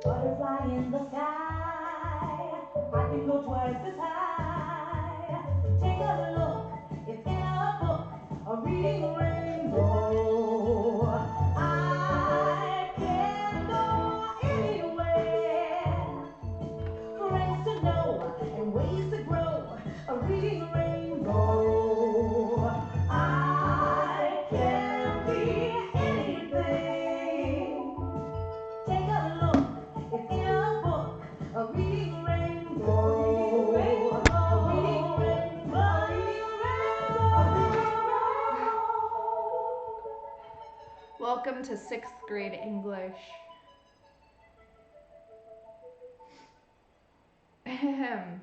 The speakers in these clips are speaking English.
Butterfly in the sky, I can go twice as high. Take a look, it's in a book, a reading rainbow. I can go anywhere, friends to know and ways to grow, a reading rainbow. I can be anything. Take a look, it's in a book, a reading rainbow. A reading rainbow. A reading rainbow. Welcome to 6th grade English. Ahem.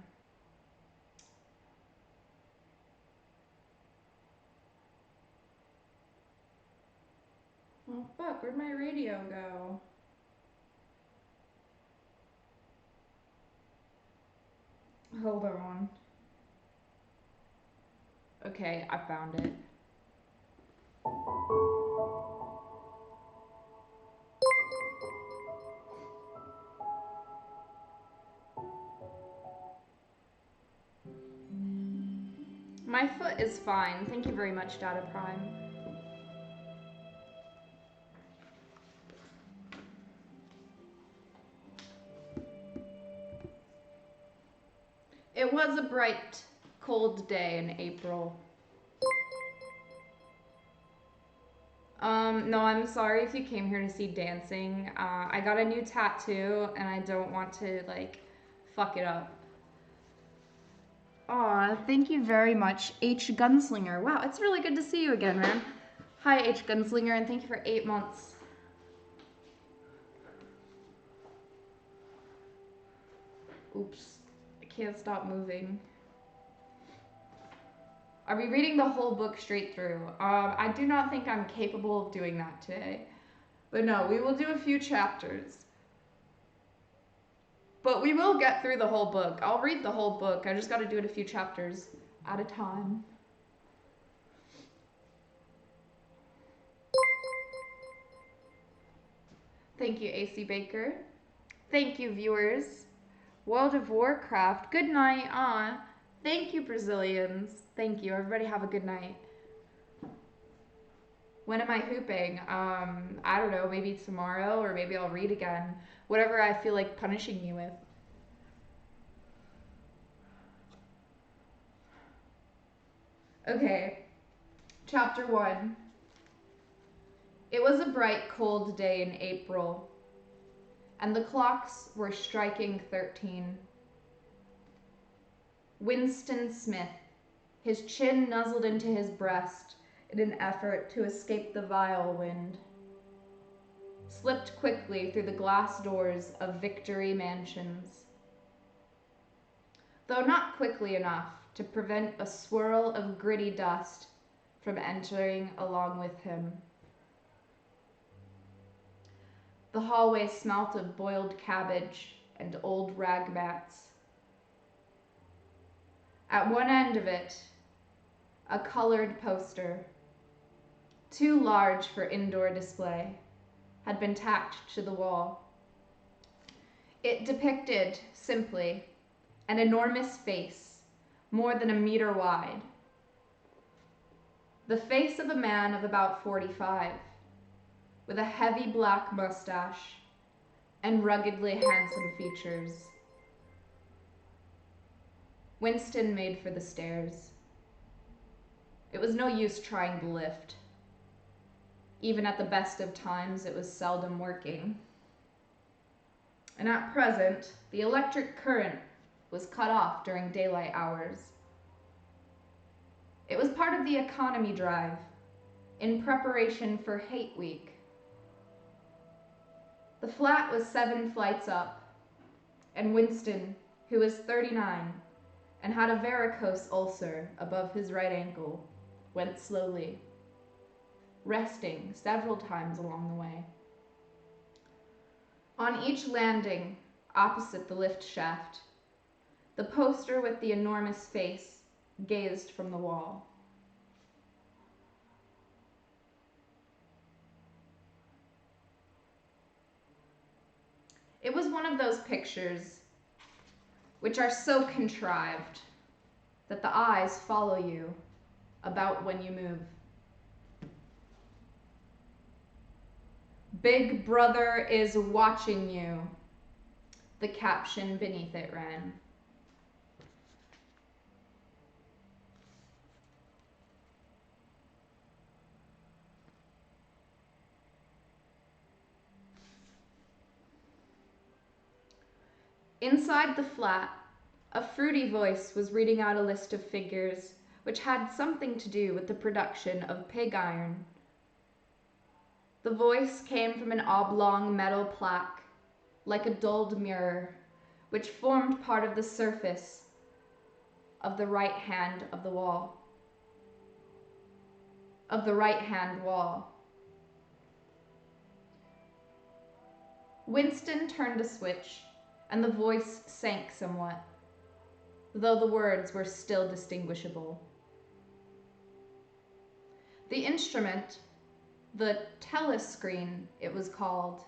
Oh fuck, where'd my radio go? Hold on. Okay, I found it. My foot is fine. Thank you very much, Data Prime. It was a bright, cold day in April. No, I'm sorry if you came here to see dancing. I got a new tattoo and I don't want to, like, fuck it up. Aw, thank you very much, H. Gunslinger. Wow, it's really good to see you again, man. Hi, H. Gunslinger, and thank you for 8 months. Oops, I can't stop moving. Are we reading the whole book straight through? I do not think I'm capable of doing that today. But no, we will do a few chapters. But we will get through the whole book. I'll read the whole book. I just got to do it a few chapters at a time. Thank you, AC Baker. Thank you, viewers. World of Warcraft. Good night. Thank you, Brazilians. Thank you. Everybody have a good night. When am I hooping? I don't know. Maybe tomorrow, or maybe I'll read again. Whatever I feel like punishing you with. Okay. Chapter 1. It was a bright, cold day in April, and the clocks were striking 13. Winston Smith, his chin nuzzled into his breast in an effort to escape the vile wind, slipped quickly through the glass doors of Victory Mansions, though not quickly enough to prevent a swirl of gritty dust from entering along with him. The hallway smelt of boiled cabbage and old rag mats. At one end of it, a colored poster, too large for indoor display, had been tacked to the wall. It depicted, simply, an enormous face, more than a meter wide. The face of a man of about 45, with a heavy black mustache and ruggedly handsome features. Winston made for the stairs. It was no use trying the lift. Even at the best of times, it was seldom working. And at present, the electric current was cut off during daylight hours. It was part of the economy drive, in preparation for Hate Week. The flat was 7 flights up, and Winston, who was 39 and had a varicose ulcer above his right ankle, went slowly, resting several times along the way. On each landing, opposite the lift shaft, the poster with the enormous face gazed from the wall. It was one of those pictures which are so contrived that the eyes follow you about when you move. "Big Brother is watching you," the caption beneath it ran. Inside the flat, a fruity voice was reading out a list of figures which had something to do with the production of pig iron. The voice came from an oblong metal plaque, like a dulled mirror, which formed part of the surface of the right hand of the wall. Of the right-hand wall. Winston turned a switch, and the voice sank somewhat, though the words were still distinguishable. The instrument, the telescreen it was called,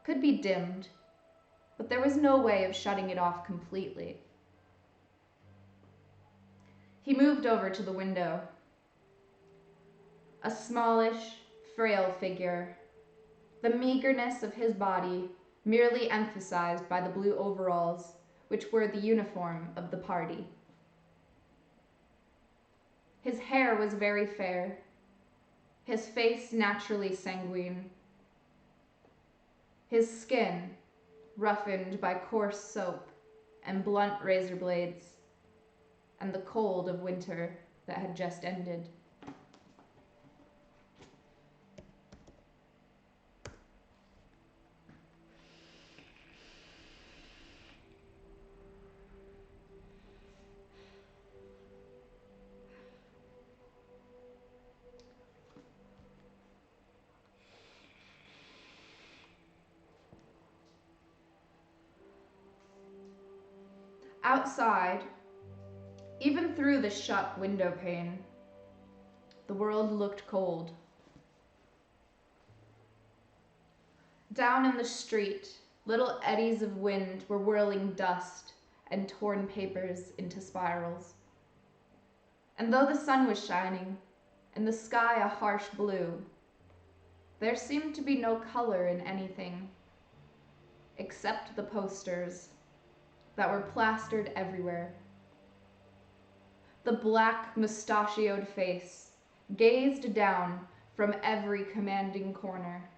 could be dimmed, but there was no way of shutting it off completely. He moved over to the window. A smallish, frail figure, the meagerness of his body merely emphasized by the blue overalls, which were the uniform of the party. His hair was very fair, his face naturally sanguine, his skin roughened by coarse soap and blunt razor blades, and the cold of winter that had just ended. Outside, even through the shut window pane, the world looked cold. Down in the street, little eddies of wind were whirling dust and torn papers into spirals. And though the sun was shining, and the sky a harsh blue, there seemed to be no color in anything, except the posters that were plastered everywhere. The black mustachioed face gazed down from every commanding corner.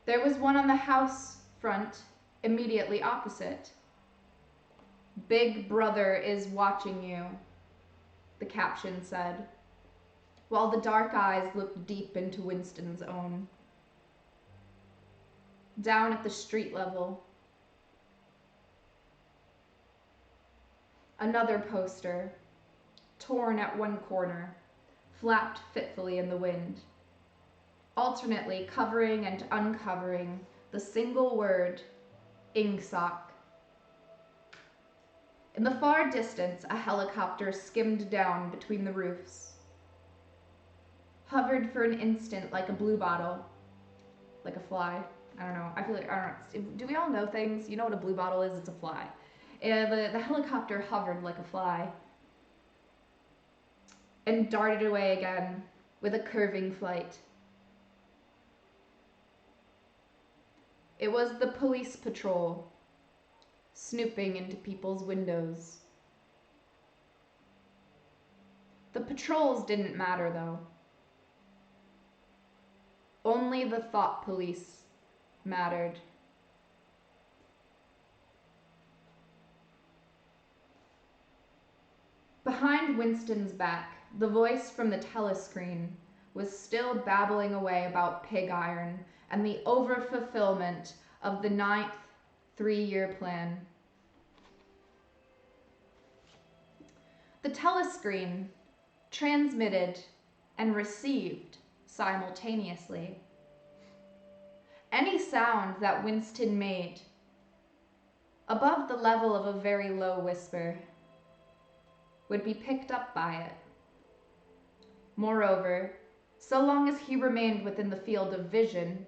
There was one on the house front immediately opposite. "Big Brother is watching you," the caption said, while the dark eyes looked deep into Winston's own. Down at the street level, another poster, torn at one corner, flapped fitfully in the wind, alternately covering and uncovering the single word, "Ingsoc." In the far distance, a helicopter skimmed down between the roofs, hovered for an instant like a bluebottle, like a fly. I don't know. I feel like, I don't know. Do we all know things? You know what a bluebottle is? It's a fly. The helicopter hovered like a fly and darted away again with a curving flight. It was the police patrol snooping into people's windows. The patrols didn't matter, though. Only the thought police mattered. Behind Winston's back, the voice from the telescreen was still babbling away about pig iron and the overfulfillment of the 9th three-year plan. The telescreen transmitted and received simultaneously. Any sound that Winston made, above the level of a very low whisper, would be picked up by it. Moreover, so long as he remained within the field of vision,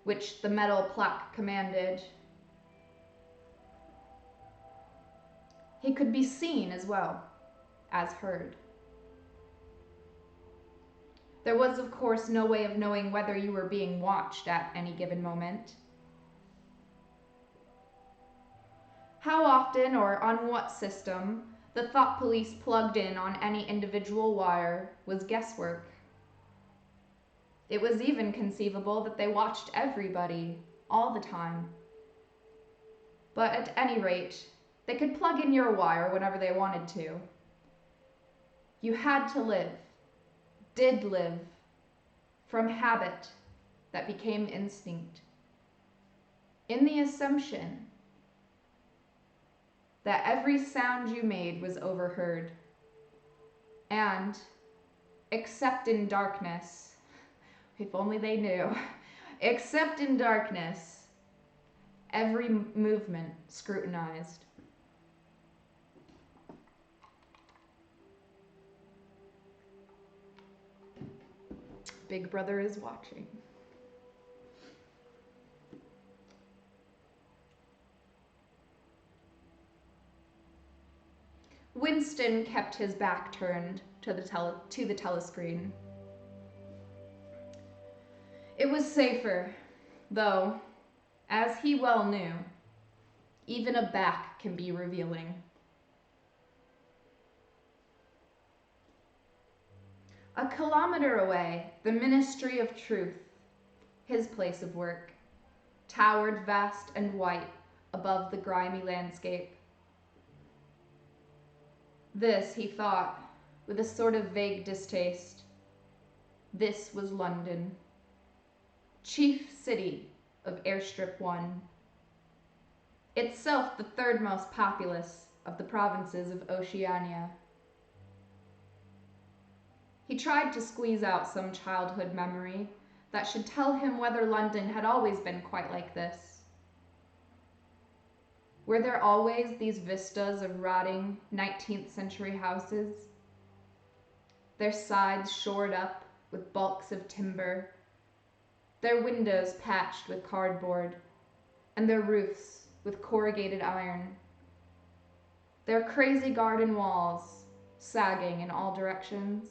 which the metal plaque commanded. He could be seen as well as heard. There was, of course, no way of knowing whether you were being watched at any given moment. How often or on what system the thought police plugged in on any individual wire was guesswork. It was even conceivable that they watched everybody, all the time. But at any rate, they could plug in your wire whenever they wanted to. You had to live, did live, from habit that became instinct, in the assumption that every sound you made was overheard, and, except in darkness, if only they knew, except in darkness, every movement scrutinized. Big Brother is watching. Winston kept his back turned to the telescreen. It was safer, though, as he well knew, even a back can be revealing. A kilometer away, the Ministry of Truth, his place of work, towered vast and white above the grimy landscape. This, he thought, with a sort of vague distaste. This was London, chief city of Airstrip 1, itself the third most populous of the provinces of Oceania. He tried to squeeze out some childhood memory that should tell him whether London had always been quite like this. Were there always these vistas of rotting 19th century houses, their sides shored up with bulks of timber, their windows patched with cardboard, and their roofs with corrugated iron, their crazy garden walls sagging in all directions?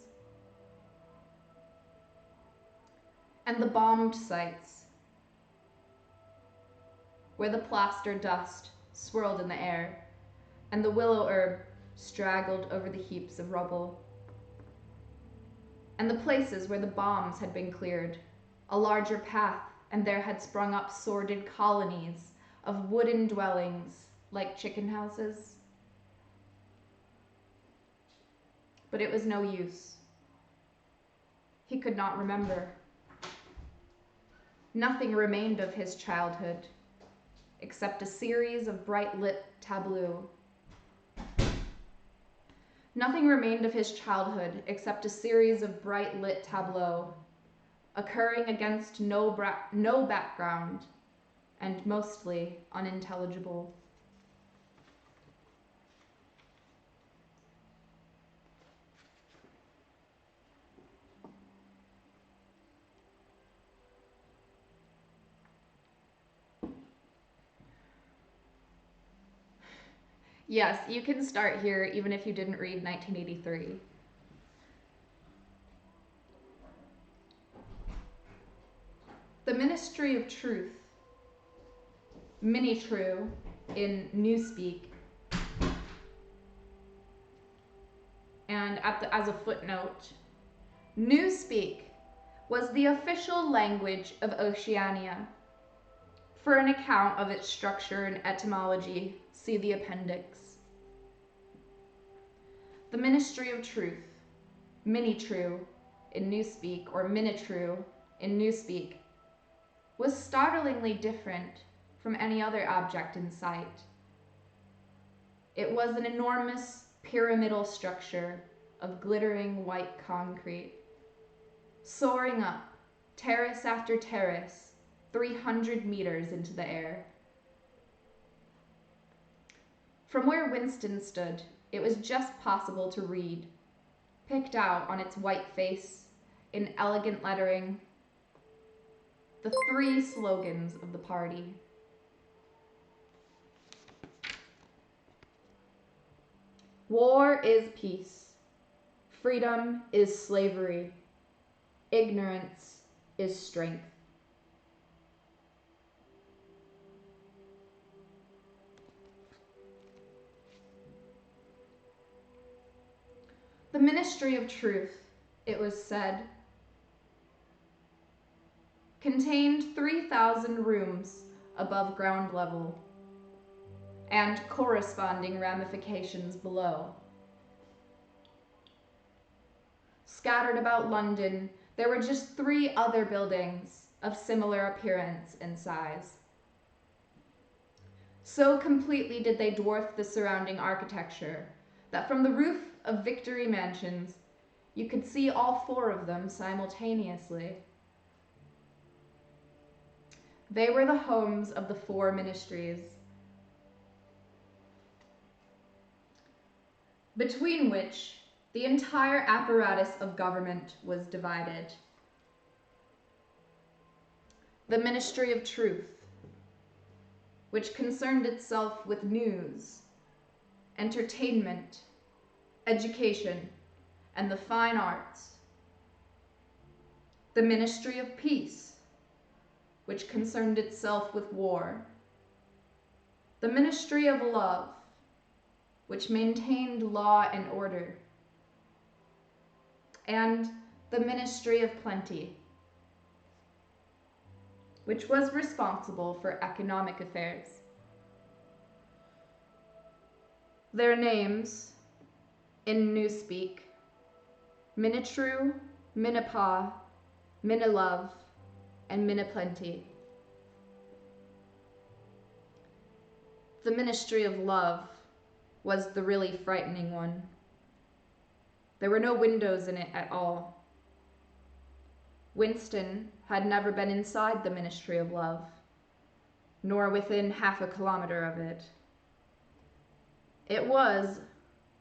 And the bombed sites, where the plaster dust swirled in the air, and the willow herb straggled over the heaps of rubble. And the places where the bombs had been cleared, a larger path, and there had sprung up sordid colonies of wooden dwellings like chicken houses. But it was no use. He could not remember. Nothing remained of his childhood, except a series of bright-lit tableaux. Nothing remained of his childhood except a series of bright-lit tableaux, occurring against no background, and mostly unintelligible. Yes, you can start here even if you didn't read 1983. The Ministry of Truth, Mini-True in Newspeak, and as a footnote, Newspeak was the official language of Oceania. For an account of its structure and etymology, see the appendix. The Ministry of Truth, Mini-True in Newspeak, or Mini-True in Newspeak, was startlingly different from any other object in sight. It was an enormous pyramidal structure of glittering white concrete, soaring up, terrace after terrace, 300 meters into the air. From where Winston stood, it was just possible to read, picked out on its white face, in elegant lettering, the 3 slogans of the party. War is peace. Freedom is slavery. Ignorance is strength. The Ministry of Truth, it was said, contained 3,000 rooms above ground level and corresponding ramifications below. Scattered about London, there were just 3 other buildings of similar appearance and size. So completely did they dwarf the surrounding architecture that from the roof of Victory Mansions, you could see all 4 of them simultaneously. They were the homes of the 4 ministries, between which the entire apparatus of government was divided. The Ministry of Truth, which concerned itself with news, entertainment, education, and the fine arts. The Ministry of Peace, which concerned itself with war. The Ministry of Love, which maintained law and order. And the Ministry of Plenty, which was responsible for economic affairs. Their names, in Newspeak, Minitru, Minapa, Minilove, and Miniplenty. The Ministry of Love was the really frightening one. There were no windows in it at all. Winston had never been inside the Ministry of Love, nor within half a kilometer of it. It was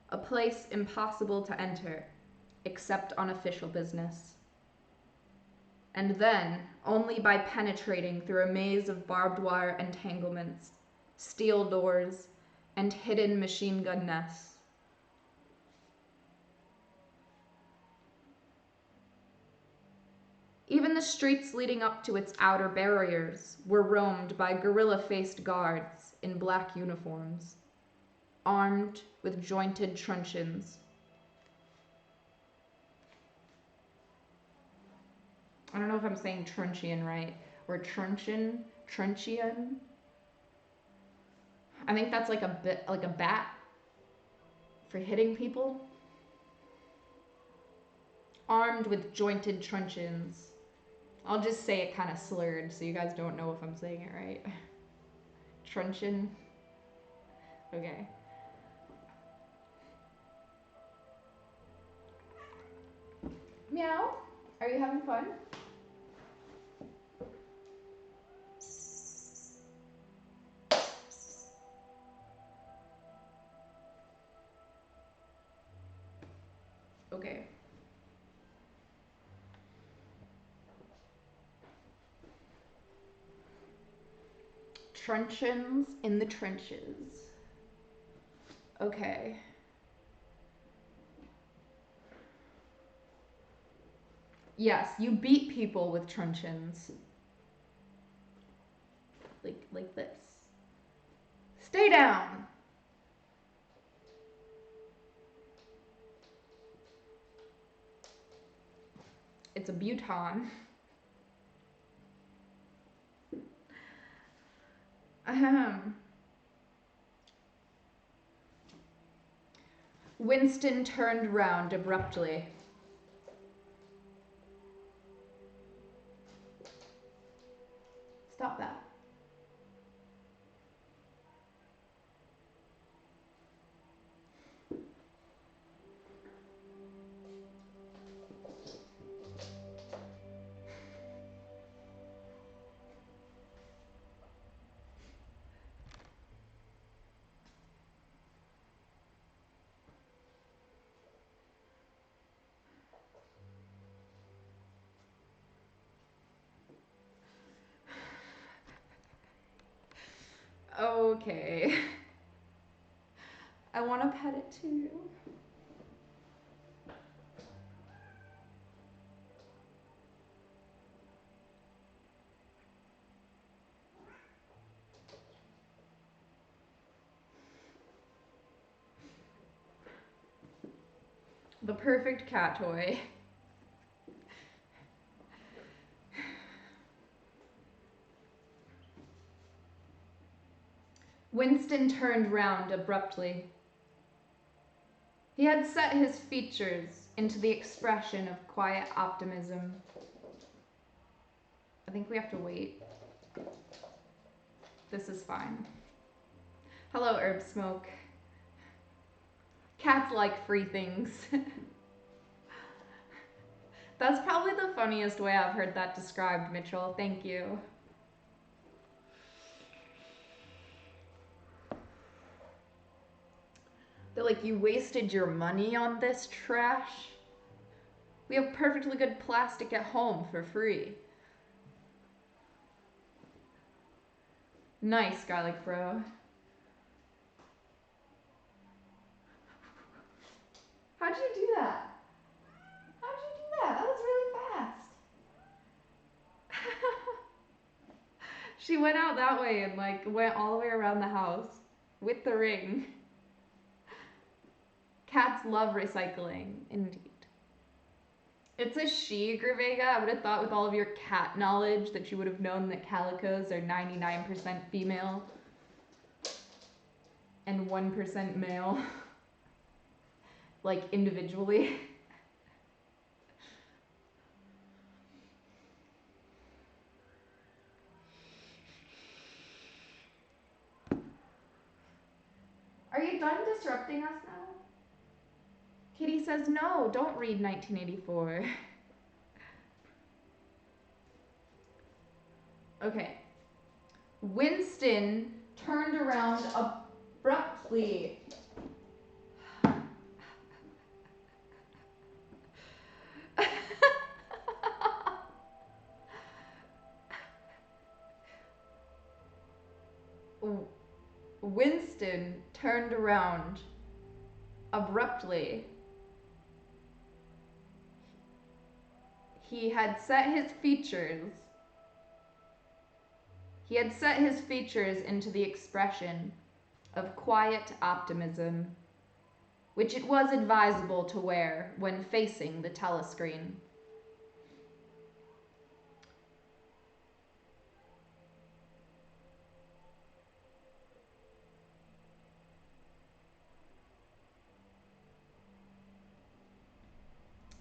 a place impossible to enter, except on official business. And then, only by penetrating through a maze of barbed wire entanglements, steel doors, and hidden machine gun nests. Even the streets leading up to its outer barriers were roamed by gorilla-faced guards in black uniforms, armed with jointed truncheons. I don't know if I'm saying truncheon right, or truncheon. I think that's like a bat for hitting people. Armed with jointed truncheons. I'll just say it kind of slurred so you guys don't know if I'm saying it right. Truncheon. Okay. Meow. Are you having fun? Okay. Truncheons in the trenches. Okay. Yes, you beat people with truncheons. Like this. Stay down. It's a Buton. Winston turned round abruptly. Stop that. Okay. I want to pet it too. The perfect cat toy. Winston turned round abruptly. He had set his features into the expression of quiet optimism. I think we have to wait. This is fine. Hello, Herb Smoke. Cats like free things. That's probably the funniest way I've heard that described, Mitchell. Thank you. They're like, you wasted your money on this trash? We have perfectly good plastic at home for free. Nice, Garlic Bro. How'd you do that? How'd you do that? That was really fast. She went out that way and like went all the way around the house with the ring. Cats love recycling, indeed. It's a she, Gravega. I would have thought with all of your cat knowledge that you would have known that calicos are 99% female and 1% male, like individually. Are you done disrupting us now? Kitty says, no, don't read 1984. Okay. Winston turned around abruptly. Winston turned around abruptly. He had set his features into the expression of quiet optimism, which it was advisable to wear when facing the telescreen.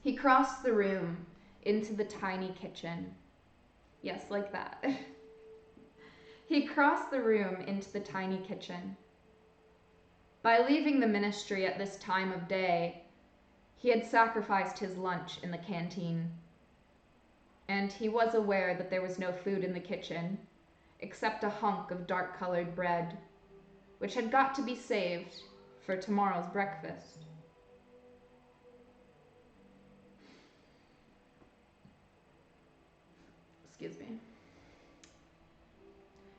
He crossed the room into the tiny kitchen. Yes, like that. He crossed the room into the tiny kitchen. By leaving the ministry at this time of day, he had sacrificed his lunch in the canteen. And he was aware that there was no food in the kitchen, except a hunk of dark-colored bread, which had got to be saved for tomorrow's breakfast. Excuse me.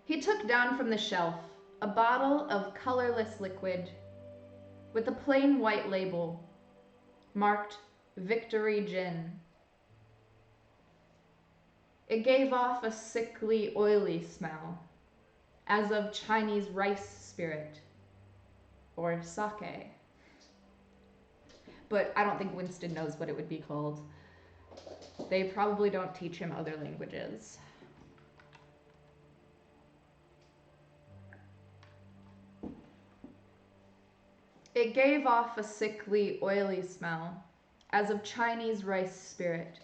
He took down from the shelf a bottle of colorless liquid with a plain white label marked Victory Gin. It gave off a sickly, oily smell, as of Chinese rice spirit or sake. But I don't think Winston knows what it would be called. They probably don't teach him other languages. It gave off a sickly, oily smell, as of Chinese rice spirit.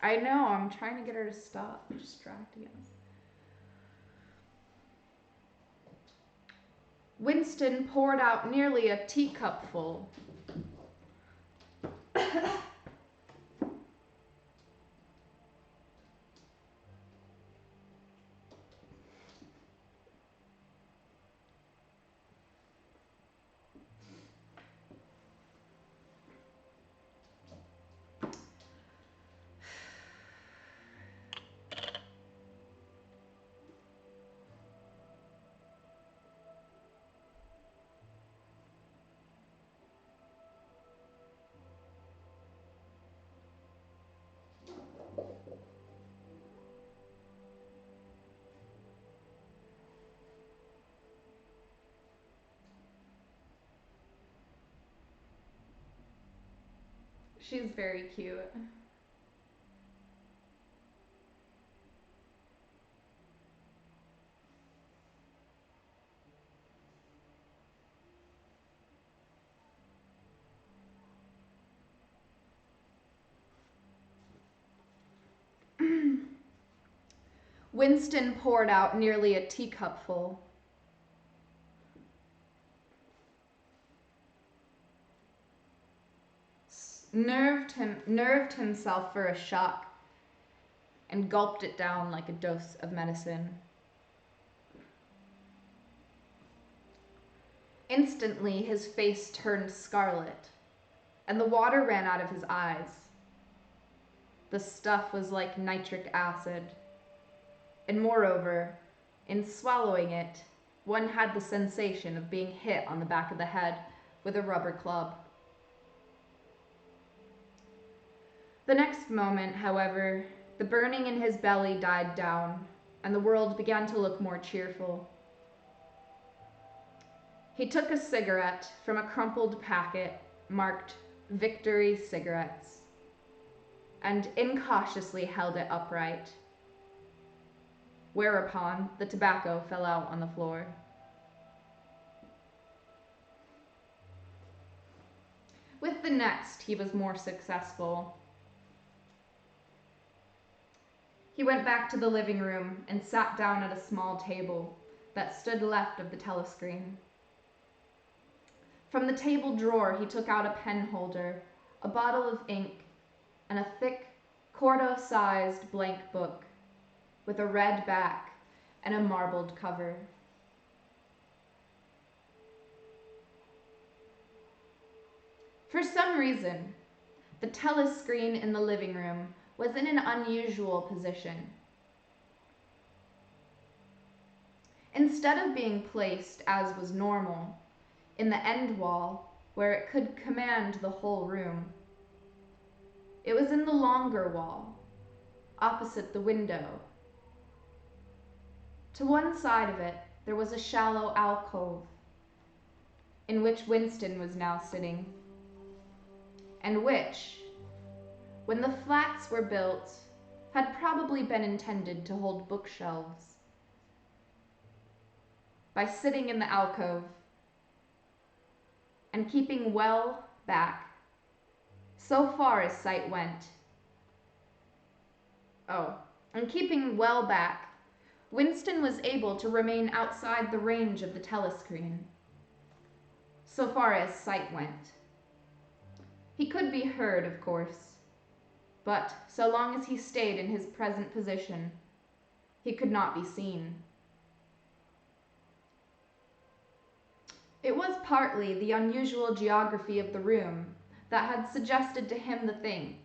I know, I'm trying to get her to stop distracting us. Winston poured out nearly a teacupful. She's very cute. Winston poured out nearly a teacupful. Nerved himself for a shock and gulped it down like a dose of medicine. Instantly, his face turned scarlet, and the water ran out of his eyes. The stuff was like nitric acid, and moreover, in swallowing it, one had the sensation of being hit on the back of the head with a rubber club. The next moment, however, the burning in his belly died down, and the world began to look more cheerful. He took a cigarette from a crumpled packet marked Victory Cigarettes and incautiously held it upright, whereupon the tobacco fell out on the floor. With the next, he was more successful. He went back to the living room and sat down at a small table that stood left of the telescreen. From the table drawer, he took out a pen holder, a bottle of ink, and a thick, quarto-sized blank book with a red back and a marbled cover. For some reason, the telescreen in the living room was in an unusual position. Instead of being placed, as was normal, in the end wall where it could command the whole room, it was in the longer wall, opposite the window. To one side of it, there was a shallow alcove, in which Winston was now sitting, and which, when the flats were built, had probably been intended to hold bookshelves. By sitting in the alcove and keeping well back, so far as sight went. And keeping well back, Winston was able to remain outside the range of the telescreen, so far as sight went. He could be heard, of course, but so long as he stayed in his present position, he could not be seen. It was partly the unusual geography of the room that had suggested to him the thing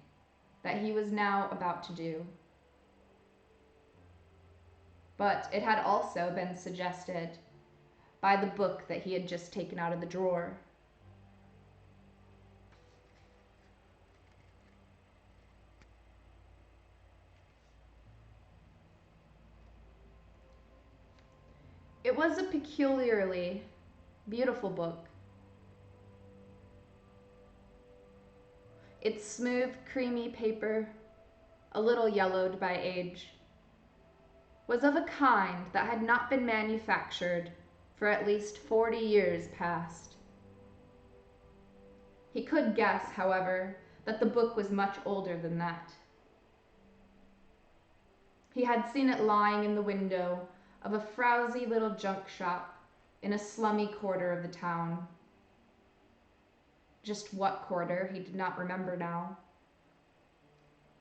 that he was now about to do. But it had also been suggested by the book that he had just taken out of the drawer. It was a peculiarly beautiful book. Its smooth, creamy paper, a little yellowed by age, was of a kind that had not been manufactured for at least 40 years past. He could guess, however, that the book was much older than that. He had seen it lying in the window of a frowsy little junk shop in a slummy quarter of the town. Just what quarter, he did not remember now.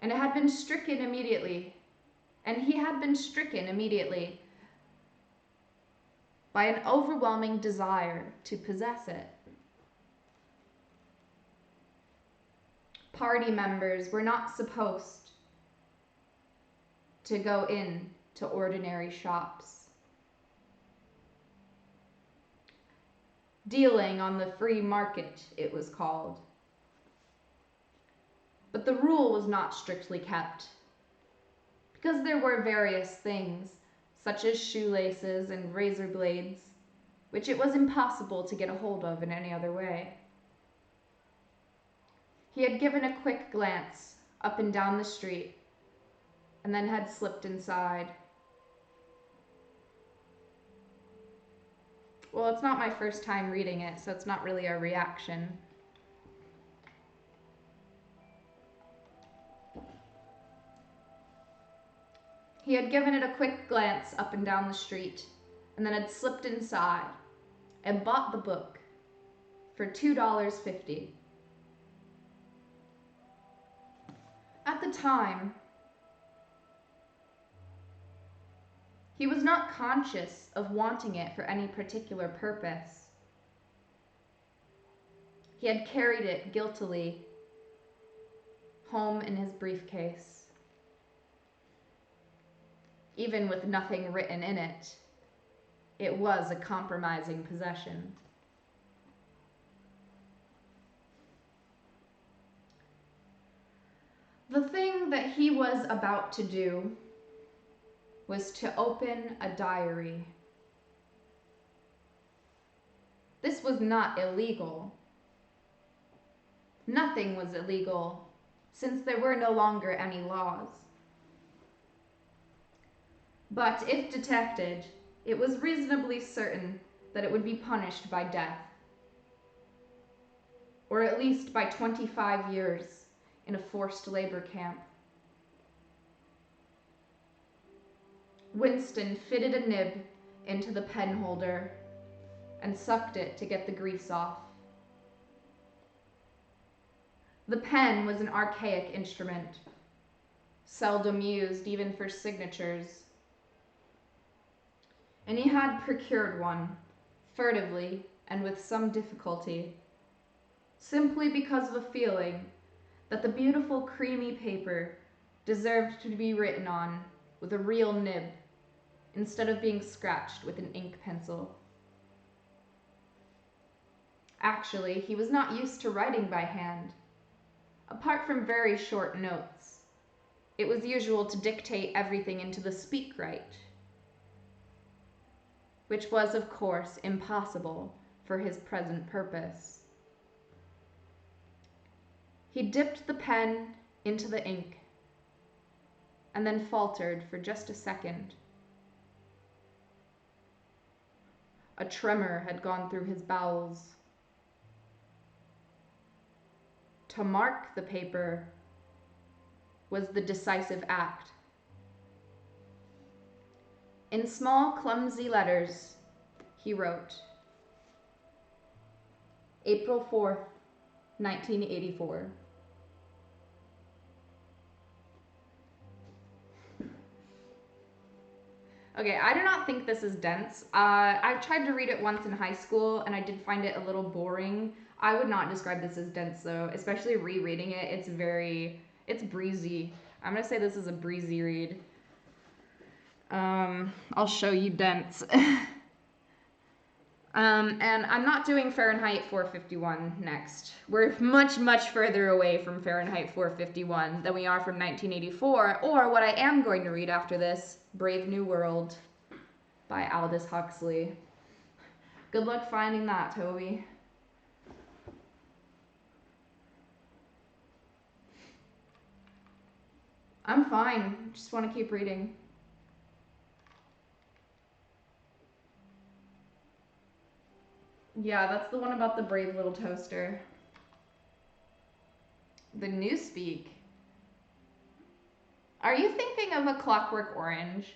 And he had been stricken immediately by an overwhelming desire to possess it. Party members were not supposed to go in to ordinary shops. Dealing on the free market, it was called. But the rule was not strictly kept, because there were various things, such as shoelaces and razor blades, which it was impossible to get a hold of in any other way. He had given a quick glance up and down the street and then had slipped inside. Well, it's not my first time reading it, so it's not really a reaction. He had given it a quick glance up and down the street and then had slipped inside and bought the book for $2.50. At the time, he was not conscious of wanting it for any particular purpose. He had carried it guiltily home in his briefcase. Even with nothing written in it, it was a compromising possession. The thing that he was about to do was to open a diary. This was not illegal. Nothing was illegal, since there were no longer any laws. But if detected, it was reasonably certain that it would be punished by death, or at least by 25 years in a forced labor camp. Winston fitted a nib into the pen holder and sucked it to get the grease off. The pen was an archaic instrument, seldom used even for signatures, and he had procured one, furtively and with some difficulty, simply because of a feeling that the beautiful creamy paper deserved to be written on with a real nib instead of being scratched with an ink pencil. Actually, he was not used to writing by hand. Apart from very short notes, it was usual to dictate everything into the speakwrite, which was, of course, impossible for his present purpose. He dipped the pen into the ink and then faltered for just a second. A tremor had gone through his bowels. To mark the paper was the decisive act. In small, clumsy letters, he wrote, April 4th, 1984. Okay, I do not think this is dense. I tried to read it once in high school and I did find it a little boring. I would not describe this as dense though, especially rereading it. It's breezy. I'm gonna say this is a breezy read. I'll show you dense. And I'm not doing Fahrenheit 451 next. We're much, much further away from Fahrenheit 451 than we are from 1984, or what I am going to read after this, Brave New World by Aldous Huxley. Good luck finding that, Toby. I'm fine, just want to keep reading. Yeah, that's the one about the brave little toaster. The Newspeak. Are you thinking of A Clockwork Orange?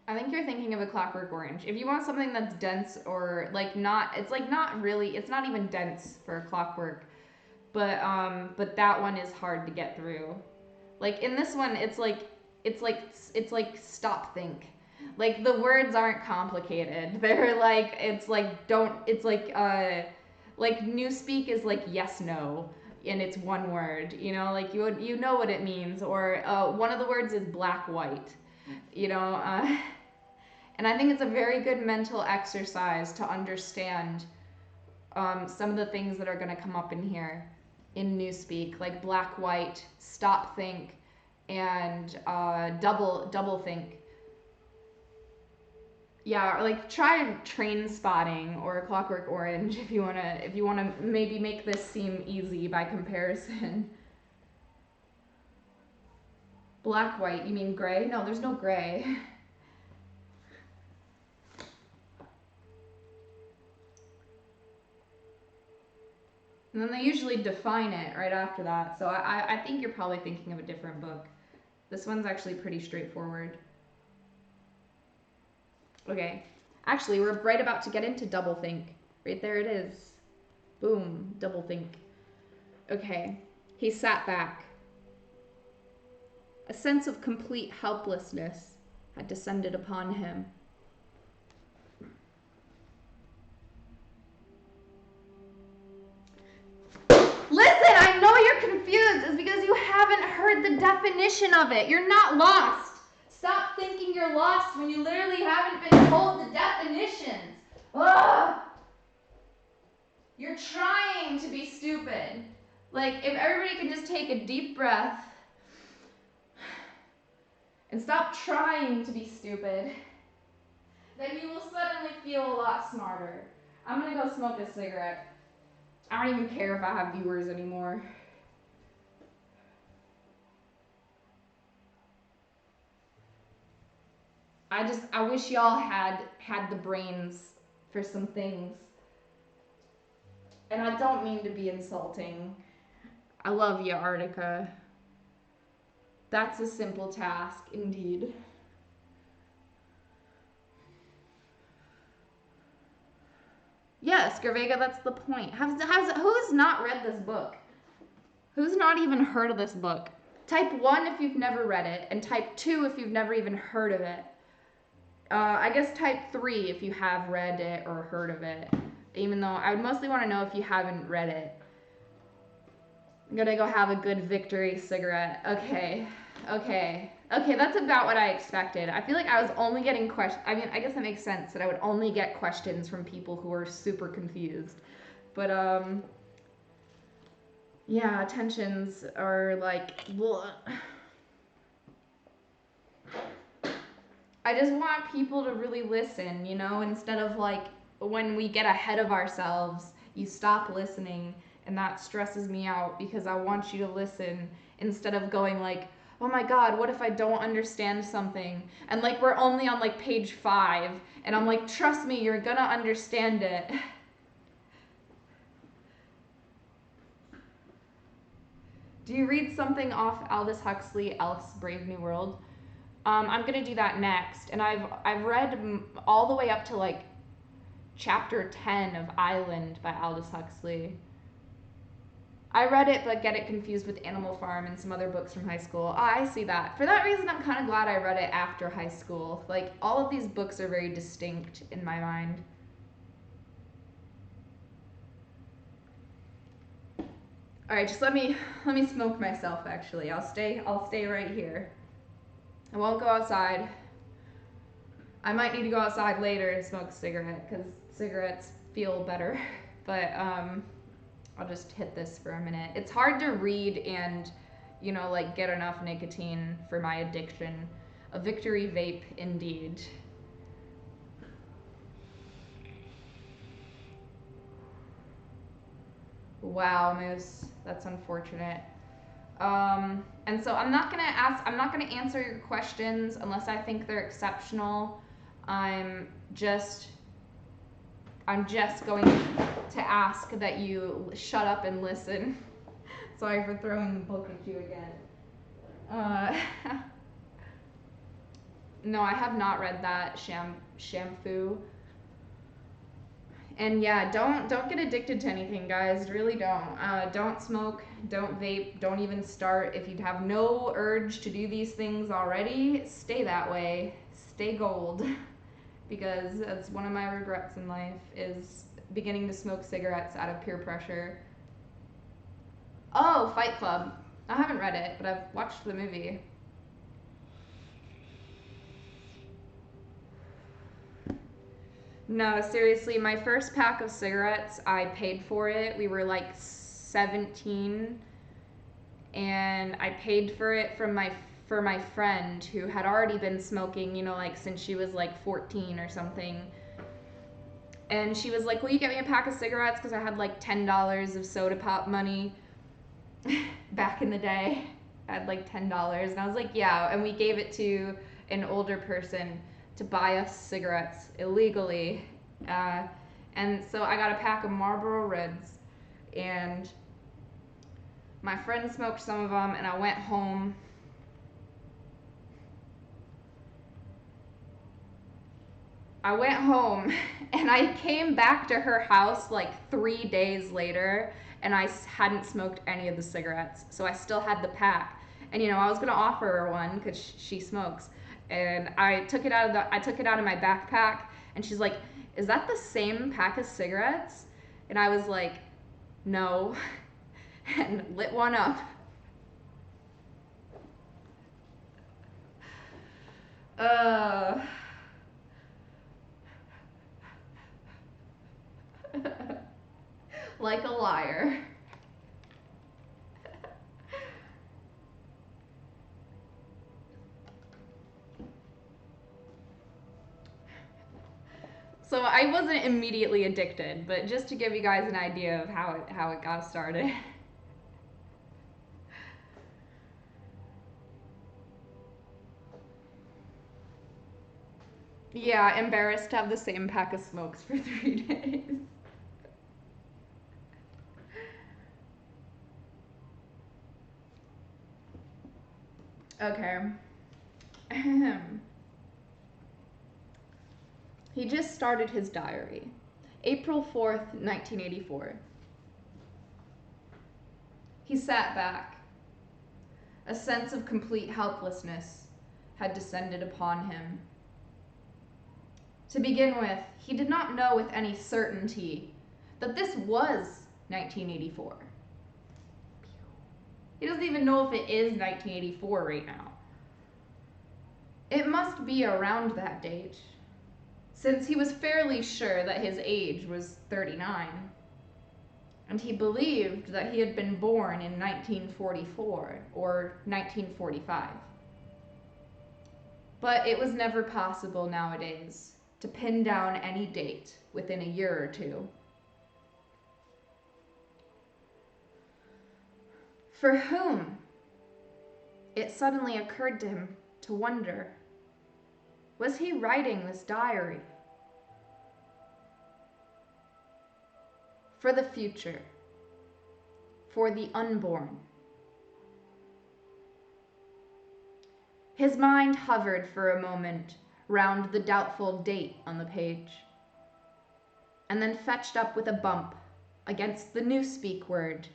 I think you're thinking of A Clockwork Orange. If you want something that's dense or like not, it's like not really, it's not even dense for A Clockwork, but that one is hard to get through. Like in this one, it's like stop think. Like the words aren't complicated. They're like, like Newspeak is like yes, no, and it's one word, you know, like you know what it means, or one of the words is black, white, you know, and I think it's a very good mental exercise to understand some of the things that are going to come up in here in Newspeak, like black, white, stop, think, and double think. Yeah, or like try Train Spotting or Clockwork Orange if you wanna maybe make this seem easy by comparison. Black, white, you mean gray? No, there's no gray. And then they usually define it right after that. So I think you're probably thinking of a different book. This one's actually pretty straightforward. Okay. Actually, we're right about to get into doublethink. Right there it is. Boom, doublethink. Okay. He sat back. A sense of complete helplessness had descended upon him. Listen, I know you're confused. It's because you haven't heard the definition of it. You're not lost. Stop thinking you're lost when you literally haven't been told the definitions. Ugh. You're trying to be stupid. Like, if everybody can just take a deep breath and stop trying to be stupid, then you will suddenly feel a lot smarter. I'm gonna go smoke a cigarette. I don't even care if I have viewers anymore. I wish y'all had the brains for some things. And I don't mean to be insulting. I love you, Artica. That's a simple task, indeed. Yes, Gervega, that's the point. Who's not read this book? Who's not even heard of this book? Type 1 if you've never read it, and type 2 if you've never even heard of it. I guess type 3 if you have read it or heard of it. Even though I would mostly want to know if you haven't read it. I'm gonna go have a good victory cigarette. Okay, that's about what I expected. I feel like I was only getting questions. I mean, I guess that makes sense that I would only get questions from people who are super confused. But, yeah, tensions are like, bleh. I just want people to really listen, you know, instead of like when we get ahead of ourselves, you stop listening, and that stresses me out because I want you to listen instead of going like, oh my god, what if I don't understand something? And like we're only on like page 5, and I'm like, trust me, you're gonna understand it. Do you read something off Aldous Huxley, Alice Brave New World? I'm gonna do that next, and I've read all the way up to like chapter 10 of Island by Aldous Huxley. I read it but get it confused with Animal Farm and some other books from high school. Oh, I see that. For that reason, I'm kind of glad I read it after high school. Like, all of these books are very distinct in my mind. All right, just let me smoke myself, actually. I'll stay right here. I won't go outside. I might need to go outside later and smoke a cigarette because cigarettes feel better. But I'll just hit this for a minute. It's hard to read and, you know, like get enough nicotine for my addiction. A victory vape indeed. Wow, Moose, that's unfortunate. And so I'm not gonna answer your questions unless I think they're exceptional. I'm just going to ask that you shut up and listen. Sorry for throwing the book at you again. No, I have not read that shampoo. And yeah, don't get addicted to anything, guys. Really don't. Don't smoke. Don't vape. Don't even start. If you have no urge to do these things already, stay that way. Stay gold. Because that's one of my regrets in life is beginning to smoke cigarettes out of peer pressure. Oh, Fight Club. I haven't read it, but I've watched the movie. No, seriously, my first pack of cigarettes, I paid for it. We were like 17, and I paid for it from my for my friend who had already been smoking, you know, like since she was like 14 or something. And she was like, will you get me a pack of cigarettes? Because I had like $10 of soda pop money back in the day. I had like $10. And I was like, yeah. And we gave it to an older person to buy us cigarettes illegally. And so I got a pack of Marlboro Reds. And my friend smoked some of them. And I went home. And I came back to her house like 3 days later, and I hadn't smoked any of the cigarettes. So I still had the pack. And you know, I was gonna offer her one because she smokes. And I took it out of my backpack, and she's like, "Is that the same pack of cigarettes?" And I was like, "No," and lit one up. Like a liar. So I wasn't immediately addicted, but just to give you guys an idea of how it got started. Yeah, embarrassed to have the same pack of smokes for 3 days. Okay. He just started his diary. April 4th, 1984. He sat back. A sense of complete helplessness had descended upon him. To begin with, he did not know with any certainty that this was 1984. He doesn't even know if it is 1984 right now. It must be around that date, since he was fairly sure that his age was 39, and he believed that he had been born in 1944 or 1945. But it was never possible nowadays to pin down any date within a year or two. For whom? It suddenly occurred to him to wonder. Was he writing this diary? For the future. For the unborn. His mind hovered for a moment round the doubtful date on the page, and then fetched up with a bump against the newspeak word,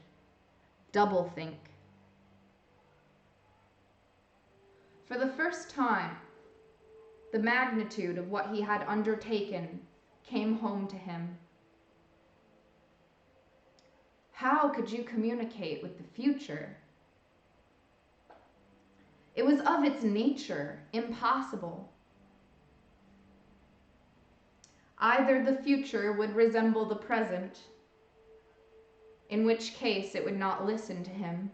doublethink. For the first time, the magnitude of what he had undertaken came home to him. How could you communicate with the future? It was of its nature impossible. Either the future would resemble the present, in which case it would not listen to him,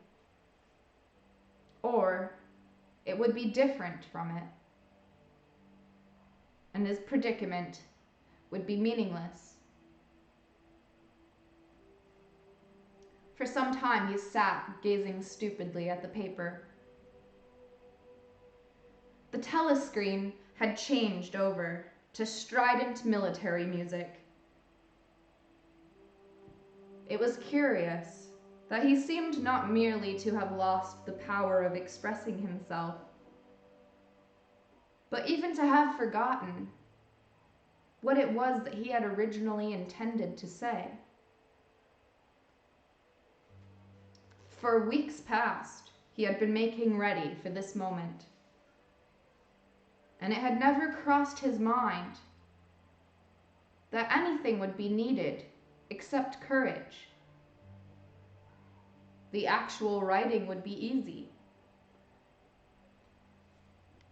or it would be different from it, and his predicament would be meaningless. For some time he sat gazing stupidly at the paper. The telescreen had changed over to strident military music. It was curious that he seemed not merely to have lost the power of expressing himself, but even to have forgotten what it was that he had originally intended to say. For weeks past, he had been making ready for this moment, and it had never crossed his mind that anything would be needed except courage. The actual writing would be easy.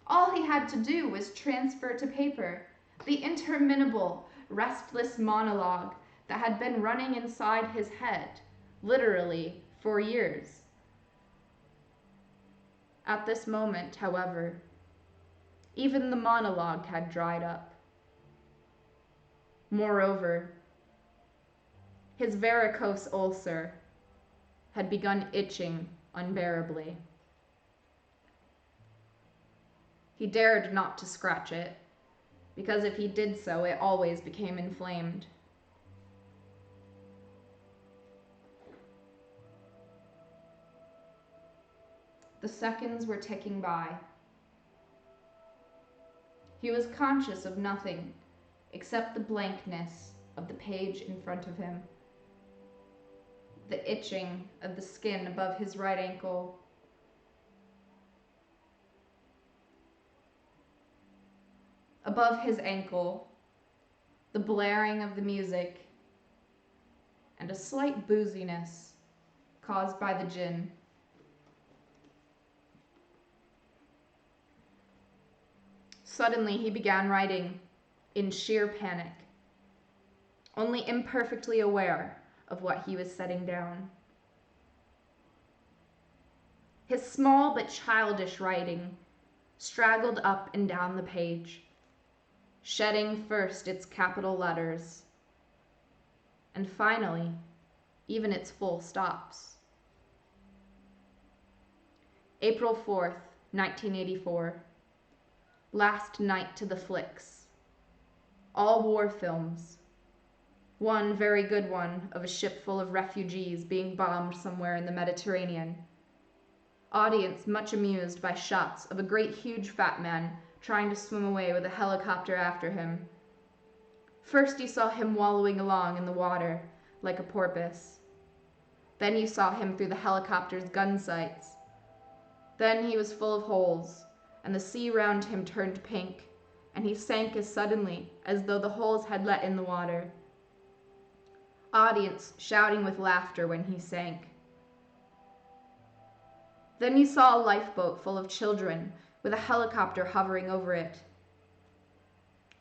All he had to do was transfer to paper the interminable, restless monologue that had been running inside his head, literally, for years. At this moment, however, even the monologue had dried up. Moreover, his varicose ulcer had begun itching unbearably. He dared not to scratch it, because if he did so, it always became inflamed. The seconds were ticking by. He was conscious of nothing except the blankness of the page in front of him, the itching of the skin above his right ankle, above his ankle, the blaring of the music, and a slight booziness caused by the gin. Suddenly he began writing in sheer panic, only imperfectly aware of what he was setting down. His small but childish writing straggled up and down the page, shedding first its capital letters, and finally even its full stops. April 4th, 1984. Last night to the flicks. All war films. One very good one of a ship full of refugees being bombed somewhere in the Mediterranean. Audience much amused by shots of a great huge fat man trying to swim away with a helicopter after him. First you saw him wallowing along in the water like a porpoise. Then you saw him through the helicopter's gun sights. Then he was full of holes, and the sea round him turned pink, and he sank as suddenly as though the holes had let in the water. Audience shouting with laughter when he sank. Then you saw a lifeboat full of children with a helicopter hovering over it.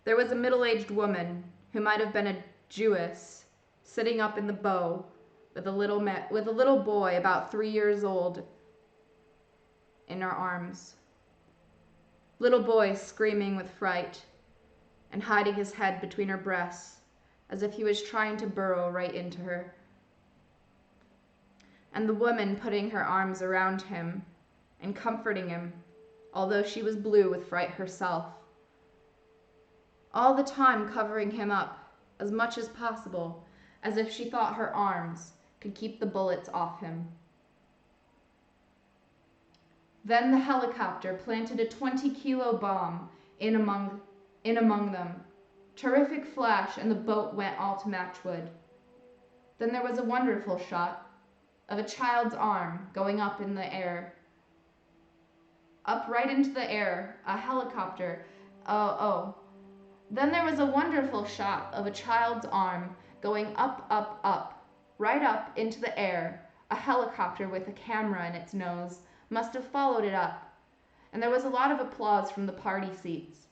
There was a middle-aged woman, who might have been a Jewess, sitting up in the bow with a little boy about 3 years old in her arms. Little boy screaming with fright and hiding his head between her breasts as if he was trying to burrow right into her. And the woman putting her arms around him and comforting him, although she was blue with fright herself. All the time covering him up as much as possible, as if she thought her arms could keep the bullets off him. Then the helicopter planted a 20-kilo bomb in among them. Terrific flash, and the boat went all to matchwood. Then there was a wonderful shot of a child's arm going up in the air. Up right into the air, a helicopter. Then there was a wonderful shot of a child's arm going up, right up into the air. A helicopter with a camera in its nose must have followed it up, and there was a lot of applause from the party seats.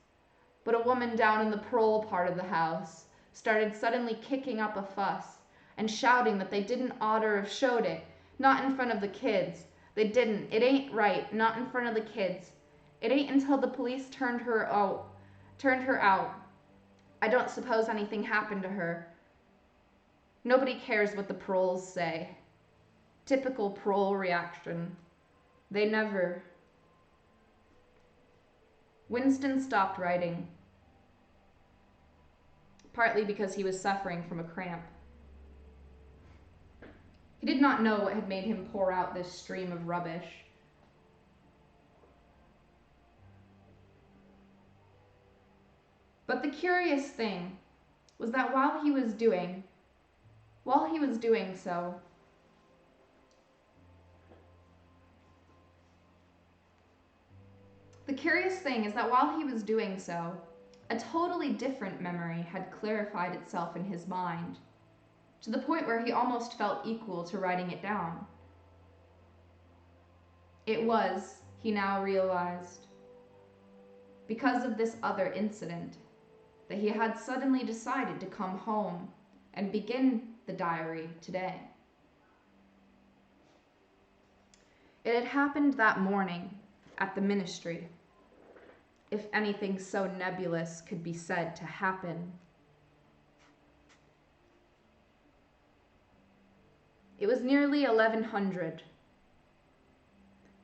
But a woman down in the parole part of the house started suddenly kicking up a fuss and shouting that they didn't oughter have showed it, not in front of the kids. They didn't. It ain't right, not in front of the kids. It ain't until the police turned her out. I don't suppose anything happened to her. Nobody cares what the paroles say. Typical parole reaction. They never. Winston stopped writing, partly because he was suffering from a cramp. He did not know what had made him pour out this stream of rubbish. But the curious thing was that while he was doing so, a totally different memory had clarified itself in his mind, to the point where he almost felt equal to writing it down. It was, he now realized, because of this other incident, that he had suddenly decided to come home and begin the diary today. It had happened that morning, at the ministry, if anything so nebulous could be said to happen. It was nearly 1100,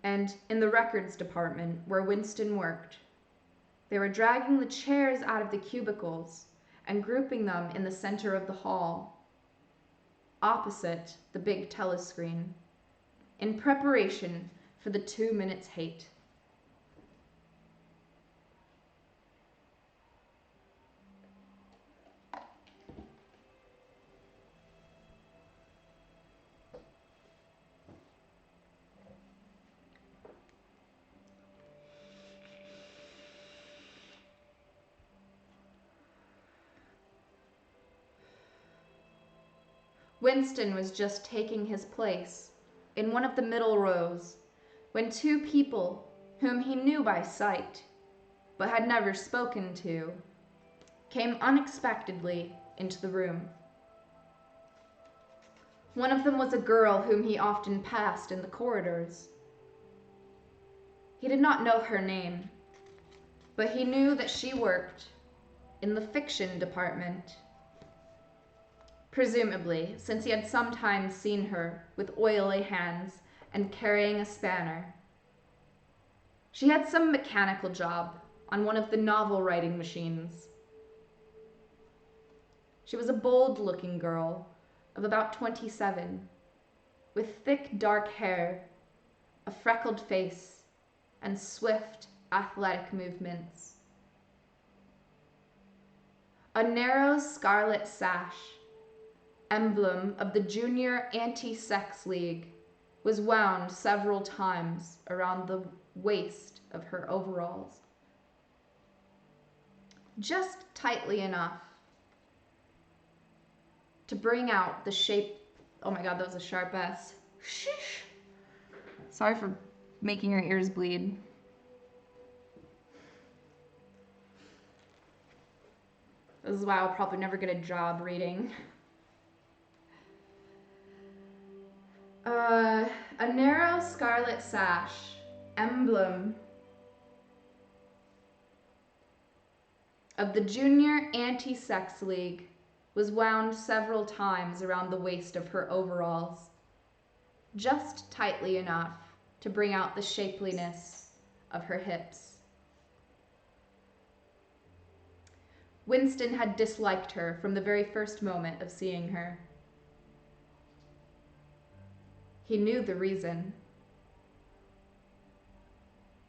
and in the records department where Winston worked, they were dragging the chairs out of the cubicles and grouping them in the center of the hall, opposite the big telescreen, in preparation for the 2 minutes hate. Winston was just taking his place in one of the middle rows when two people whom he knew by sight but had never spoken to came unexpectedly into the room. One of them was a girl whom he often passed in the corridors. He did not know her name, but he knew that she worked in the fiction department. Presumably, since he had sometimes seen her with oily hands and carrying a spanner. She had some mechanical job on one of the novel-writing machines. She was a bold-looking girl of about 27, with thick dark hair, a freckled face, and swift, athletic movements. A narrow scarlet sash, emblem of the Junior Anti-Sex League, was wound several times around the waist of her overalls. Just tightly enough to bring out the shape. Oh my god, that was a sharp S. Sheesh. Sorry for making your ears bleed. This is why I'll probably never get a job reading. A narrow scarlet sash, emblem of the Junior Anti-Sex League, was wound several times around the waist of her overalls, just tightly enough to bring out the shapeliness of her hips. Winston had disliked her from the very first moment of seeing her. He knew the reason.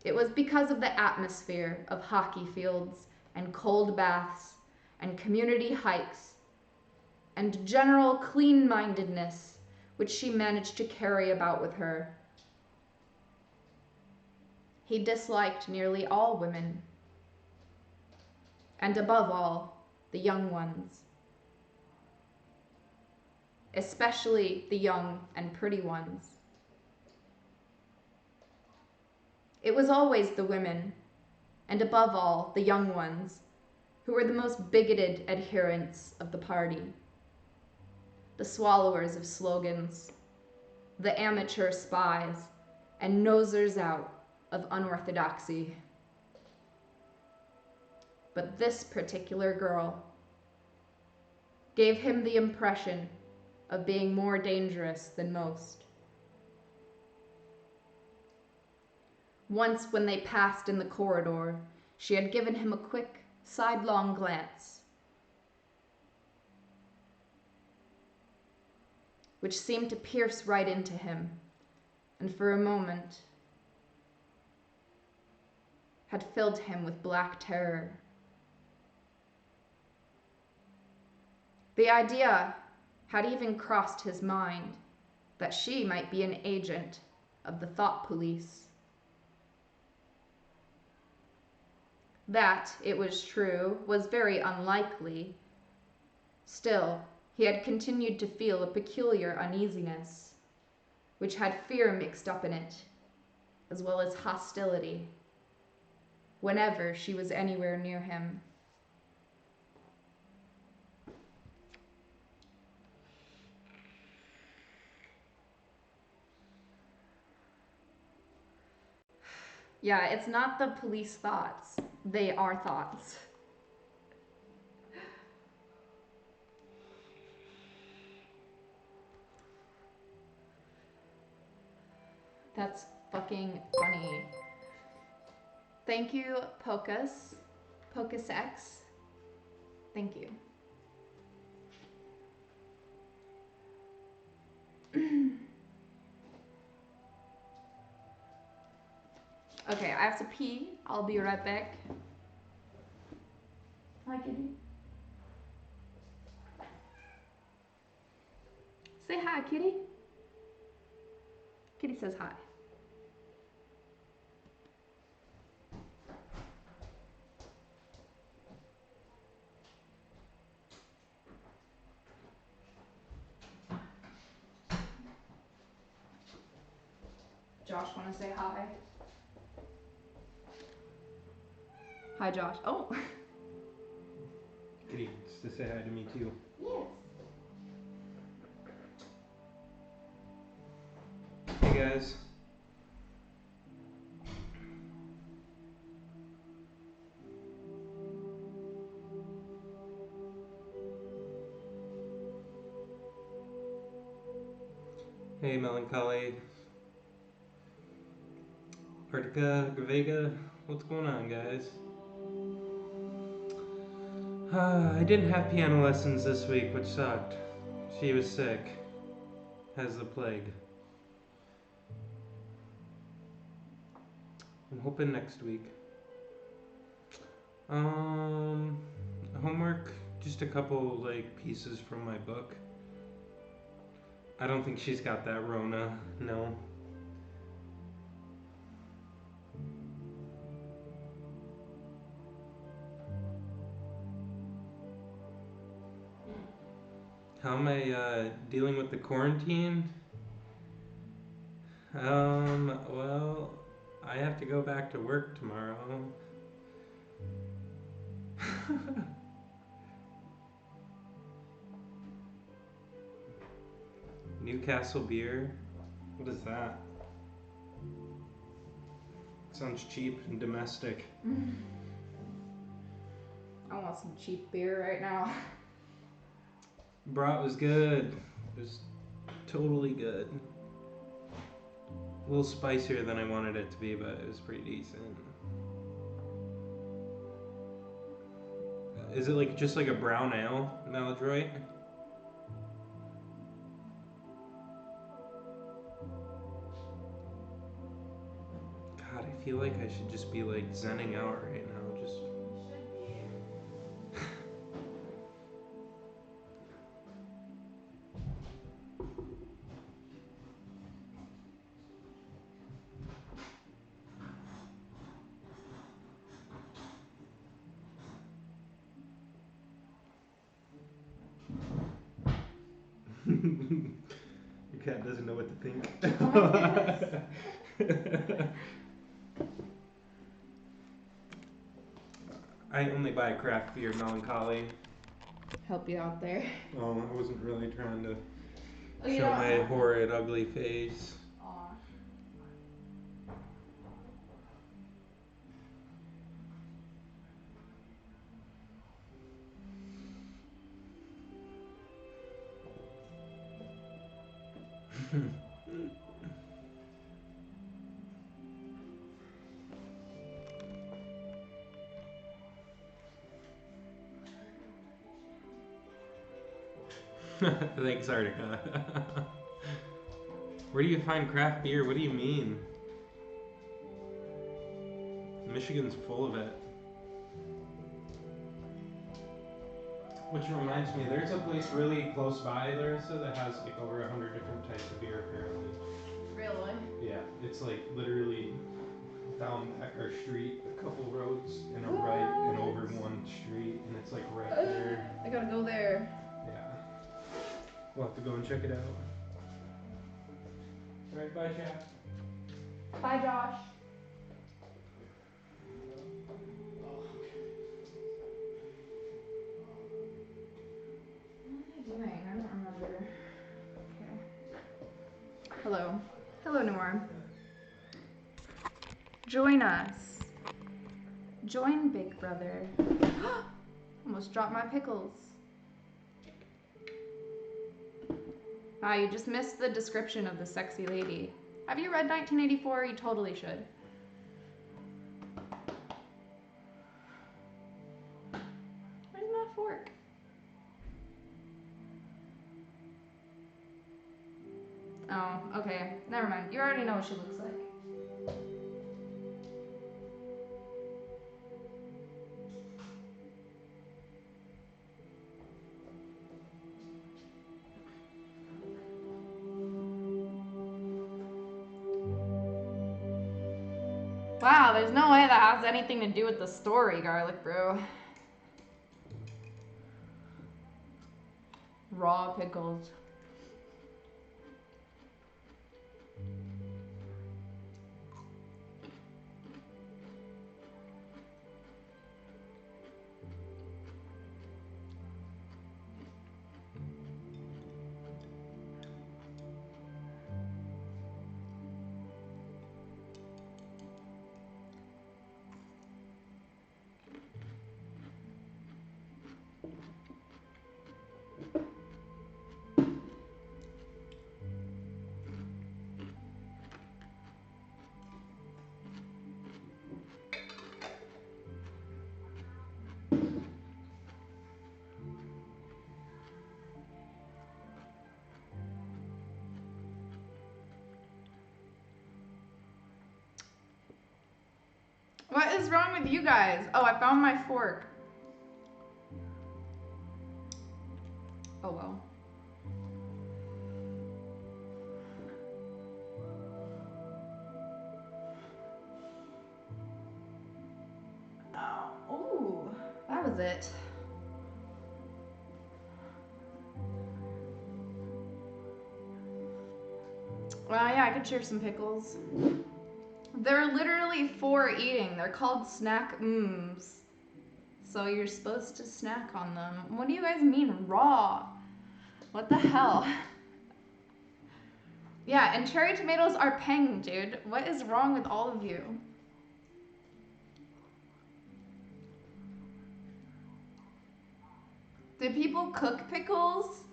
It was because of the atmosphere of hockey fields and cold baths and community hikes and general clean-mindedness which she managed to carry about with her. He disliked nearly all women, and above all, the young ones. Especially the young and pretty ones. It was always the women, and above all, the young ones, who were the most bigoted adherents of the party. The swallowers of slogans, the amateur spies, and nosers out of unorthodoxy. But this particular girl gave him the impression of being more dangerous than most. Once when they passed in the corridor, she had given him a quick, sidelong glance, which seemed to pierce right into him, and for a moment had filled him with black terror. The idea had even crossed his mind that she might be an agent of the thought police. That, it was true, was very unlikely. Still, he had continued to feel a peculiar uneasiness, which had fear mixed up in it, as well as hostility, whenever she was anywhere near him. Yeah, it's not the police thoughts. They are thoughts. That's fucking funny. Thank you, Pocus. Pocus X. Thank you. Okay, I have to pee. I'll be right back. Hi, kitty. Say hi, kitty. Kitty says hi. Josh, want to say hi? Hi, Josh. Oh. Kitty wants to say hi to me too. Yes. Hey guys. Hey Melancholy. Artica, Gavega, what's going on, guys? I didn't have piano lessons this week, which sucked. She was sick. Has the plague. I'm hoping next week. Homework, just a couple like pieces from my book. I don't think she's got that Rona, no. How am I dealing with the quarantine? Well, I have to go back to work tomorrow. Newcastle beer? What is that? Sounds cheap and domestic. I want some cheap beer right now. Brat was good. It was totally good. A little spicier than I wanted it to be, but it was pretty decent. Is it like just like a brown ale, Maladroit? God, I feel like I should just be like zenning out right now. Just. Your cat doesn't know what to think. I only buy craft beer, Melancholy. Help you out there. Oh, I wasn't really trying to you show don't my have- horrid, ugly face. Aw. Thanks, Artica. Where do you find craft beer? What do you mean? Michigan's full of it. Which reminds me, there's a place really close by, Larissa, that has like over 100 different types of beer apparently. Really? Yeah, it's like literally down Becker Street, a couple roads and a right and over one street, and it's like right there. I gotta go there. Yeah. We'll have to go and check it out. Alright, bye, Jack. Bye, Josh. What am I doing? I don't remember. Okay. Hello. Hello, Noir. Join us. Join Big Brother. Almost dropped my pickles. Ah, you just missed the description of the sexy lady. Have you read 1984? You totally should. Where's my fork? Oh, okay. Never mind. You already know what she looks like. Wow, there's no way that has anything to do with the story, Garlic Brew. Raw pickles. What is wrong with you guys? Oh, I found my fork. Oh well. Oh, ooh, that was it. Well, yeah, I could share some pickles. They're literally for eating. They're called snack mms. So you're supposed to snack on them. What do you guys mean raw? What the hell? Yeah, and cherry tomatoes are peng, dude. What is wrong with all of you? Do people cook pickles?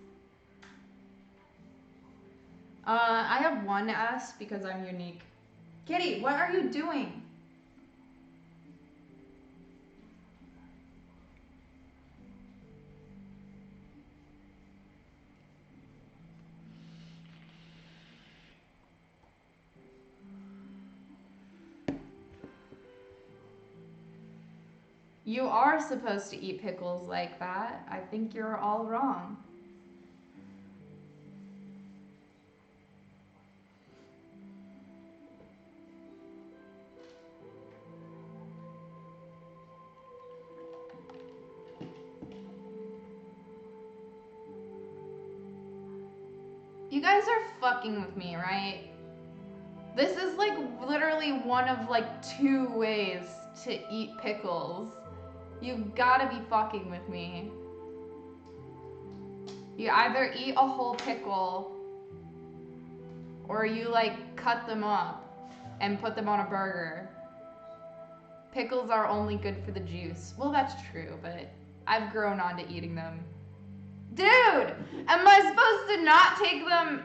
I have one S because I'm unique. Kitty, what are you doing? You are supposed to eat pickles like that. I think you're all wrong. You guys are fucking with me, right? This is like literally one of like 2 ways to eat pickles. You've gotta be fucking with me. You either eat a whole pickle or you like cut them up and put them on a burger. Pickles are only good for the juice. Well, that's true, but I've grown on to eating them. Dude, am I supposed to not take them?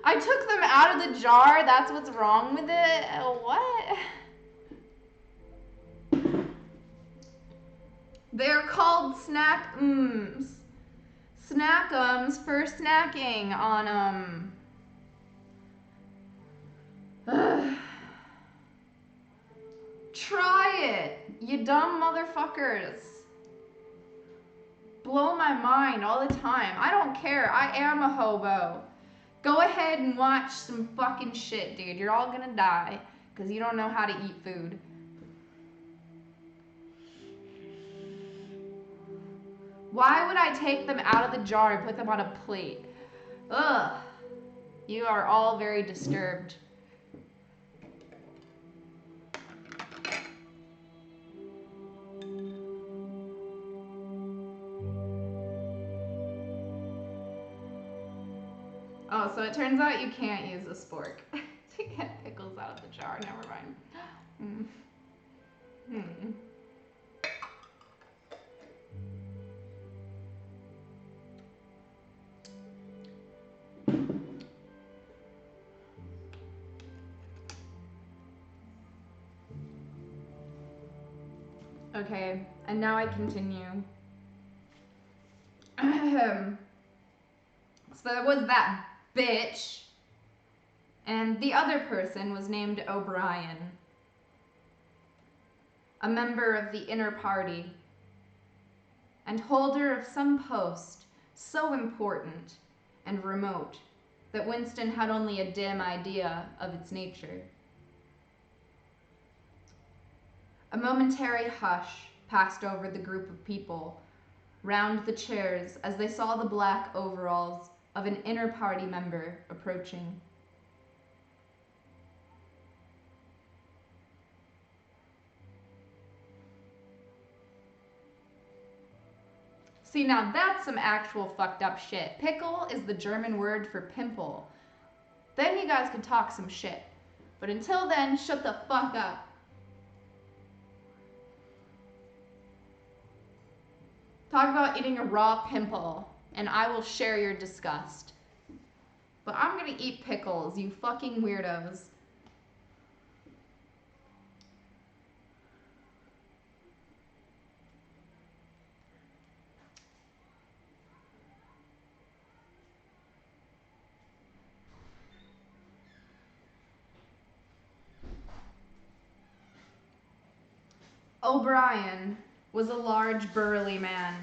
I took them out of the jar. That's what's wrong with it. What? They're called snack-ums. Snack-ums for snacking on Try it, you dumb motherfuckers. Blow my mind all the time. I don't care. I am a hobo. Go ahead and watch some fucking shit, dude. You're all gonna die because you don't know how to eat food. Why would I take them out of the jar and put them on a plate? Ugh. You are all very disturbed. Oh, so it turns out you can't use a spork to get pickles out of the jar. Never mind. Okay, and now I continue. So there was that bitch, and the other person was named O'Brien, a member of the inner party, and holder of some post so important and remote that Winston had only a dim idea of its nature. A momentary hush passed over the group of people round the chairs as they saw the black overalls of an inner party member approaching. See, now that's some actual fucked up shit. Pickle is the German word for pimple. Then you guys can talk some shit. But until then, shut the fuck up. Talk about eating a raw pimple, and I will share your disgust. But I'm gonna eat pickles, you fucking weirdos. O'Brien was a large, burly man.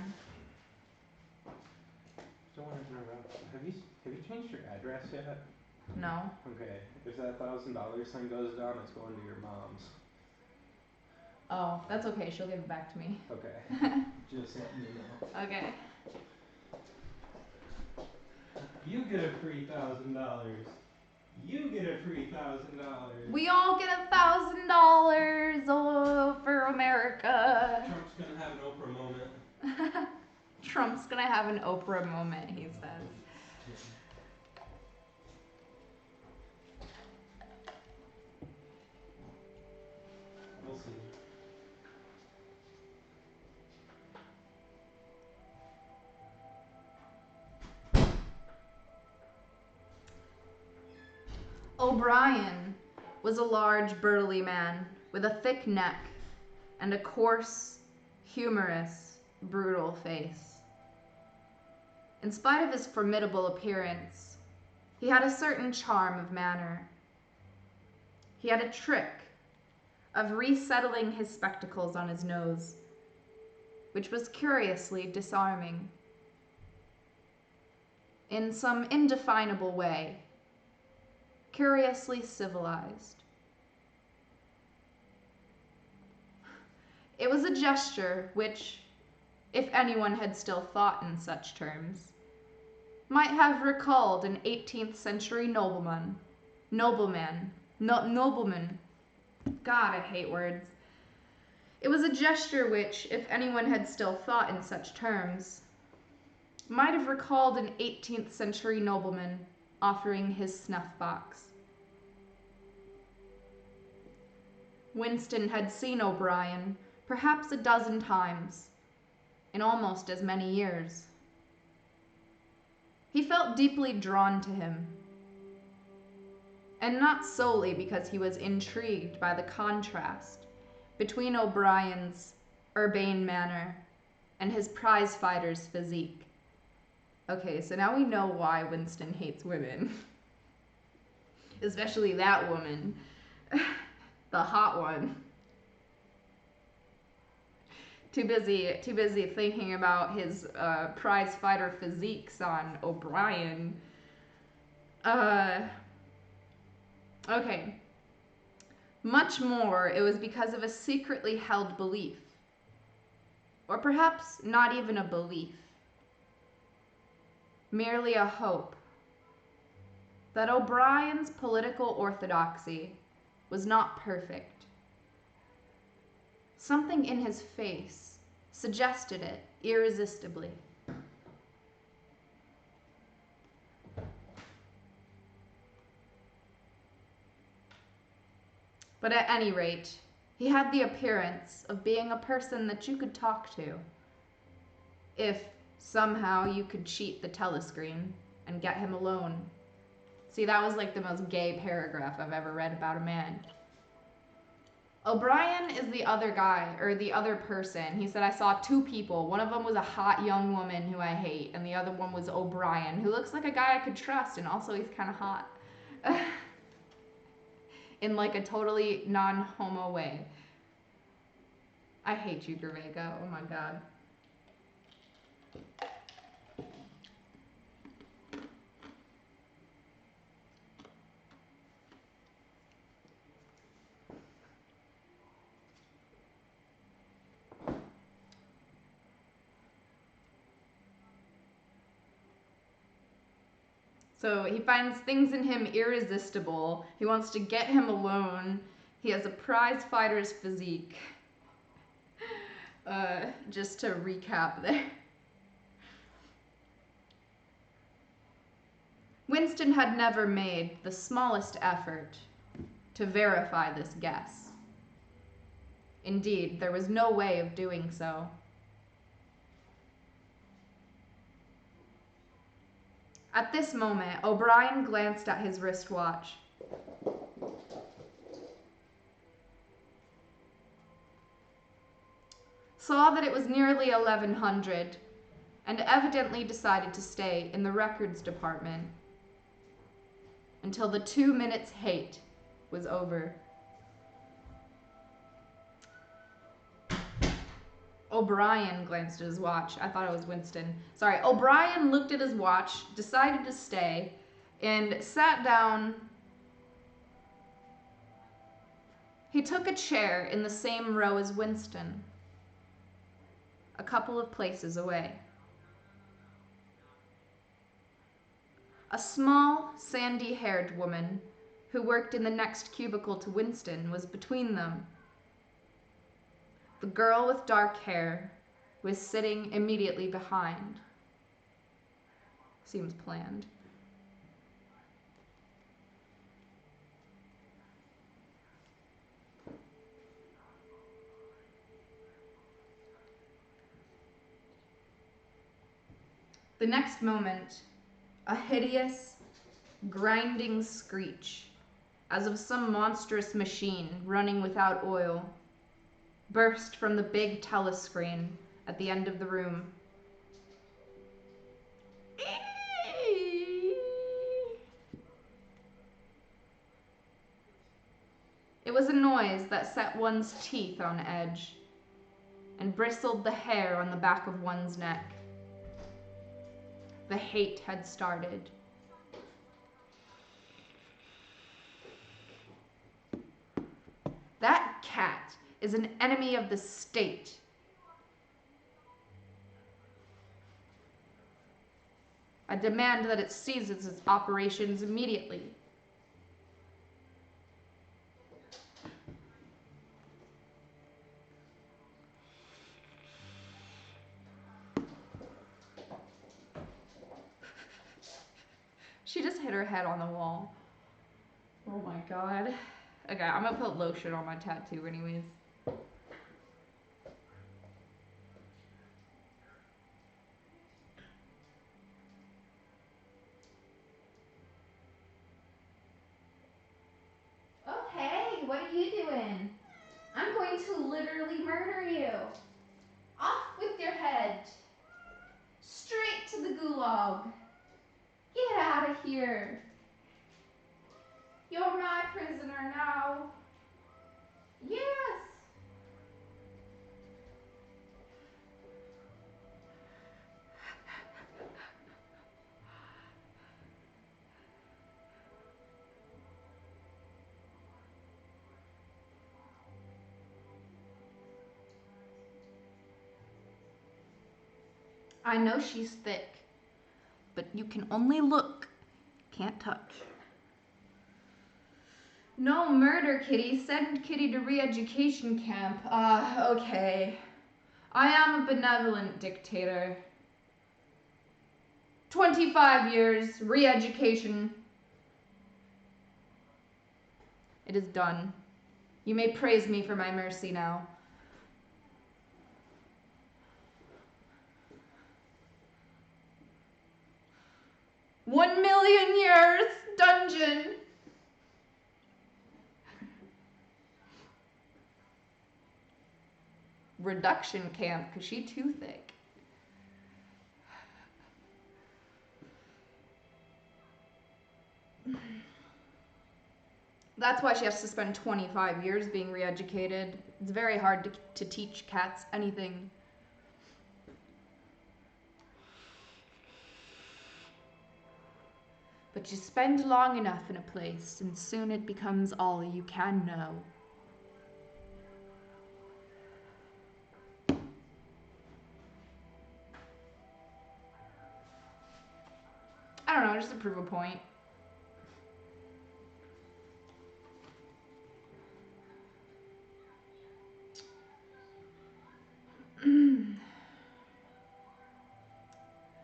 Don't want to interrupt. Have you changed your address yet? No. Okay. If that $1,000 thing goes down, it's going to your mom's. Oh, that's okay. She'll give it back to me. Okay. Just letting you know. Okay. You get a free $1,000. You get a free $1,000. We all get $1,000 for America. Trump's gonna have an Oprah moment. Trump's gonna have an Oprah moment, he says. We'll see. O'Brien was a large, burly man with a thick neck and a coarse, humorous, brutal face. In spite of his formidable appearance, he had a certain charm of manner. He had a trick of resettling his spectacles on his nose, which was curiously disarming. In some indefinable way, curiously civilized. It was a gesture which, if anyone had still thought in such terms, might have recalled an 18th century nobleman. God, I hate words. It was a gesture which, if anyone had still thought in such terms, might have recalled an 18th century nobleman offering his snuff box. Winston had seen O'Brien perhaps a dozen times in almost as many years. He felt deeply drawn to him, and not solely because he was intrigued by the contrast between O'Brien's urbane manner and his prize-fighter's physique. Okay, so now we know why Winston hates women. Especially that woman. The hot one. Too busy thinking about his prize-fighter physiques on O'Brien. Okay. Much more, it was because of a secretly held belief. Or perhaps not even a belief. Merely a hope that O'Brien's political orthodoxy was not perfect. Something in his face suggested it irresistibly. But at any rate, he had the appearance of being a person that you could talk to, if somehow you could cheat the telescreen and get him alone. See, that was like the most gay paragraph I've ever read about a man. O'Brien is the other guy, or the other person. He said, I saw two people. One of them was a hot young woman who I hate, and the other one was O'Brien, who looks like a guy I could trust, and also he's kind of hot. In like a totally non-homo way. I hate you, Gervego. Oh my god. So he finds things in him irresistible. He wants to get him alone. He has a prize fighter's physique. Just to recap there. Winston had never made the smallest effort to verify this guess. Indeed, there was no way of doing so. At this moment, O'Brien glanced at his wristwatch. Saw that it was nearly 1100, and evidently decided to stay in the records department until the 2 minutes hate was over. O'Brien glanced at his watch. I thought it was Winston. Sorry. O'Brien looked at his watch, decided to stay, and sat down. He took a chair in the same row as Winston, a couple of places away. A small, sandy-haired woman who worked in the next cubicle to Winston was between them. The girl with dark hair was sitting immediately behind. Seems planned. The next moment, a hideous, grinding screech, as of some monstrous machine running without oil, burst from the big telescreen at the end of the room. It was a noise that set one's teeth on edge and bristled the hair on the back of one's neck. The hate had started. That cat is an enemy of the state. I demand that it ceases its operations immediately. She just hit her head on the wall. Oh my god. Okay, I'm gonna put lotion on my tattoo anyways. Oh hey, what are you doing? I'm going to literally murder you. Off with your head. Straight to the gulag. Get out of here. You're my prisoner now. Yes. I know she's thick, but you can only look, can't touch. No murder, Kitty. Send Kitty to re-education camp. Okay. I am a benevolent dictator. 25 years, re-education. It is done. You may praise me for my mercy now. "1 million years, dungeon." reduction camp because she's too thick. That's why she has to spend 25 years being re-educated. It's very hard to teach cats anything. But you spend long enough in a place, and soon it becomes all you can know. I don't know, just to prove a point.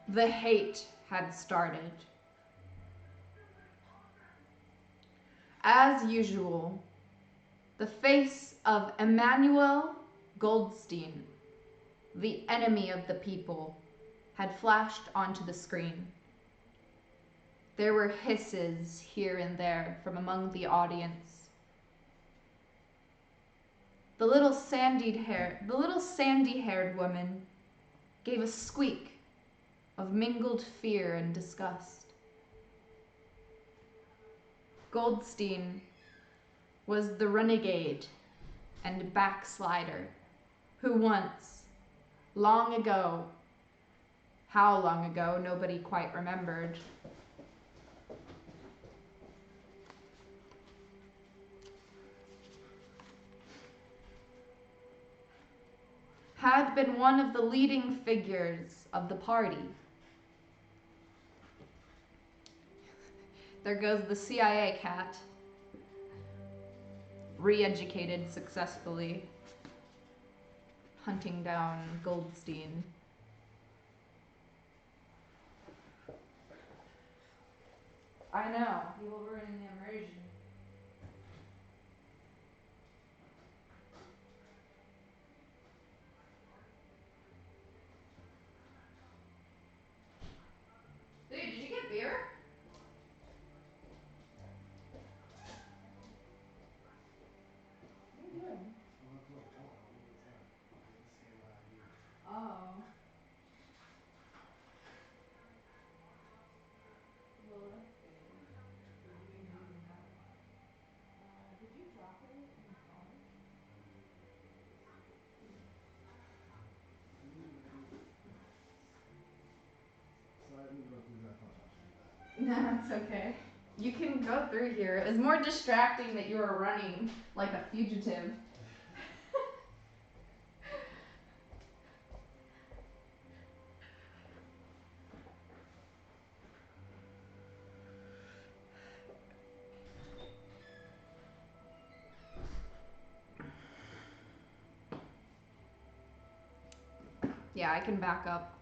The hate had started. As usual, the face of Emmanuel Goldstein, the enemy of the people, had flashed onto the screen. There were hisses here and there from among the audience. The little sandy-haired woman gave a squeak of mingled fear and disgust. Goldstein was the renegade and backslider who once, long ago, how long ago, nobody quite remembered, had been one of the leading figures of the party. There goes the CIA cat, re-educated successfully, hunting down Goldstein. I know, he will ruin the immersion. Dude, did you get beer? What are you doing? Oh. Well, that's good. Did you been using that a lot? Did you drop it in the car? Sorry, I didn't go through that. I thought that was pretty bad. No, it's okay. You can go through here. It's more distracting that you are running like a fugitive. Yeah, I can back up.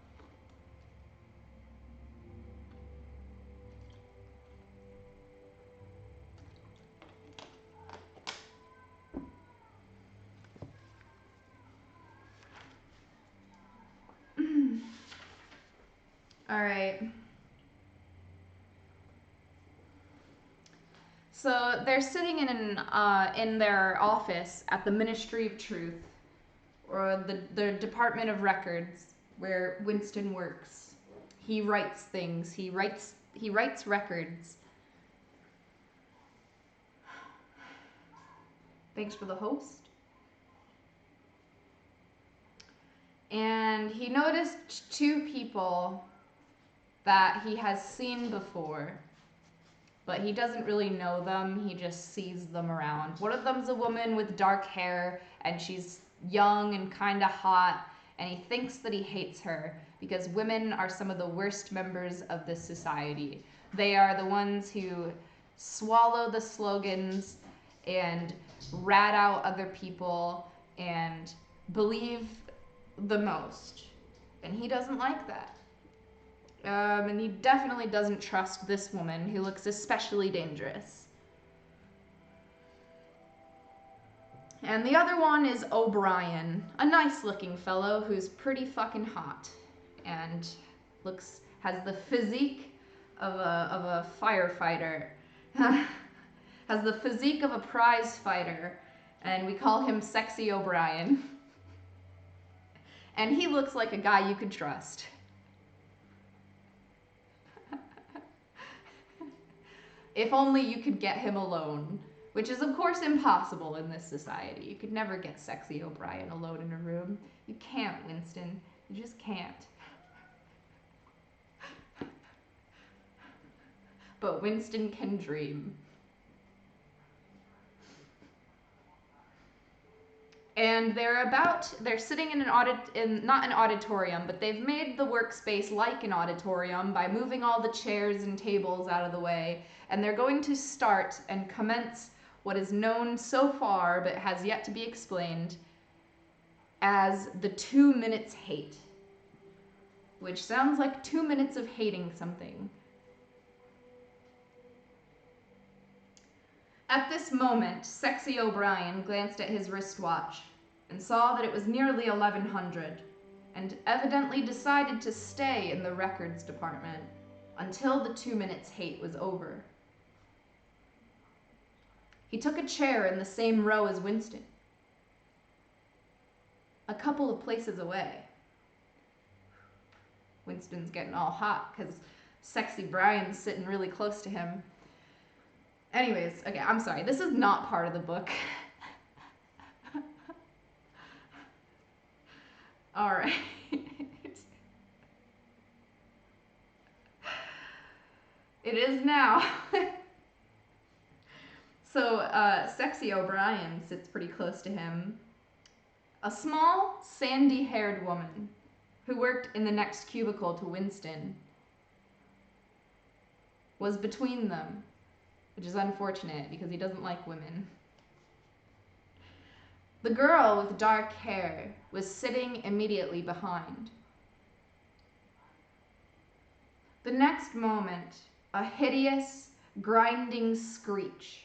All right. So they're sitting in their office at the Ministry of Truth, or the Department of Records, where Winston works. He writes things. He writes records. Thanks for the host. And he noticed two people that he has seen before, but he doesn't really know them. He just sees them around. One of them's a woman with dark hair, and she's young and kind of hot, and he thinks that he hates her because women are some of the worst members of this society. They are the ones who swallow the slogans and rat out other people and believe the most. And he doesn't like that. And he definitely doesn't trust this woman who looks especially dangerous. And the other one is O'Brien, a nice looking fellow who's pretty fucking hot and has the physique of a firefighter. Has the physique of a prize fighter, and we call him Sexy O'Brien. And he looks like a guy you could trust. If only you could get him alone, which is of course impossible in this society. You could never get sexy O'Brien alone in a room. You can't, Winston. You just can't. But Winston can dream. And they're sitting in not an auditorium, but they've made the workspace like an auditorium by moving all the chairs and tables out of the way. And they're going to start and commence what is known so far, but has yet to be explained, as the 2 minutes hate. Which sounds like 2 minutes of hating something. At this moment, Sexy O'Brien glanced at his wristwatch and saw that it was nearly 1100, and evidently decided to stay in the records department until the 2 minutes hate was over. He took a chair in the same row as Winston, a couple of places away. Winston's getting all hot because Sexy Brian's sitting really close to him. Anyways, okay, I'm sorry. This is not part of the book. All right. It is now. So, Sexy O'Brien sits pretty close to him. A small, sandy-haired woman who worked in the next cubicle to Winston was between them, which is unfortunate because he doesn't like women. The girl with dark hair was sitting immediately behind. The next moment, a hideous, grinding screech,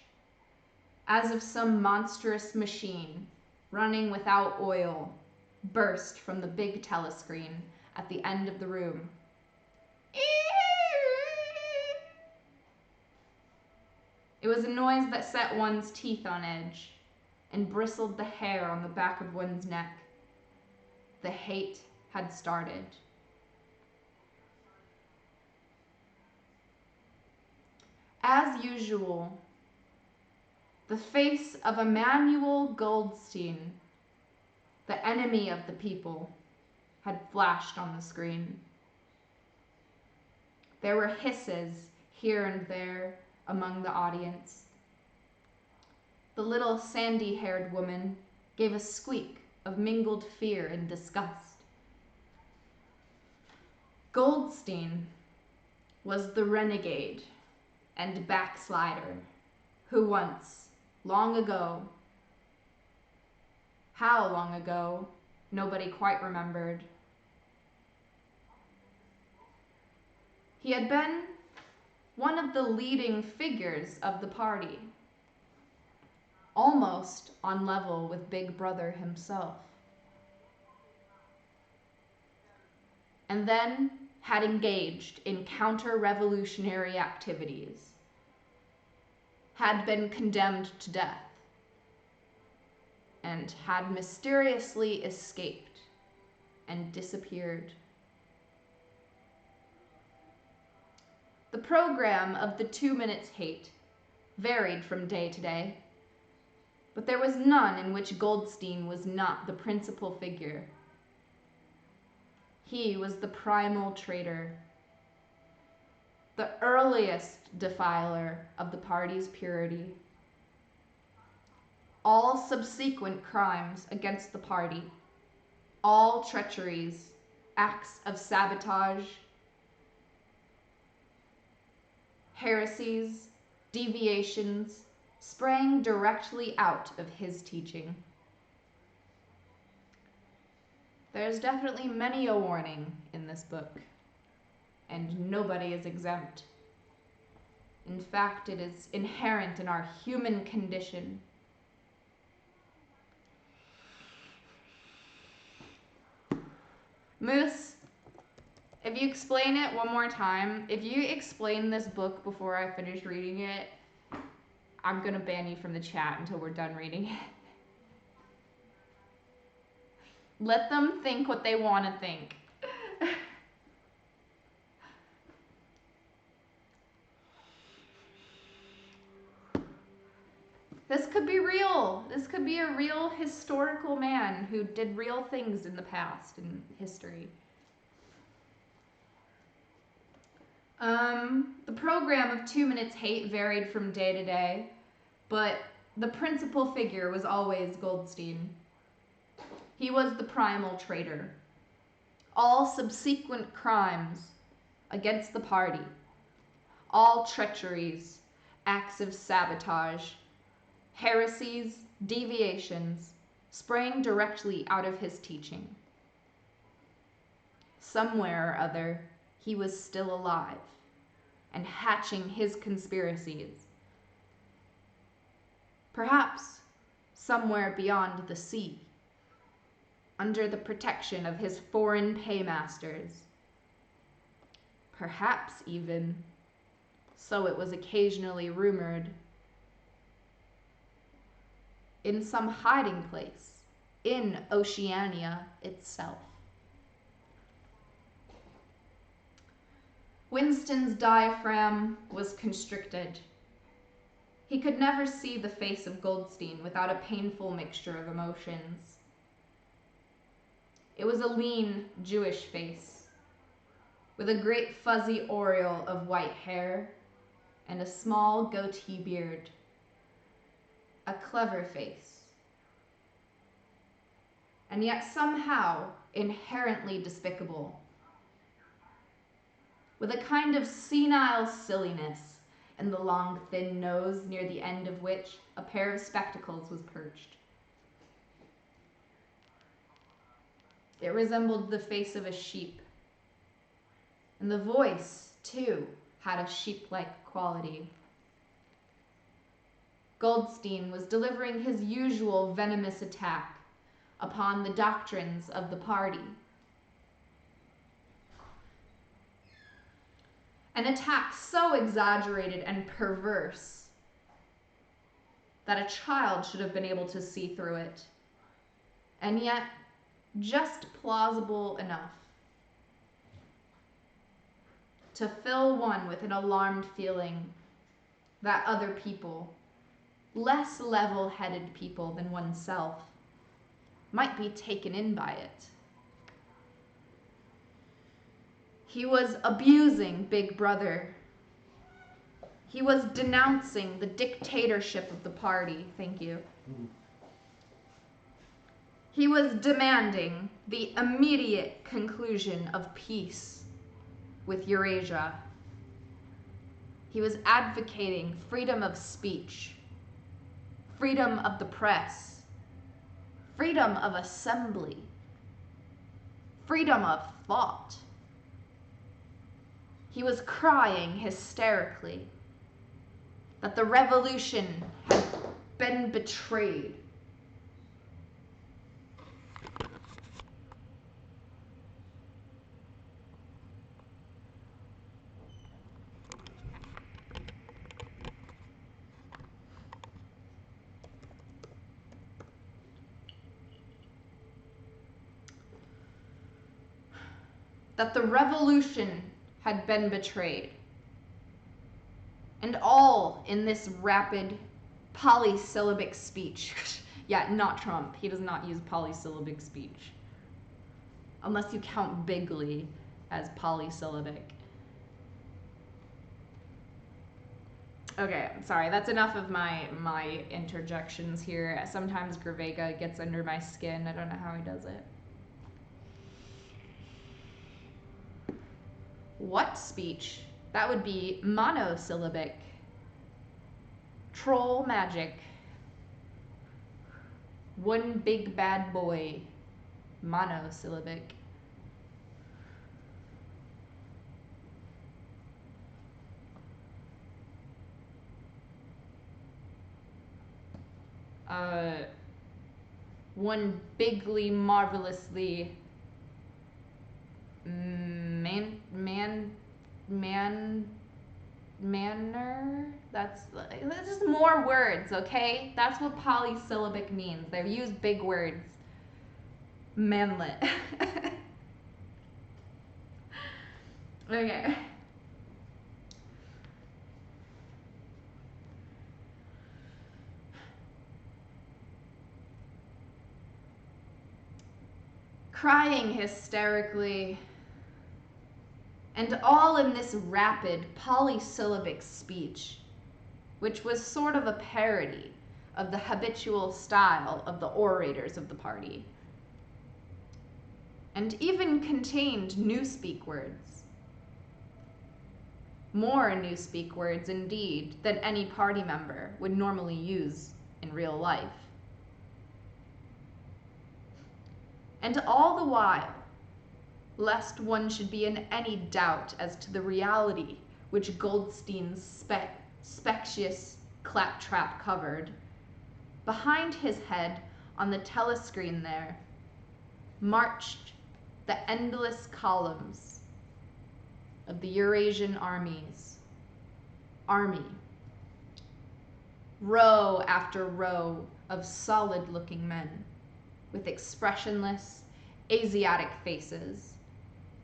as of some monstrous machine running without oil, burst from the big telescreen at the end of the room. It was a noise that set one's teeth on edge and bristled the hair on the back of one's neck. The hate had started. As usual, the face of Emmanuel Goldstein, the enemy of the people, had flashed on the screen. There were hisses here and there among the audience. The little sandy-haired woman gave a squeak of mingled fear and disgust. Goldstein was the renegade and backslider who once, long ago, how long ago, nobody quite remembered, he had been one of the leading figures of the party, almost on level with Big Brother himself, and then had engaged in counter-revolutionary activities, had been condemned to death, and had mysteriously escaped and disappeared. The program of the 2 minutes hate varied from day to day, but there was none in which Goldstein was not the principal figure. He was the primal traitor, the earliest defiler of the party's purity. All subsequent crimes against the party, all treacheries, acts of sabotage, heresies, deviations, sprang directly out of his teaching. There's definitely many a warning in this book, and nobody is exempt. In fact, it is inherent in our human condition. Moose, if you explain it one more time, if you explain this book before I finish reading it, I'm gonna ban you from the chat until we're done reading it. Let them think what they want to think. This could be real. This could be a real historical man who did real things in the past, in history. The program of 2 Minutes Hate varied from day to day, but the principal figure was always Goldstein. He was the primal traitor. All subsequent crimes against the party, all treacheries, acts of sabotage, heresies, deviations, sprang directly out of his teaching. Somewhere or other, he was still alive and hatching his conspiracies. Perhaps somewhere beyond the sea, under the protection of his foreign paymasters. Perhaps even, so it was occasionally rumored, in some hiding place in Oceania itself. Winston's diaphragm was constricted. He could never see the face of Goldstein without a painful mixture of emotions. It was a lean, Jewish face, with a great fuzzy aureole of white hair and a small goatee beard. A clever face, and yet somehow inherently despicable, with a kind of senile silliness in the long, thin nose near the end of which a pair of spectacles was perched. It resembled the face of a sheep, and the voice, too, had a sheep-like quality. Goldstein was delivering his usual venomous attack upon the doctrines of the party. An attack so exaggerated and perverse that a child should have been able to see through it, and yet just plausible enough to fill one with an alarmed feeling that other people, less level-headed people than oneself, might be taken in by it. He was abusing Big Brother. He was denouncing the dictatorship of the party. Thank you. He was demanding the immediate conclusion of peace with Eurasia. He was advocating freedom of speech, freedom of the press, freedom of assembly, freedom of thought. He was crying hysterically that the revolution had been betrayed. That the revolution had been betrayed. And all in this rapid polysyllabic speech. Yeah, not Trump. He does not use polysyllabic speech. Unless you count Bigley as polysyllabic. Okay, sorry, that's enough of my interjections here. Sometimes Gravega gets under my skin. I don't know how he does it. What speech? That would be monosyllabic. Troll magic. One big bad boy. Monosyllabic. One bigly, marvelously manner. That's just more words, okay? That's what polysyllabic means. They use big words. manlet. Okay. Crying hysterically, and all in this rapid polysyllabic speech, which was sort of a parody of the habitual style of the orators of the party, and even contained newspeak words. More newspeak words, indeed, than any party member would normally use in real life. And all the while, lest one should be in any doubt as to the reality which Goldstein's specious claptrap covered, behind his head on the telescreen there marched the endless columns of the Eurasian army. Row after row of solid-looking men with expressionless, Asiatic faces,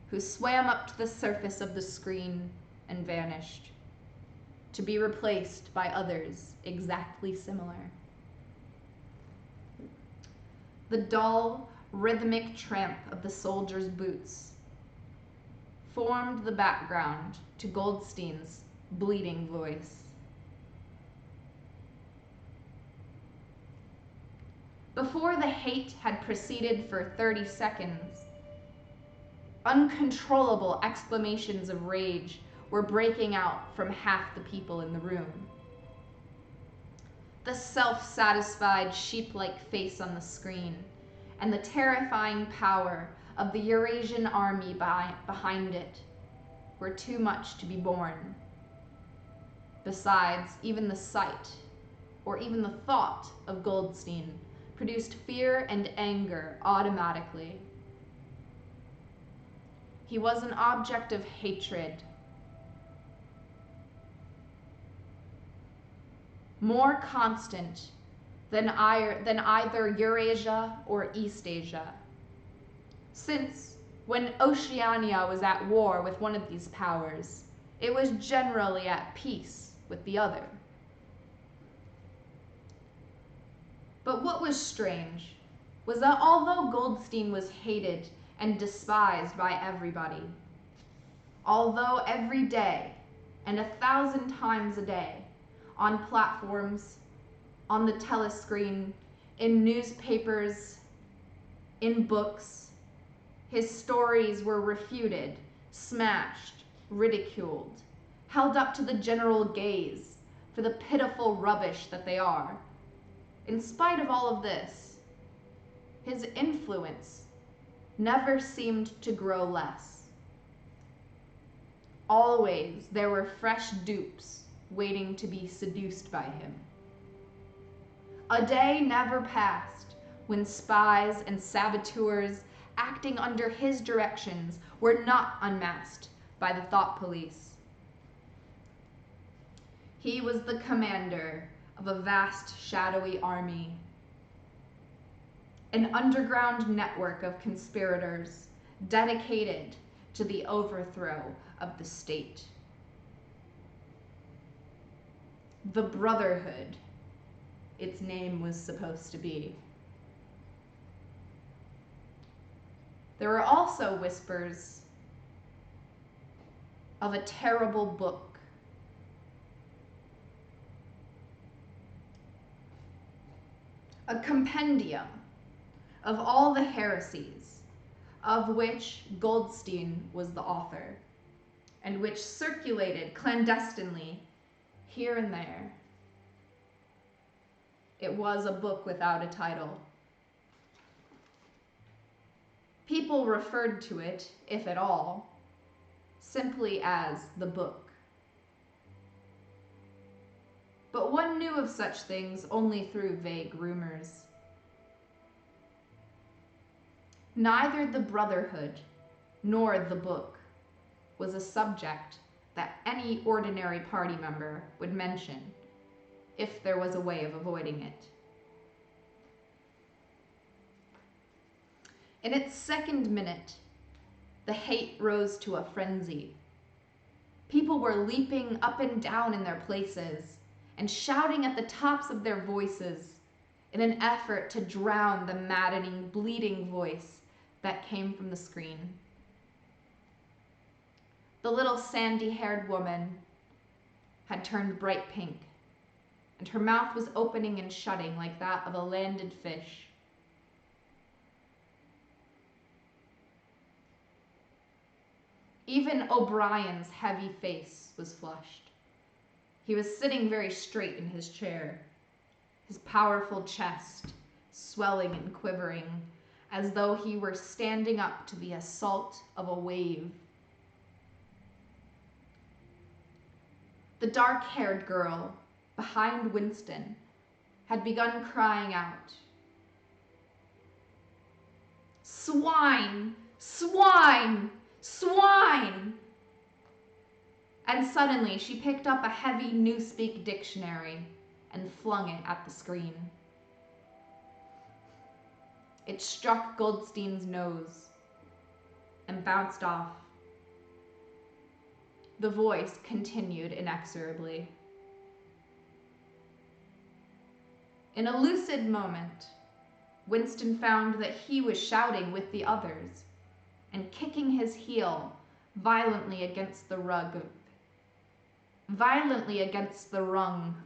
who swam up to the surface of the screen and vanished, to be replaced by others exactly similar. The dull, rhythmic tramp of the soldiers' boots formed the background to Goldstein's bleeding voice. Before the hate had proceeded for 30 seconds, uncontrollable exclamations of rage were breaking out from half the people in the room. The self-satisfied sheep-like face on the screen and the terrifying power of the Eurasian army behind it were too much to be borne. Besides, even the sight, or even the thought of Goldstein produced fear and anger automatically. He was an object of hatred, more constant than either Eurasia or Eastasia, since when Oceania was at war with one of these powers, it was generally at peace with the other. But what was strange was that although Goldstein was hated and despised by everybody, although every day and 1,000 times a day, on platforms, on the telescreen, in newspapers, in books, his stories were refuted, smashed, ridiculed, held up to the general gaze for the pitiful rubbish that they are. In spite of all of this, his influence never seemed to grow less. Always there were fresh dupes waiting to be seduced by him. A day never passed when spies and saboteurs acting under his directions were not unmasked by the thought police. He was the commander of a vast shadowy army, an underground network of conspirators dedicated to the overthrow of the state. The Brotherhood, its name was supposed to be. There were also whispers of a terrible book, a compendium of all the heresies of which Goldstein was the author, and which circulated clandestinely here and there. It was a book without a title. People referred to it, if at all, simply as the book. But one knew of such things only through vague rumors. Neither the Brotherhood nor the book was a subject that any ordinary party member would mention, if there was a way of avoiding it. In its second minute, the hate rose to a frenzy. People were leaping up and down in their places and shouting at the tops of their voices in an effort to drown the maddening, bleating voice that came from the screen. The little sandy-haired woman had turned bright pink, and her mouth was opening and shutting like that of a landed fish. Even O'Brien's heavy face was flushed. He was sitting very straight in his chair, his powerful chest swelling and quivering, as though he were standing up to the assault of a wave. The dark-haired girl behind Winston had begun crying out, "Swine! Swine! Swine!" And suddenly she picked up a heavy Newspeak dictionary and flung it at the screen. It struck Goldstein's nose and bounced off. The voice continued inexorably. In a lucid moment, Winston found that he was shouting with the others and kicking his heel violently against the rung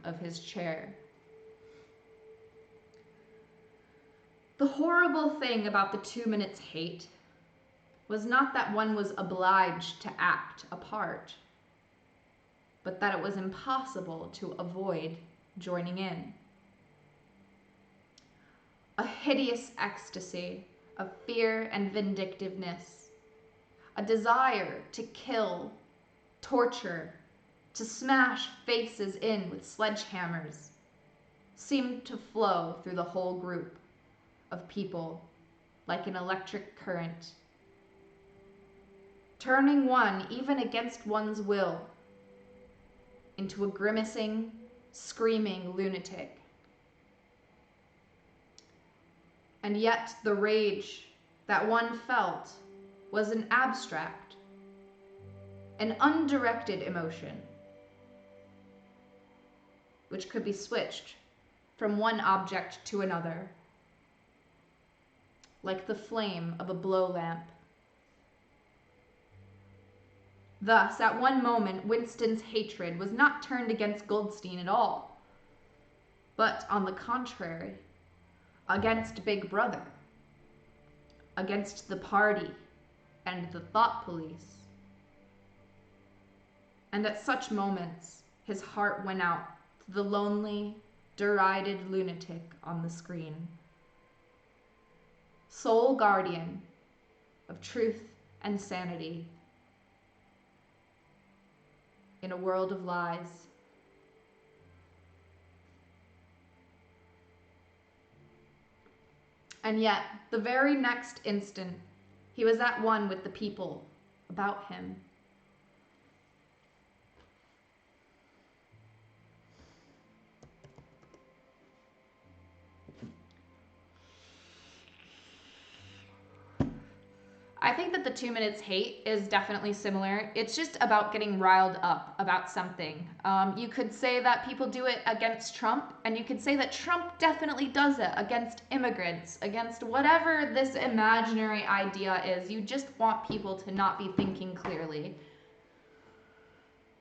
of his chair. The horrible thing about the 2 minutes hate was not that one was obliged to act a part, but that it was impossible to avoid joining in. A hideous ecstasy of fear and vindictiveness, a desire to kill, torture, to smash faces in with sledgehammers, seemed to flow through the whole group of people like an electric current, turning one, even against one's will, into a grimacing, screaming lunatic. And yet the rage that one felt was an abstract, an undirected emotion, which could be switched from one object to another, like the flame of a blow lamp. Thus, at one moment, Winston's hatred was not turned against Goldstein at all, but, on the contrary, against Big Brother, against the party and the thought police. And at such moments, his heart went out to the lonely, derided lunatic on the screen, sole guardian of truth and sanity in a world of lies. And yet, the very next instant, he was at one with the people about him. I think that the 2 minutes hate is definitely similar. It's just about getting riled up about something. You could say that people do it against Trump, and you could say that Trump definitely does it against immigrants, against whatever this imaginary idea is. You just want people to not be thinking clearly.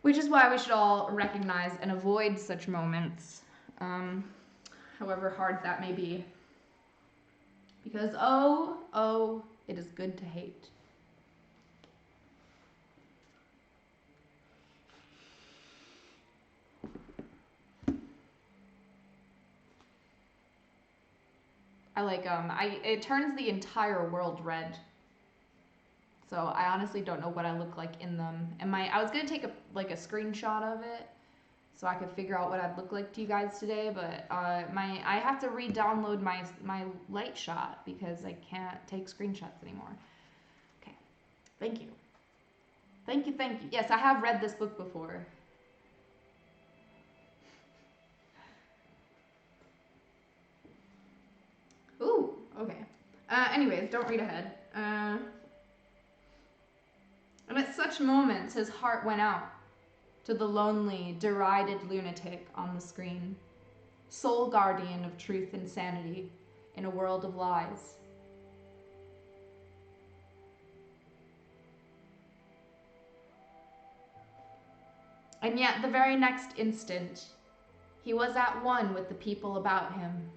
Which is why we should all recognize and avoid such moments, however hard that may be. Because, oh, it is good to hate. It turns the entire world red. So I honestly don't know what I look like in them. I was gonna take a screenshot of it so I could figure out what I'd look like to you guys today, but I have to re-download my light shot because I can't take screenshots anymore. Okay, thank you. Thank you. Yes, I have read this book before. Ooh, okay. Anyways, don't read ahead. And at such moments, his heart went out to the lonely, derided lunatic on the screen, sole guardian of truth and sanity in a world of lies. And yet, the very next instant, he was at one with the people about him.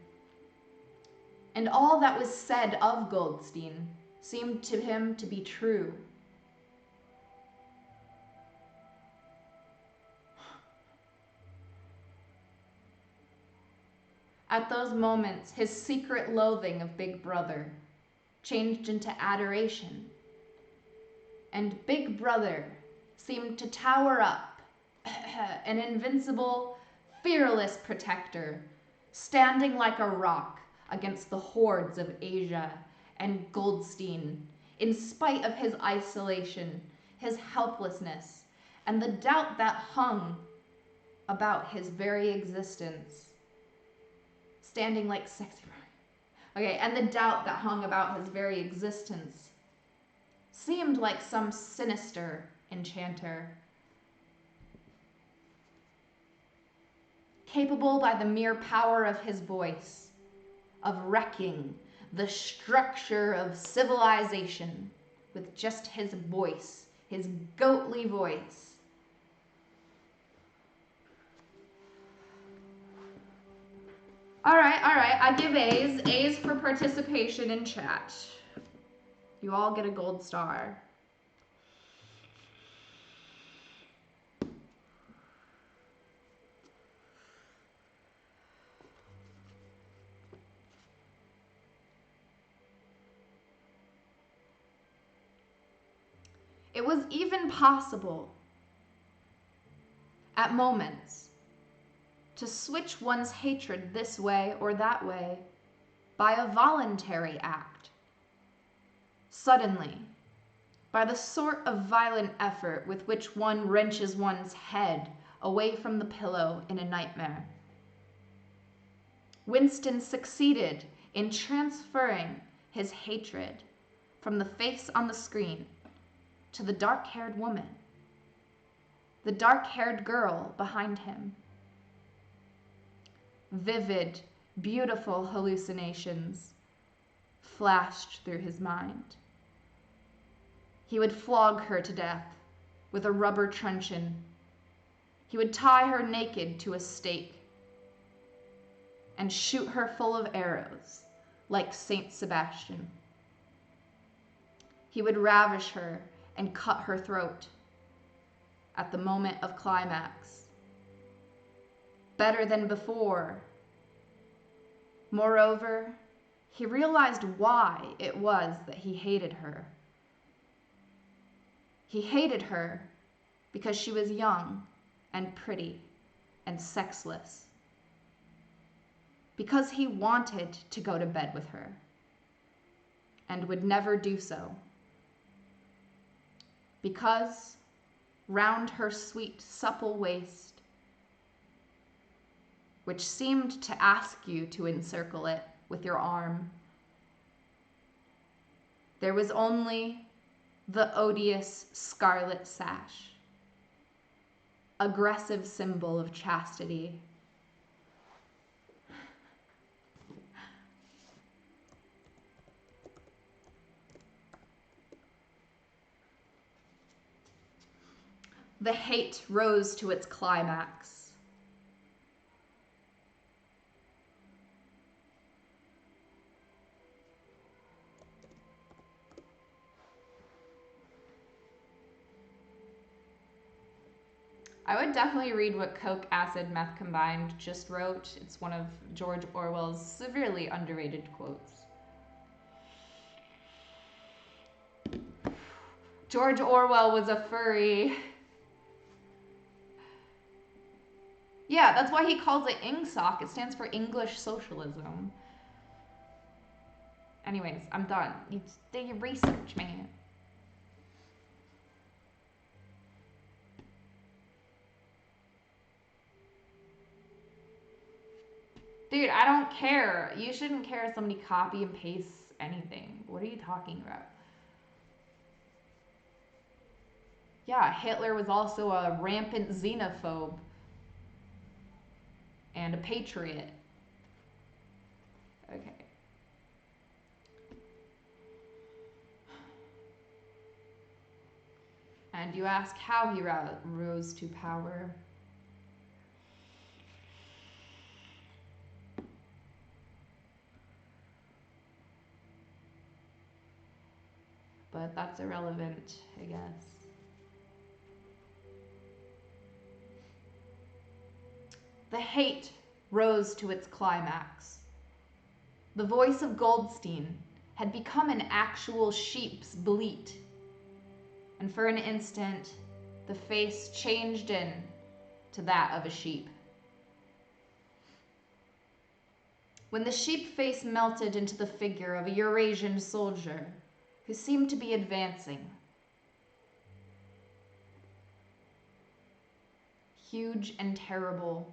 And all that was said of Goldstein seemed to him to be true. At those moments, his secret loathing of Big Brother changed into adoration. And Big Brother seemed to tower up, an invincible, fearless protector, standing like a rock against the hordes of Asia and Goldstein, in spite of his isolation, his helplessness, and the doubt that hung about his very existence. Standing like sexy. Okay, and the doubt that hung about his very existence seemed like some sinister enchanter, capable by the mere power of his voice of wrecking the structure of civilization with just his voice, his goatly voice. All right, I give A's. A's for participation in chat. You all get a gold star. It was even possible, at moments, to switch one's hatred this way or that way by a voluntary act. Suddenly, by the sort of violent effort with which one wrenches one's head away from the pillow in a nightmare. Winston succeeded in transferring his hatred from the face on the screen to the dark-haired woman, the dark-haired girl behind him. Vivid, beautiful hallucinations flashed through his mind. He would flog her to death with a rubber truncheon. He would tie her naked to a stake and shoot her full of arrows like Saint Sebastian. He would ravish her and cut her throat at the moment of climax. Better than before. Moreover, he realized why it was that he hated her. He hated her because she was young and pretty and sexless. Because he wanted to go to bed with her and would never do so. Because round her sweet, supple waist, which seemed to ask you to encircle it with your arm, there was only the odious scarlet sash, aggressive symbol of chastity. The hate rose to its climax. I would definitely read what Coke, Acid, Meth Combined just wrote. It's one of George Orwell's severely underrated quotes. George Orwell was a furry. Yeah, that's why he calls it INGSOC. It stands for English Socialism. Anyways, I'm done. You do your research, man. Dude, I don't care. You shouldn't care if somebody copy and pastes anything. What are you talking about? Yeah, Hitler was also a rampant xenophobe and a patriot. Okay. And you ask how he rose to power. But that's irrelevant, I guess. The hate rose to its climax. The voice of Goldstein had become an actual sheep's bleat, and for an instant, the face changed to that of a sheep. When the sheep face melted into the figure of a Eurasian soldier who seemed to be advancing, huge and terrible,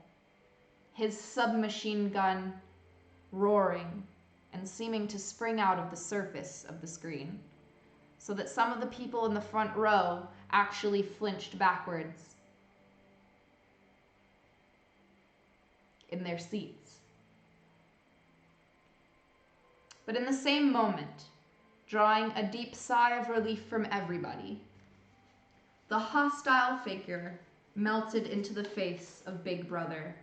his submachine gun roaring and seeming to spring out of the surface of the screen, so that some of the people in the front row actually flinched backwards in their seats. But in the same moment, drawing a deep sigh of relief from everybody, the hostile figure melted into the face of Big Brother.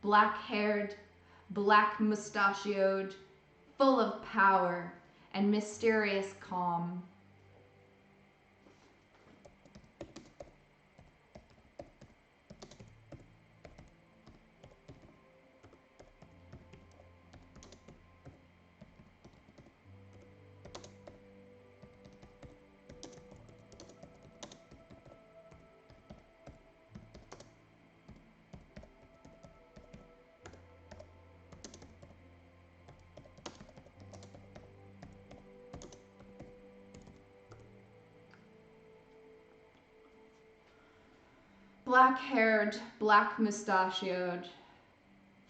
Black-haired, black-mustachioed, full of power and mysterious calm. Black-haired, black-mustachioed,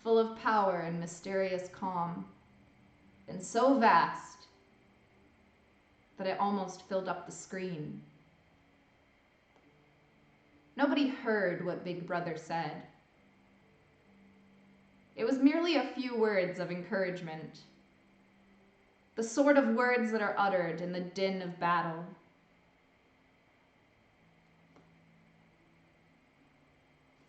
full of power and mysterious calm, and so vast that it almost filled up the screen. Nobody heard what Big Brother said. It was merely a few words of encouragement, the sort of words that are uttered in the din of battle.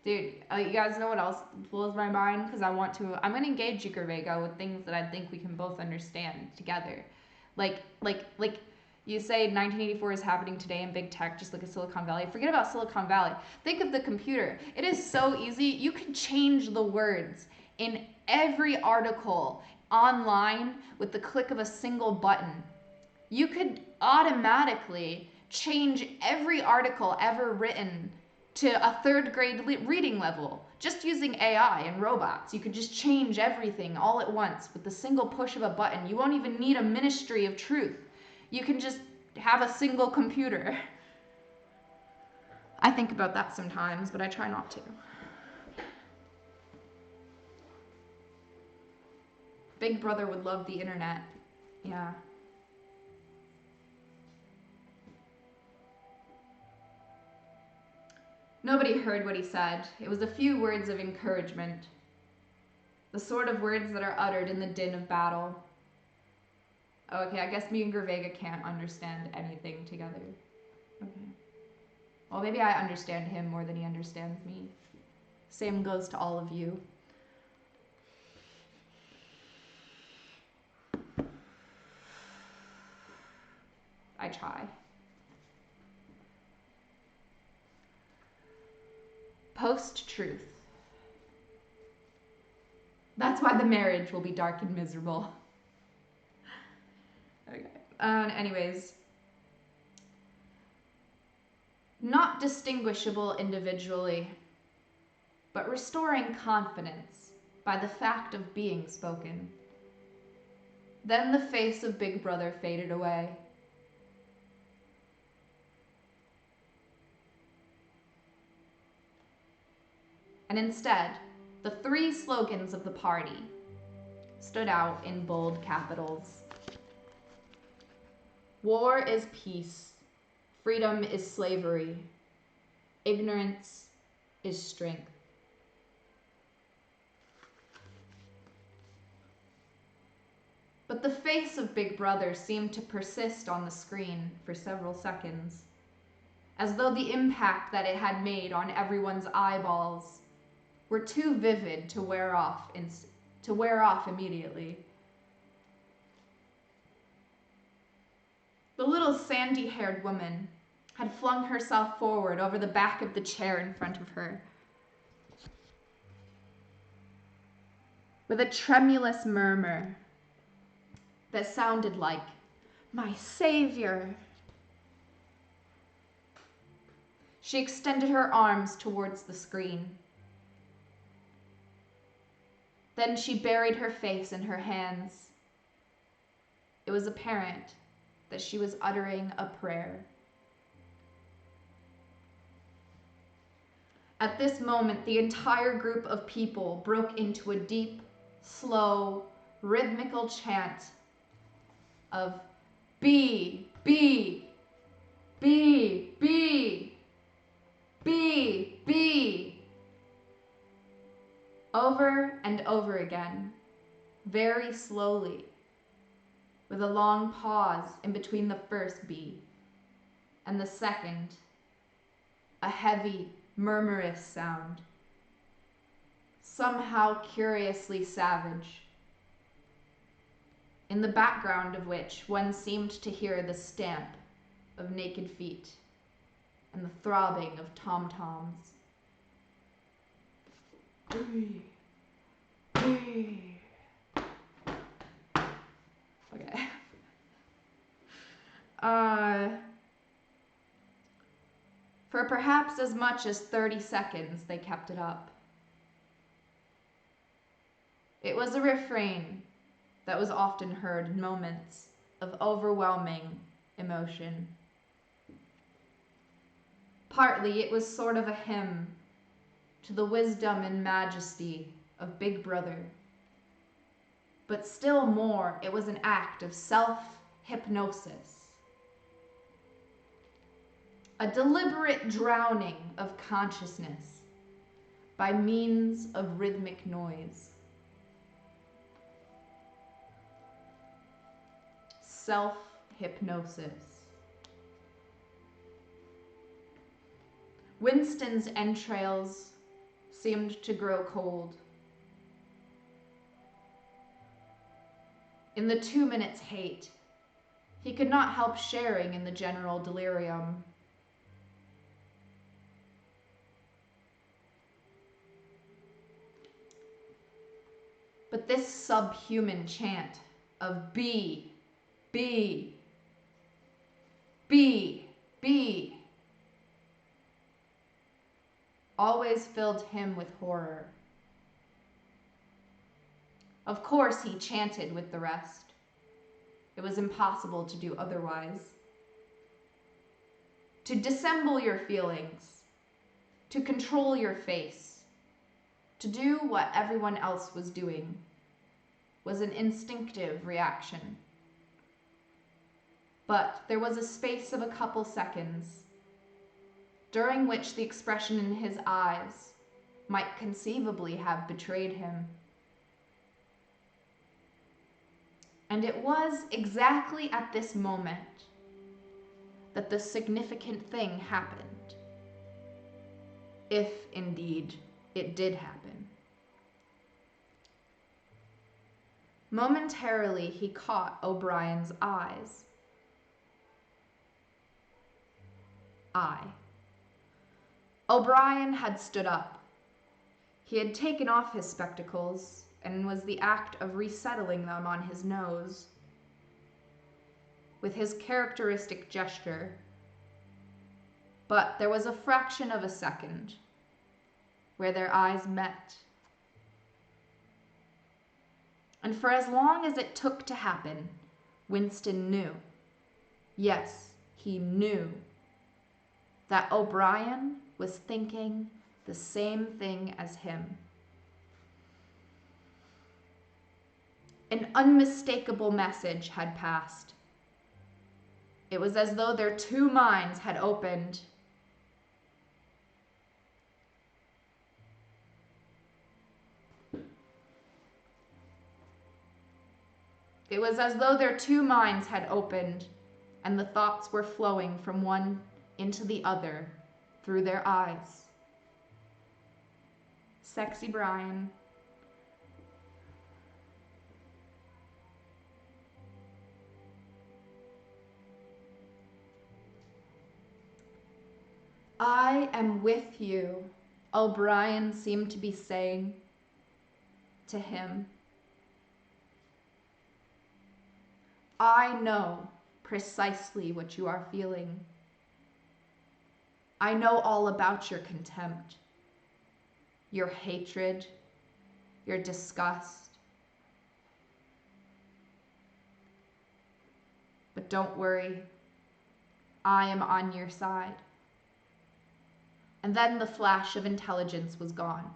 Dude, you guys know what else blows my mind? Because I'm going to engage you, Gervego, with things that I think we can both understand together. Like you say 1984 is happening today in big tech, just look at Silicon Valley. Forget about Silicon Valley. Think of the computer. It is so easy. You can change the words in every article online with the click of a single button. You could automatically change every article ever written to a third grade reading level, just using AI and robots. You could just change everything all at once with the single push of a button. You won't even need a ministry of truth. You can just have a single computer. I think about that sometimes, but I try not to. Big Brother would love the internet. Yeah. Nobody heard what he said. It was a few words of encouragement. The sort of words that are uttered in the din of battle. Okay, I guess me and Gervega can't understand anything together. Okay. Well, maybe I understand him more than he understands me. Same goes to all of you. I try. Post-truth. That's why the marriage will be dark and miserable. Okay. Anyways. Not distinguishable individually, but restoring confidence by the fact of being spoken. Then the face of Big Brother faded away. And instead, the three slogans of the party stood out in bold capitals. War is peace. Freedom is slavery. Ignorance is strength. But the face of Big Brother seemed to persist on the screen for several seconds, as though the impact that it had made on everyone's eyeballs were too vivid to wear off immediately. The little sandy-haired woman had flung herself forward over the back of the chair in front of her. With a tremulous murmur that sounded like, "My savior," she extended her arms towards the screen. Then she buried her face in her hands. It was apparent that she was uttering a prayer. At this moment, the entire group of people broke into a deep, slow, rhythmical chant of B, B, B, B, B, B, over and over again, very slowly, with a long pause in between the first B and the second, a heavy, murmurous sound, somehow curiously savage, in the background of which one seemed to hear the stamp of naked feet and the throbbing of tom-toms. Okay. For perhaps as much as 30 seconds, they kept it up. It was a refrain that was often heard in moments of overwhelming emotion. Partly, it was sort of a hymn to the wisdom and majesty of Big Brother. But still more, it was an act of self-hypnosis. A deliberate drowning of consciousness by means of rhythmic noise. Self-hypnosis. Winston's entrails seemed to grow cold. In the 2 minutes' hate, he could not help sharing in the general delirium. But this subhuman chant of B, B, B, B, always filled him with horror. Of course, he chanted with the rest. It was impossible to do otherwise. To dissemble your feelings, to control your face, to do what everyone else was doing, was an instinctive reaction. But there was a space of a couple seconds, during which the expression in his eyes might conceivably have betrayed him. And it was exactly at this moment that the significant thing happened, if indeed it did happen. Momentarily, he caught O'Brien's eyes. O'Brien had stood up. He had taken off his spectacles and was the act of resettling them on his nose. With his characteristic gesture. But there was a fraction of a second where their eyes met. And for as long as it took to happen, Winston knew, yes, he knew, that O'Brien was thinking the same thing as him. An unmistakable message had passed. It was as though their two minds had opened. It was as though their two minds had opened, and the thoughts were flowing from one into the other through their eyes. Sexy Brian. I am with you, O'Brien seemed to be saying to him. I know precisely what you are feeling. I know all about your contempt, your hatred, your disgust. But don't worry, I am on your side. And then the flash of intelligence was gone,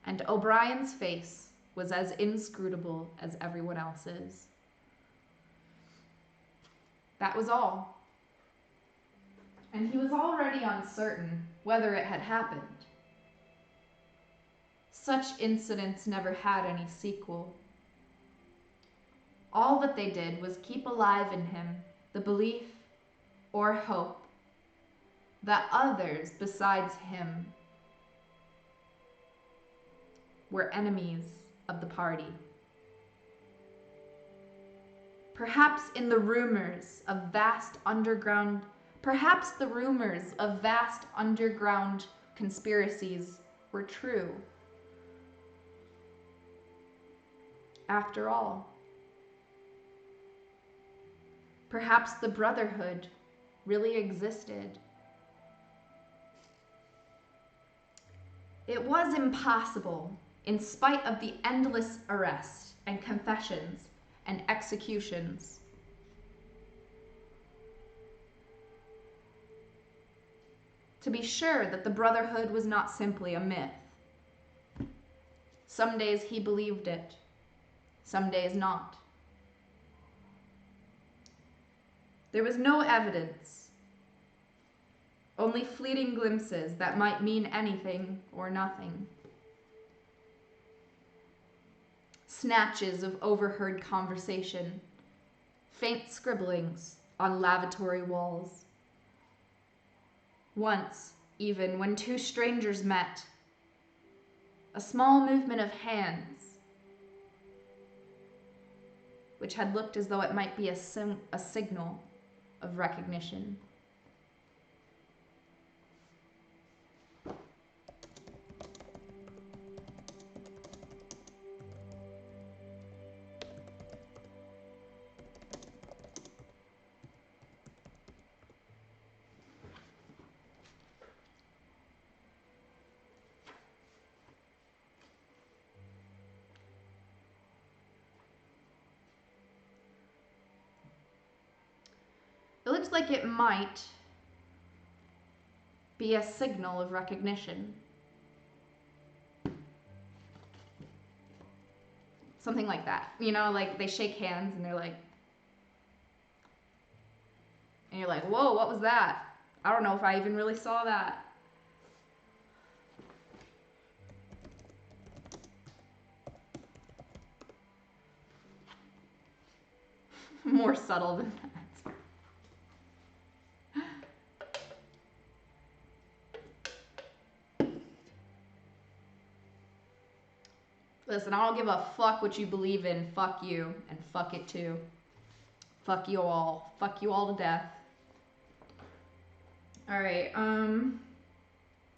and O'Brien's face was as inscrutable as everyone else's. That was all. And he was already uncertain whether it had happened. Such incidents never had any sequel. All that they did was keep alive in him the belief or hope that others besides him were enemies of the party. Perhaps the rumors of vast underground conspiracies were true. After all, perhaps the Brotherhood really existed. It was impossible, in spite of the endless arrests and confessions and executions, to be sure that the Brotherhood was not simply a myth. Some days he believed it, some days not. There was no evidence, only fleeting glimpses that might mean anything or nothing. Snatches of overheard conversation, faint scribblings on lavatory walls. Once, even, when two strangers met, a small movement of hands, which had looked as though it might be a signal of recognition. It looks like it might be a signal of recognition. Something like that. You know, like they shake hands and they're like, and you're like, whoa, what was that? I don't know if I even really saw that. More subtle than that. Listen, I don't give a fuck what you believe in. Fuck you. And fuck it too. Fuck you all. Fuck you all to death. Alright,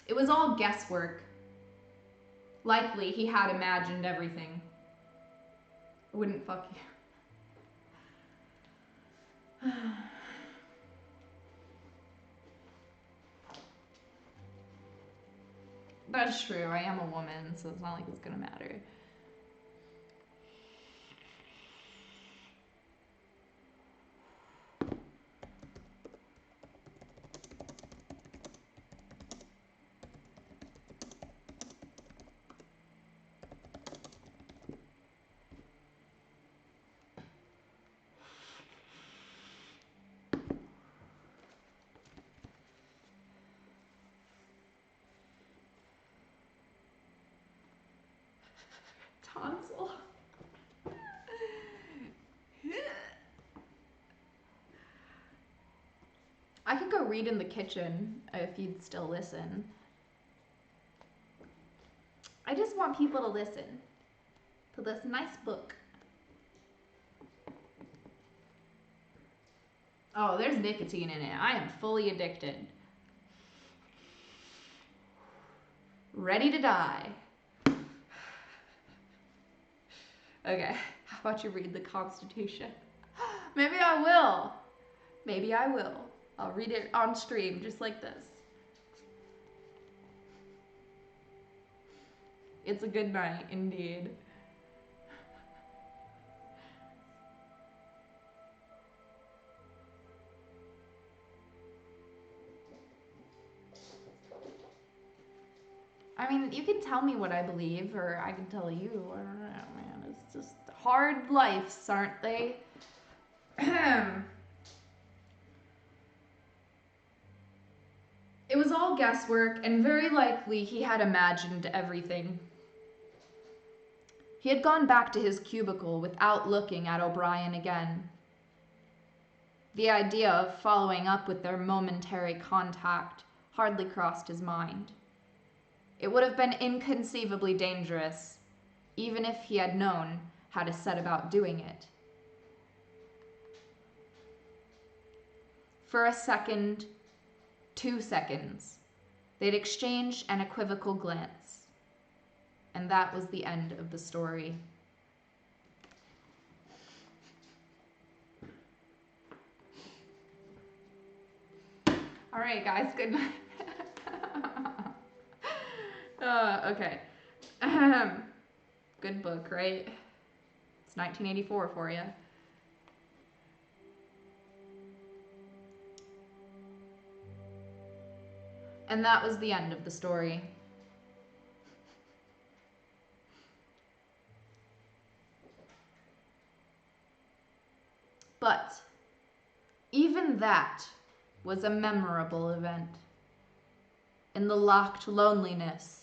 it was all guesswork. Likely he had imagined everything. I wouldn't fuck you. That's true. I am a woman, so it's not like it's gonna matter. I could go read in the kitchen if you'd still listen. I just want people to listen to this nice book. Oh, there's nicotine in it. I am fully addicted. Ready to die. Okay, how about you read the Constitution? Maybe I will. Maybe I will. I'll read it on stream just like this. It's a good night, indeed. I mean, you can tell me what I believe, or I can tell you. I don't know, man. It's just hard lives, aren't they? It was all guesswork, and very likely he had imagined everything. He had gone back to his cubicle without looking at O'Brien again. The idea of following up with their momentary contact hardly crossed his mind. It would have been inconceivably dangerous, even if he had known how to set about doing it. For a second, 2 seconds, they'd exchanged an equivocal glance, and that was the end of the story. All right, guys, good night. Okay. Good book, right? It's 1984 for you. And that was the end of the story. But even that was a memorable event in the locked loneliness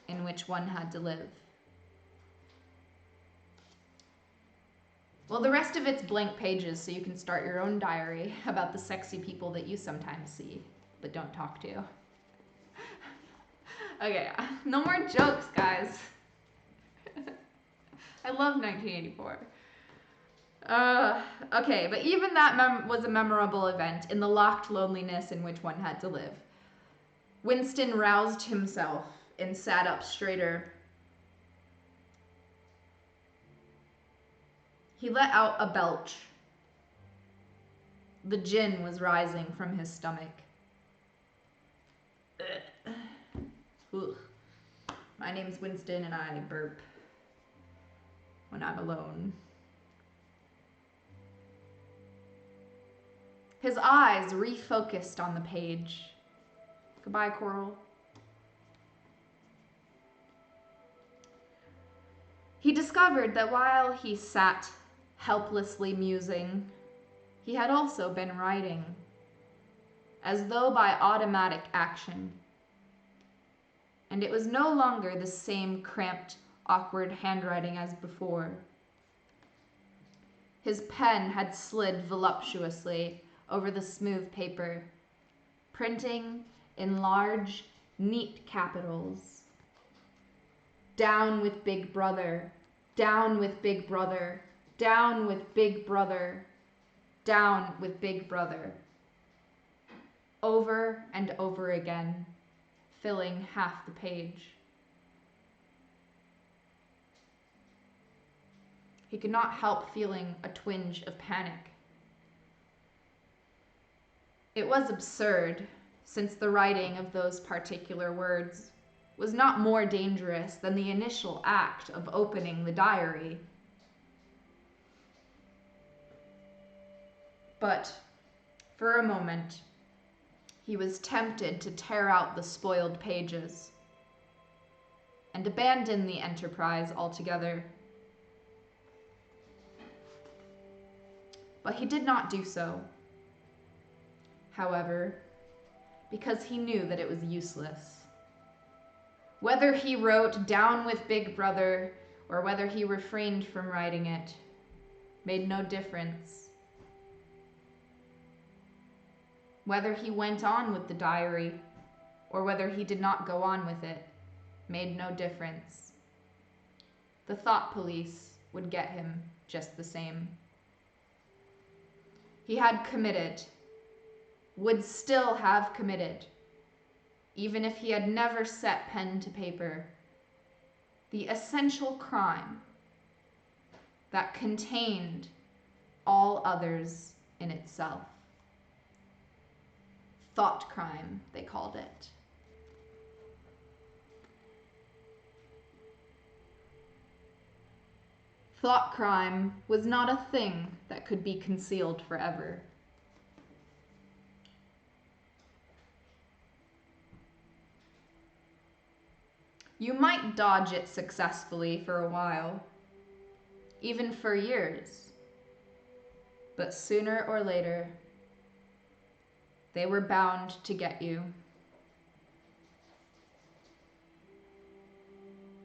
in which one had to live. Well, the rest of it's blank pages, so you can start your own diary about the sexy people that you sometimes see, but don't talk to. Okay, no more jokes, guys. I love 1984. Okay, but even that was a memorable event in the locked loneliness in which one had to live. Winston roused himself and sat up straighter. He let out a belch. The gin was rising from his stomach. Ugh. My name's Winston and I burp when I'm alone. His eyes refocused on the page. Goodbye, Coral. He discovered that while he sat helplessly musing, he had also been writing, as though by automatic action. And it was no longer the same cramped, awkward handwriting as before. His pen had slid voluptuously over the smooth paper, printing in large, neat capitals. Down with Big Brother, down with Big Brother, down with Big Brother, down with Big Brother. Over and over again, filling half the page. He could not help feeling a twinge of panic. It was absurd, since the writing of those particular words was not more dangerous than the initial act of opening the diary. But, for a moment, he was tempted to tear out the spoiled pages and abandon the enterprise altogether. But he did not do so, however, because he knew that it was useless. Whether he wrote down with Big Brother or whether he refrained from writing it made no difference. Whether he went on with the diary or whether he did not go on with it made no difference. The thought police would get him just the same. He had committed, would still have committed, even if he had never set pen to paper, the essential crime that contained all others in itself. Thought crime, they called it. Thought crime was not a thing that could be concealed forever. You might dodge it successfully for a while, even for years, but sooner or later, they were bound to get you.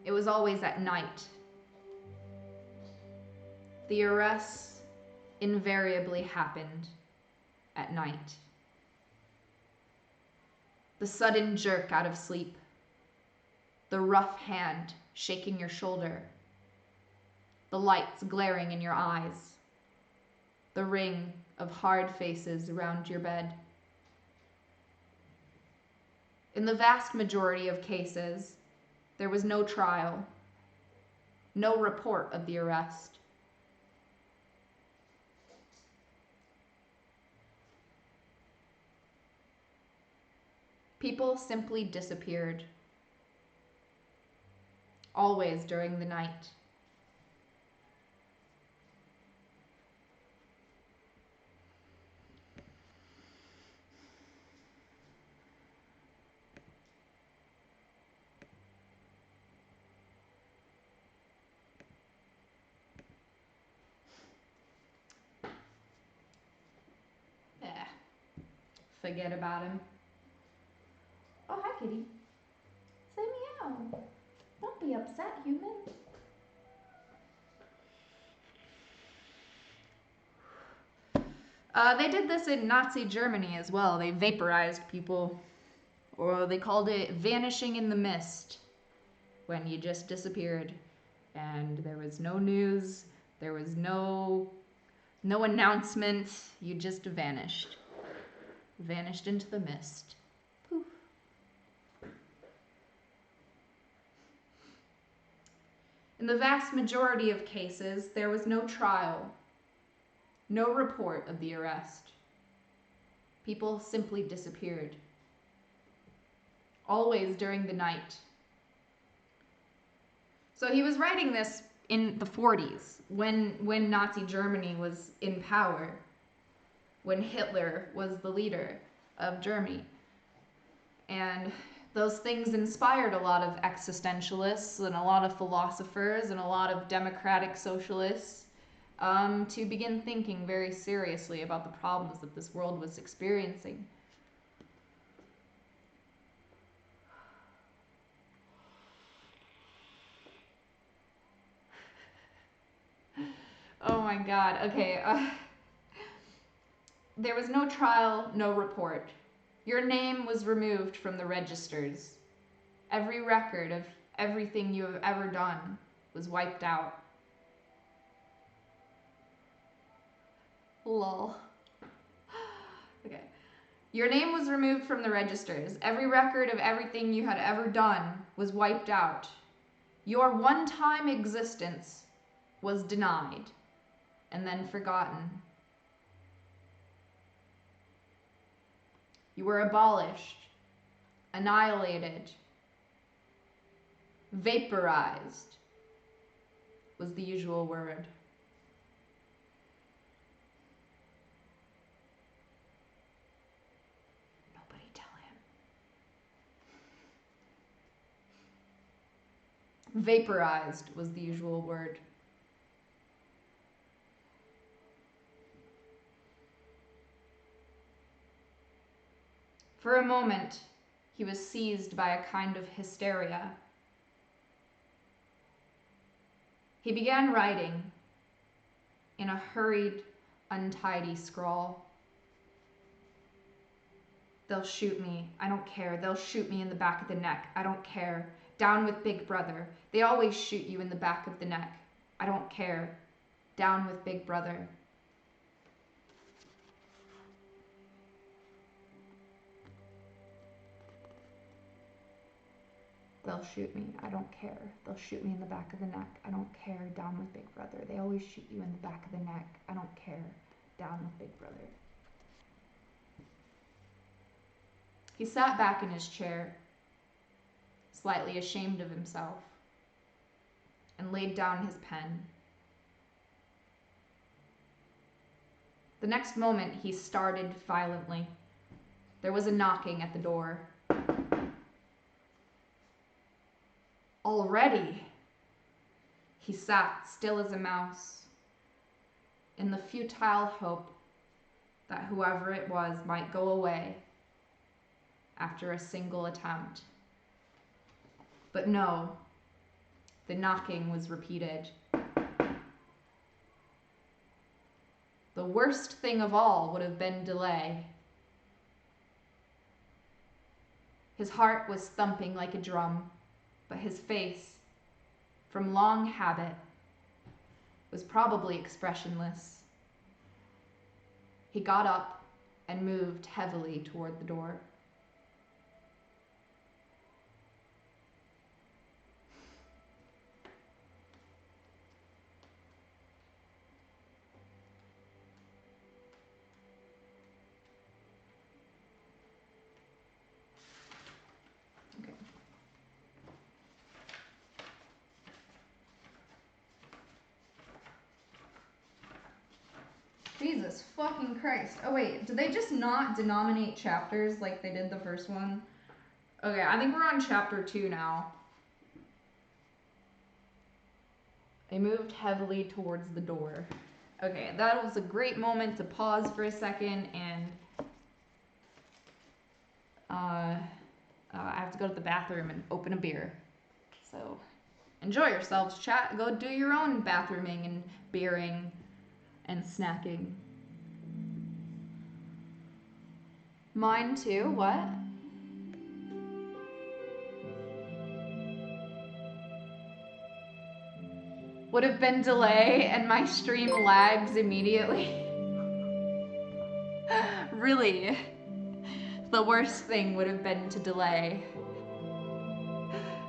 It was always at night. The arrests invariably happened at night. The sudden jerk out of sleep, the rough hand shaking your shoulder, the lights glaring in your eyes, the ring of hard faces around your bed. In the vast majority of cases, there was no trial, no report of the arrest. People simply disappeared, always during the night. Forget about him. Oh, hi, kitty. Say meow. Don't be upset, human. They did this in Nazi Germany as well. They vaporized people, or they called it vanishing in the mist, when you just disappeared and there was no news, there was no announcement, you just vanished. Vanished into the mist. Poof. In the vast majority of cases, there was no trial, no report of the arrest. People simply disappeared. Always during the night. So he was writing this in the 40s, when Nazi Germany was in power, when Hitler was the leader of Germany. And those things inspired a lot of existentialists and a lot of philosophers and a lot of democratic socialists to begin thinking very seriously about the problems that this world was experiencing. Oh my God, okay. There was no trial, no report. Your name was removed from the registers. Every record of everything you have ever done was wiped out. Lol. Okay. Your name was removed from the registers. Every record of everything you had ever done was wiped out. Your one-time existence was denied and then forgotten. You were abolished, annihilated, vaporized was the usual word. Nobody tell him. Vaporized was the usual word. For a moment, he was seized by a kind of hysteria. He began writing in a hurried, untidy scrawl. They'll shoot me. I don't care. They'll shoot me in the back of the neck. I don't care. Down with Big Brother. They always shoot you in the back of the neck. I don't care. Down with Big Brother. They'll shoot me. I don't care. They'll shoot me in the back of the neck. I don't care. Down with Big Brother. They always shoot you in the back of the neck. I don't care. Down with Big Brother. He sat back in his chair, slightly ashamed of himself, and laid down his pen. The next moment, he started violently. There was a knocking at the door. Already, he sat still as a mouse, in the futile hope that whoever it was might go away after a single attempt. But no, the knocking was repeated. The worst thing of all would have been delay. His heart was thumping like a drum, but his face, from long habit, was probably expressionless. He got up and moved heavily toward the door. Jesus fucking Christ. Oh wait, did they just not denominate chapters like they did the first one? Okay, I think we're on chapter 2 now. They moved heavily towards the door. Okay, that was a great moment to pause for a second and I have to go to the bathroom and open a beer. So enjoy yourselves, chat. Go do your own bathrooming and beering and snacking. Mine too, what? Would have been delay and my stream lags immediately. Really? The worst thing would have been to delay.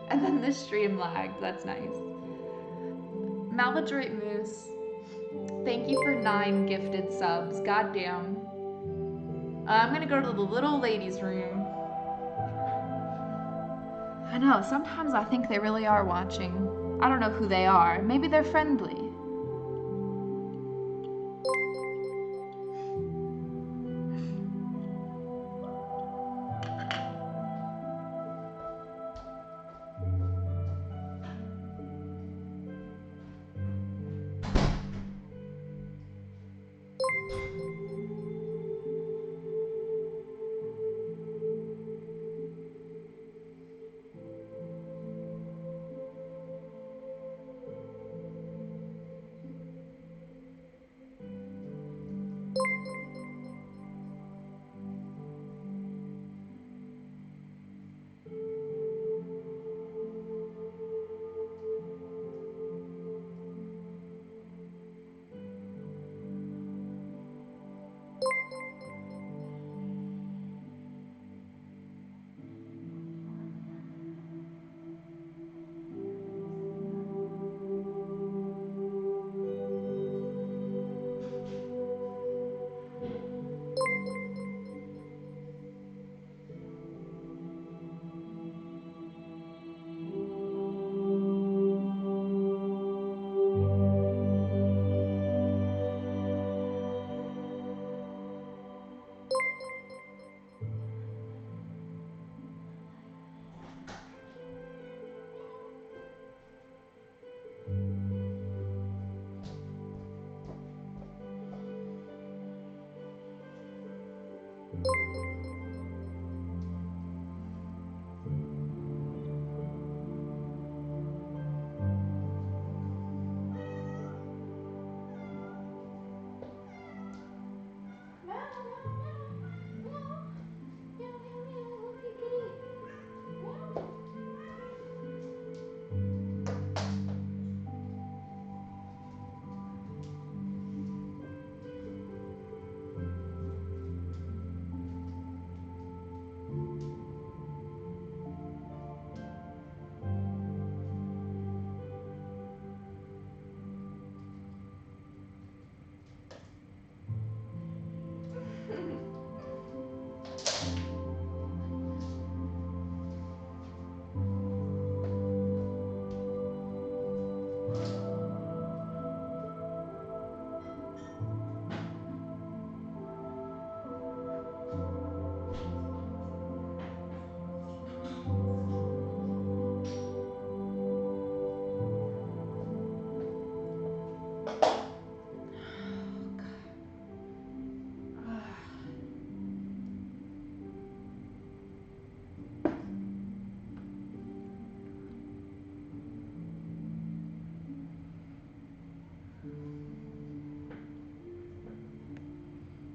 And then the stream lagged, that's nice. Maladroit Moose, thank you for 9 gifted subs, goddamn. I'm gonna go to the little ladies' room. I know, sometimes I think they really are watching. I don't know who they are. Maybe they're friendly.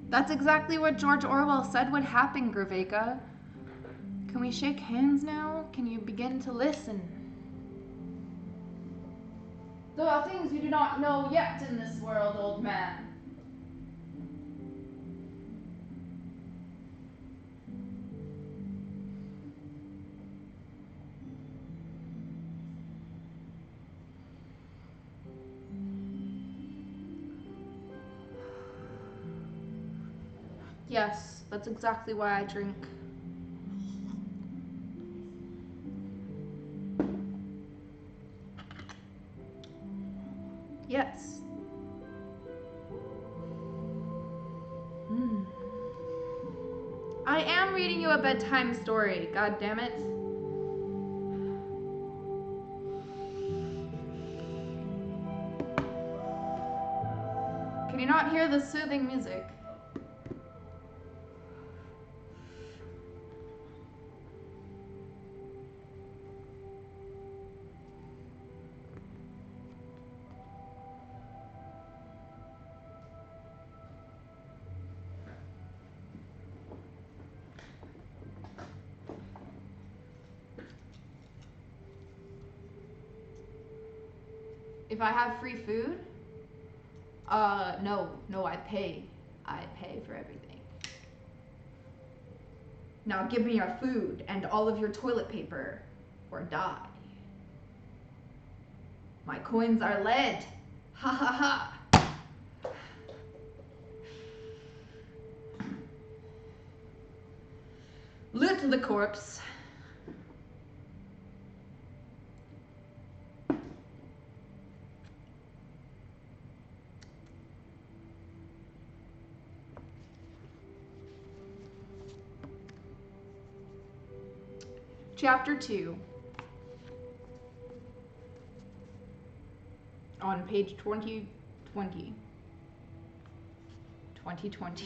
That's exactly what George Orwell said would happen, Graveka. Can we shake hands now? Can you begin to listen? There are things you do not know yet in this world, old man. Yes, that's exactly why I drink. Yes. I am reading you a bedtime story, god damn it. Can you not hear the soothing music? If I have free food? No, I pay. I pay for everything. Now give me your food and all of your toilet paper, or die. My coins are lead. Ha ha ha. Loot the corpse. Chapter 2. On page 2020. 2020.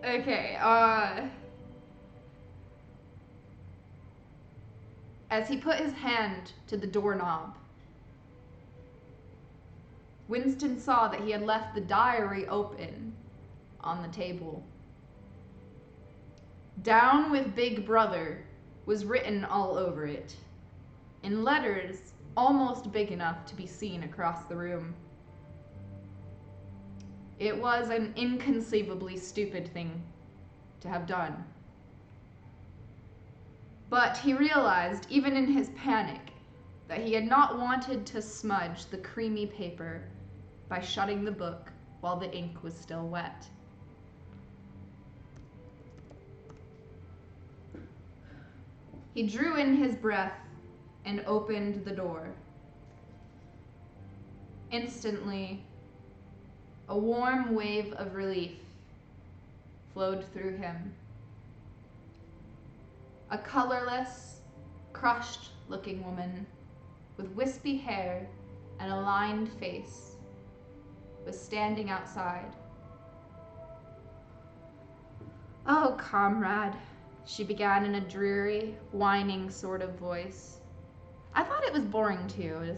Okay, as he put his hand to the doorknob, Winston saw that he had left the diary open on the table. Down with Big Brother was written all over it, in letters almost big enough to be seen across the room. It was an inconceivably stupid thing to have done. But he realized, even in his panic, that he had not wanted to smudge the creamy paper by shutting the book while the ink was still wet. He drew in his breath and opened the door. Instantly, a warm wave of relief flowed through him. A colorless, crushed-looking woman with wispy hair and a lined face was standing outside. "Oh, comrade," she began in a dreary, whining sort of voice. I thought it was boring too.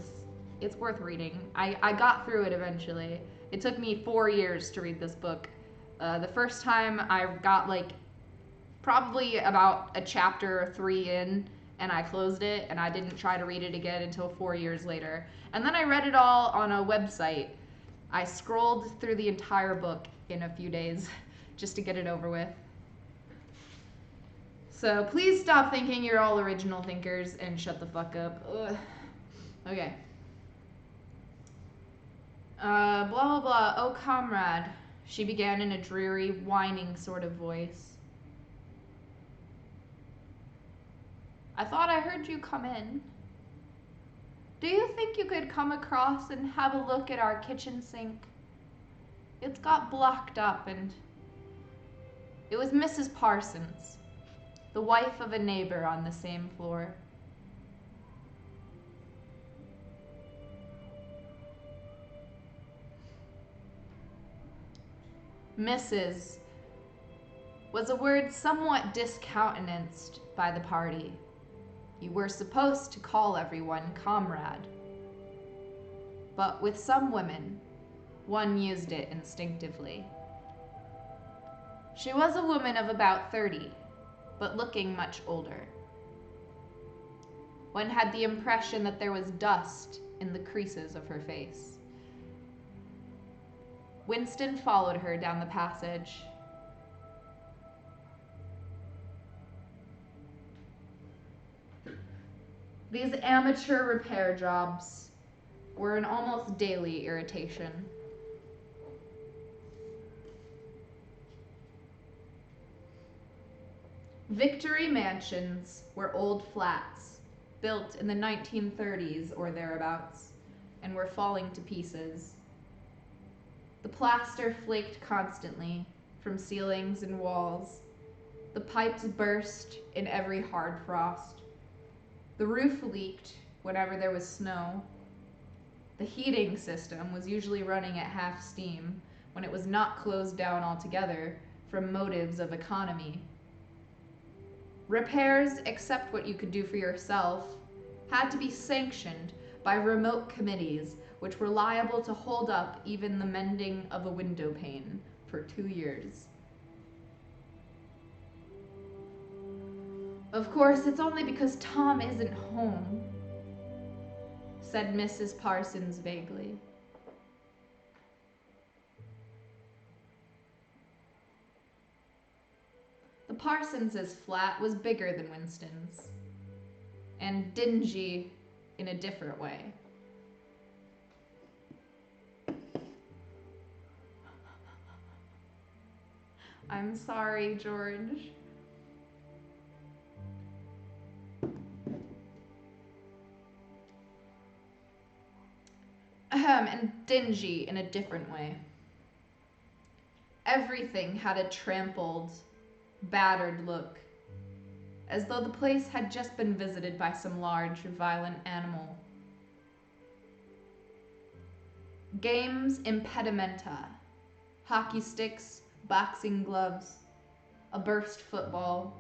It's worth reading. I got through it eventually. It took me 4 years to read this book. The first time I got probably about a chapter or 3 in, and I closed it, and I didn't try to read it again until 4 years later. And then I read it all on a website. I scrolled through the entire book in a few days just to get it over with. So please stop thinking you're all original thinkers and shut the fuck up. Ugh. Okay. Blah, blah, blah. "Oh, comrade," she began in a dreary, whining sort of voice. "I thought I heard you come in. Do you think you could come across and have a look at our kitchen sink? It's got blocked up, and it was Mrs. Parsons, the wife of a neighbor on the same floor." Mrs. was a word somewhat discountenanced by the party. You were supposed to call everyone comrade. but with some women, one used it instinctively. She was a woman of about 30, but looking much older. One had the impression that there was dust in the creases of her face. Winston followed her down the passage. These amateur repair jobs were an almost daily irritation. Victory mansions were old flats built in the 1930s or thereabouts and were falling to pieces. The plaster flaked constantly from ceilings and walls. The pipes burst in every hard frost. The roof leaked whenever there was snow. The heating system was usually running at half steam when it was not closed down altogether from motives of economy. Repairs, except what you could do for yourself, had to be sanctioned by remote committees which were liable to hold up even the mending of a window pane for 2 years. Of course, it's only because Tom isn't home, said Mrs. Parsons vaguely. The Parsons' flat was bigger than Winston's, and dingy in a different way. I'm sorry, George. And dingy in a different way. Everything had a trampled, battered look, as though the place had just been visited by some large, violent animal. Games impedimenta, hockey sticks, boxing gloves, a burst football,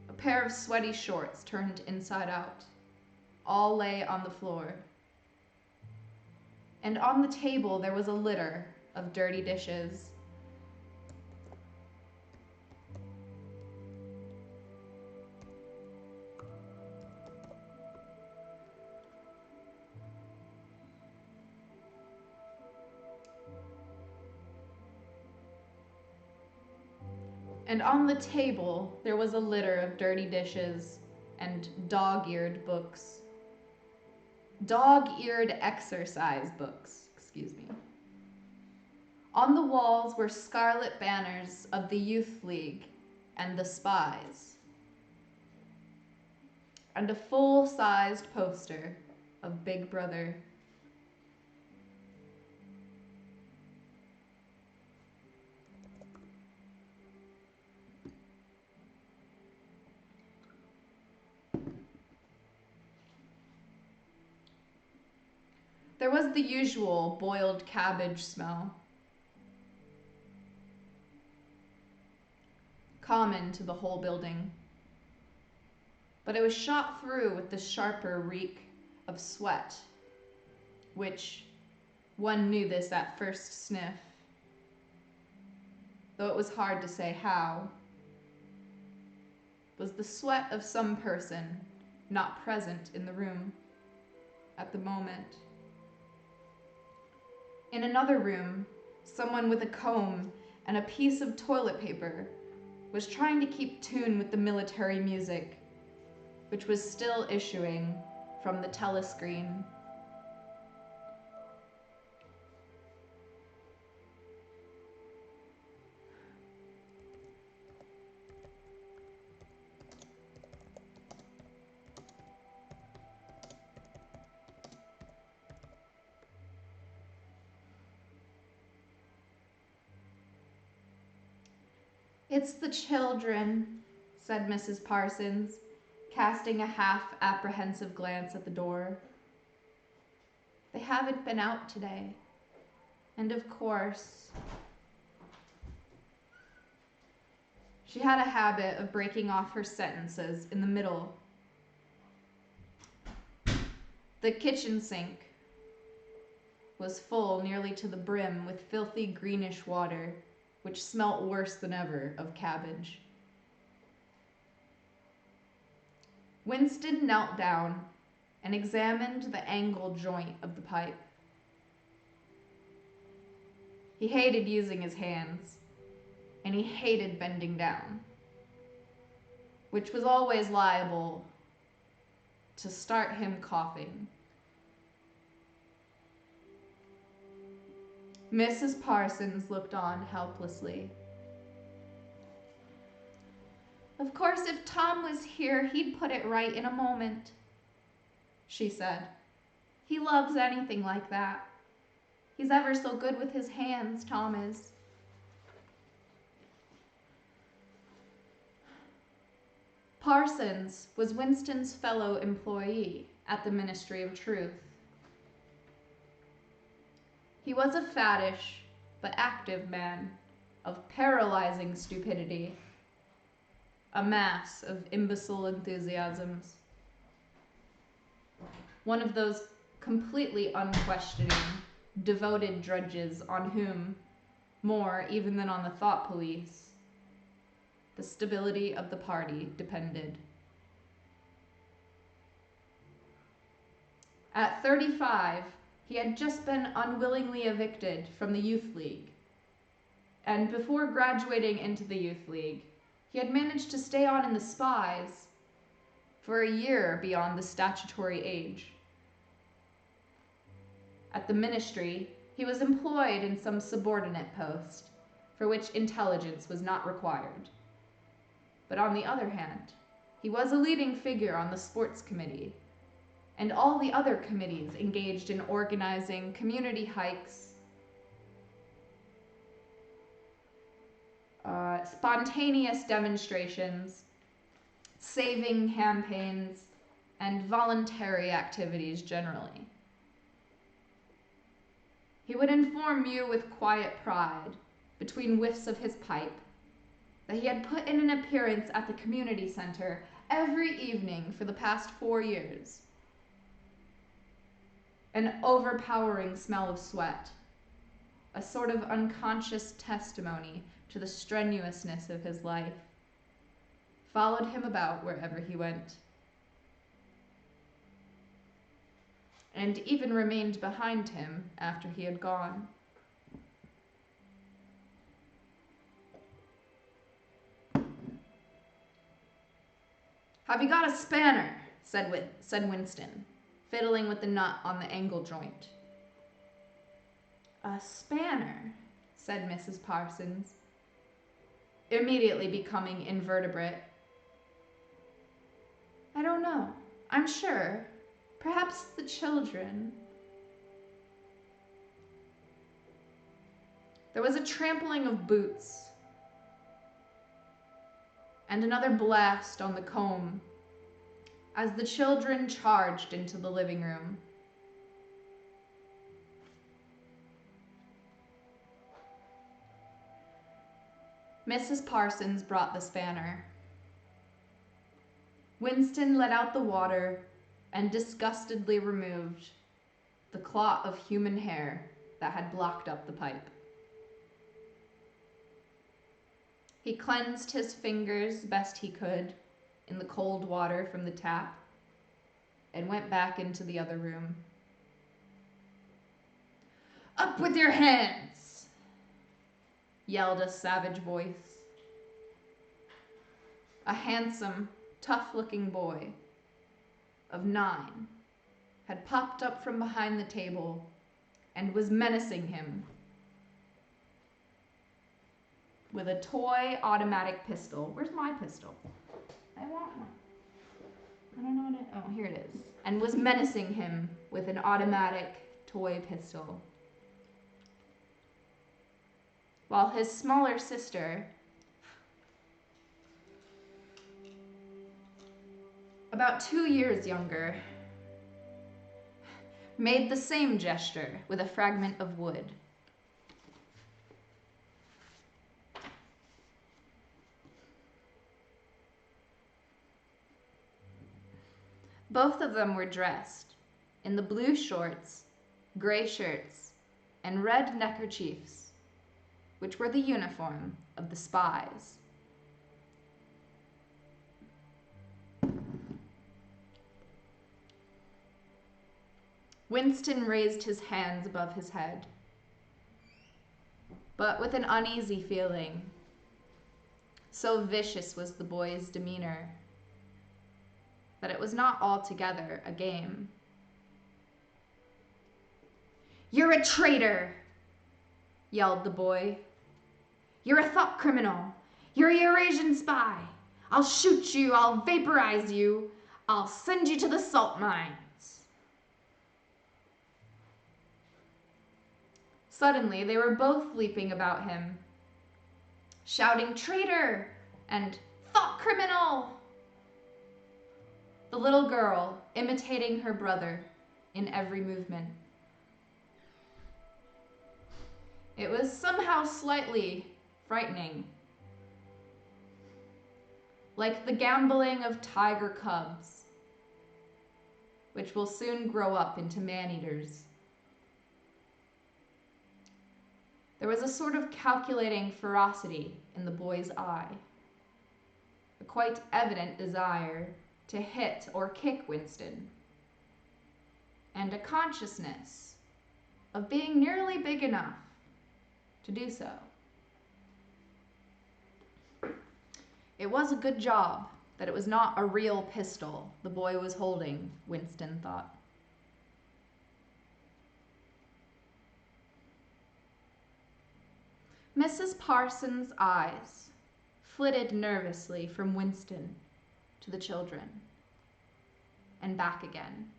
a pair of sweaty shorts turned inside out, all lay on the floor. And on the table there was a litter of dirty dishes. And on the table there was a litter of dirty dishes and dog-eared books. Dog-eared exercise books, excuse me. On the walls were scarlet banners of the Youth League and the Spies, and a full-sized poster of Big Brother. There was the usual boiled cabbage smell, common to the whole building, but it was shot through with the sharper reek of sweat, which one knew this at first sniff, though it was hard to say how, was the sweat of some person not present in the room at the moment. In another room, someone with a comb and a piece of toilet paper was trying to keep tune with the military music, which was still issuing from the telescreen. It's the children, said Mrs. Parsons, casting a half-apprehensive glance at the door. They haven't been out today. And of course, she had a habit of breaking off her sentences in the middle. The kitchen sink, was full nearly to the brim with filthy greenish water, which smelt worse than ever of cabbage. Winston knelt down and examined the angle joint of the pipe. He hated using his hands, and he hated bending down, which was always liable to start him coughing. Mrs. Parsons looked on helplessly. "Of course, if Tom was here, he'd put it right in a moment," she said. "He loves anything like that. He's ever so good with his hands, Tom is." Parsons was Winston's fellow employee at the Ministry of Truth. He was a fattish but active man of paralyzing stupidity, a mass of imbecile enthusiasms. One of those completely unquestioning, devoted drudges on whom, more even than on the thought police, the stability of the party depended. At 35, he had just been unwillingly evicted from the Youth League, and before graduating into the Youth League, he had managed to stay on in the Spies for a year beyond the statutory age. At the ministry, he was employed in some subordinate post, for which intelligence was not required. But on the other hand, he was a leading figure on the sports committee, and all the other committees engaged in organizing community hikes, spontaneous demonstrations, saving campaigns, and voluntary activities generally. He would inform you with quiet pride, between whiffs of his pipe, that he had put in an appearance at the community center every evening for the past 4 years. An overpowering smell of sweat, a sort of unconscious testimony to the strenuousness of his life, followed him about wherever he went, and even remained behind him after he had gone. "Have you got a spanner?" said Winston, fiddling with the nut on the angle joint. "A spanner," said Mrs. Parsons, immediately becoming invertebrate. "I don't know. I'm sure. Perhaps the children." There was a trampling of boots, and another blast on the comb as the children charged into the living room. Mrs. Parsons brought the spanner. Winston let out the water and disgustedly removed the clot of human hair that had blocked up the pipe. He cleansed his fingers best he could in the cold water from the tap and went back into the other room. "Up with your hands!" yelled a savage voice. A handsome, tough-looking boy of 9 had popped up from behind the table and was menacing him with a toy automatic pistol. Where's my pistol? I want one. I don't know what it... Oh, here it is. And was menacing him with an automatic toy pistol, while his smaller sister, about 2 years younger, made the same gesture with a fragment of wood. Both of them were dressed in the blue shorts, gray shirts, and red neckerchiefs, which were the uniform of the spies. Winston raised his hands above his head, but with an uneasy feeling. So vicious was the boy's demeanor that it was not altogether a game. "You're a traitor," yelled the boy. "You're a thought criminal. You're a Eurasian spy. I'll shoot you. I'll vaporize you. I'll send you to the salt mines." Suddenly, they were both leaping about him, shouting "traitor" and "thought criminal." The little girl imitating her brother in every movement. It was somehow slightly frightening, like the gambling of tiger cubs, which will soon grow up into man-eaters. There was a sort of calculating ferocity in the boy's eye, a quite evident desire to hit or kick Winston, and a consciousness of being nearly big enough to do so. It was a good job that it was not a real pistol the boy was holding, Winston thought. Mrs. Parsons' eyes flitted nervously from Winston to the children and back again.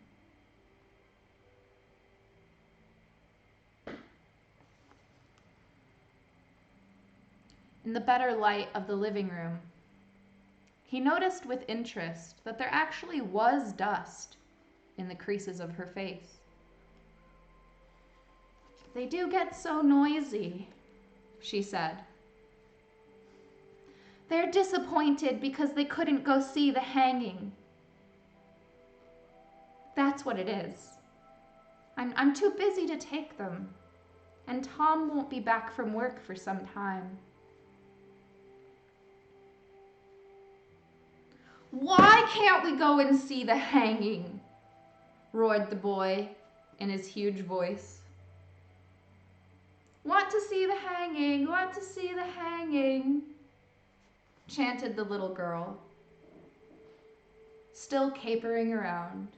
In the better light of the living room, he noticed with interest that there actually was dust in the creases of her face. "They do get so noisy," she said. "They're disappointed because they couldn't go see the hanging. That's what it is. I'm too busy to take them, and Tom won't be back from work for some time." "Why can't we go and see the hanging?" roared the boy in his huge voice. "Want to see the hanging, want to see the hanging," chanted the little girl, still capering around.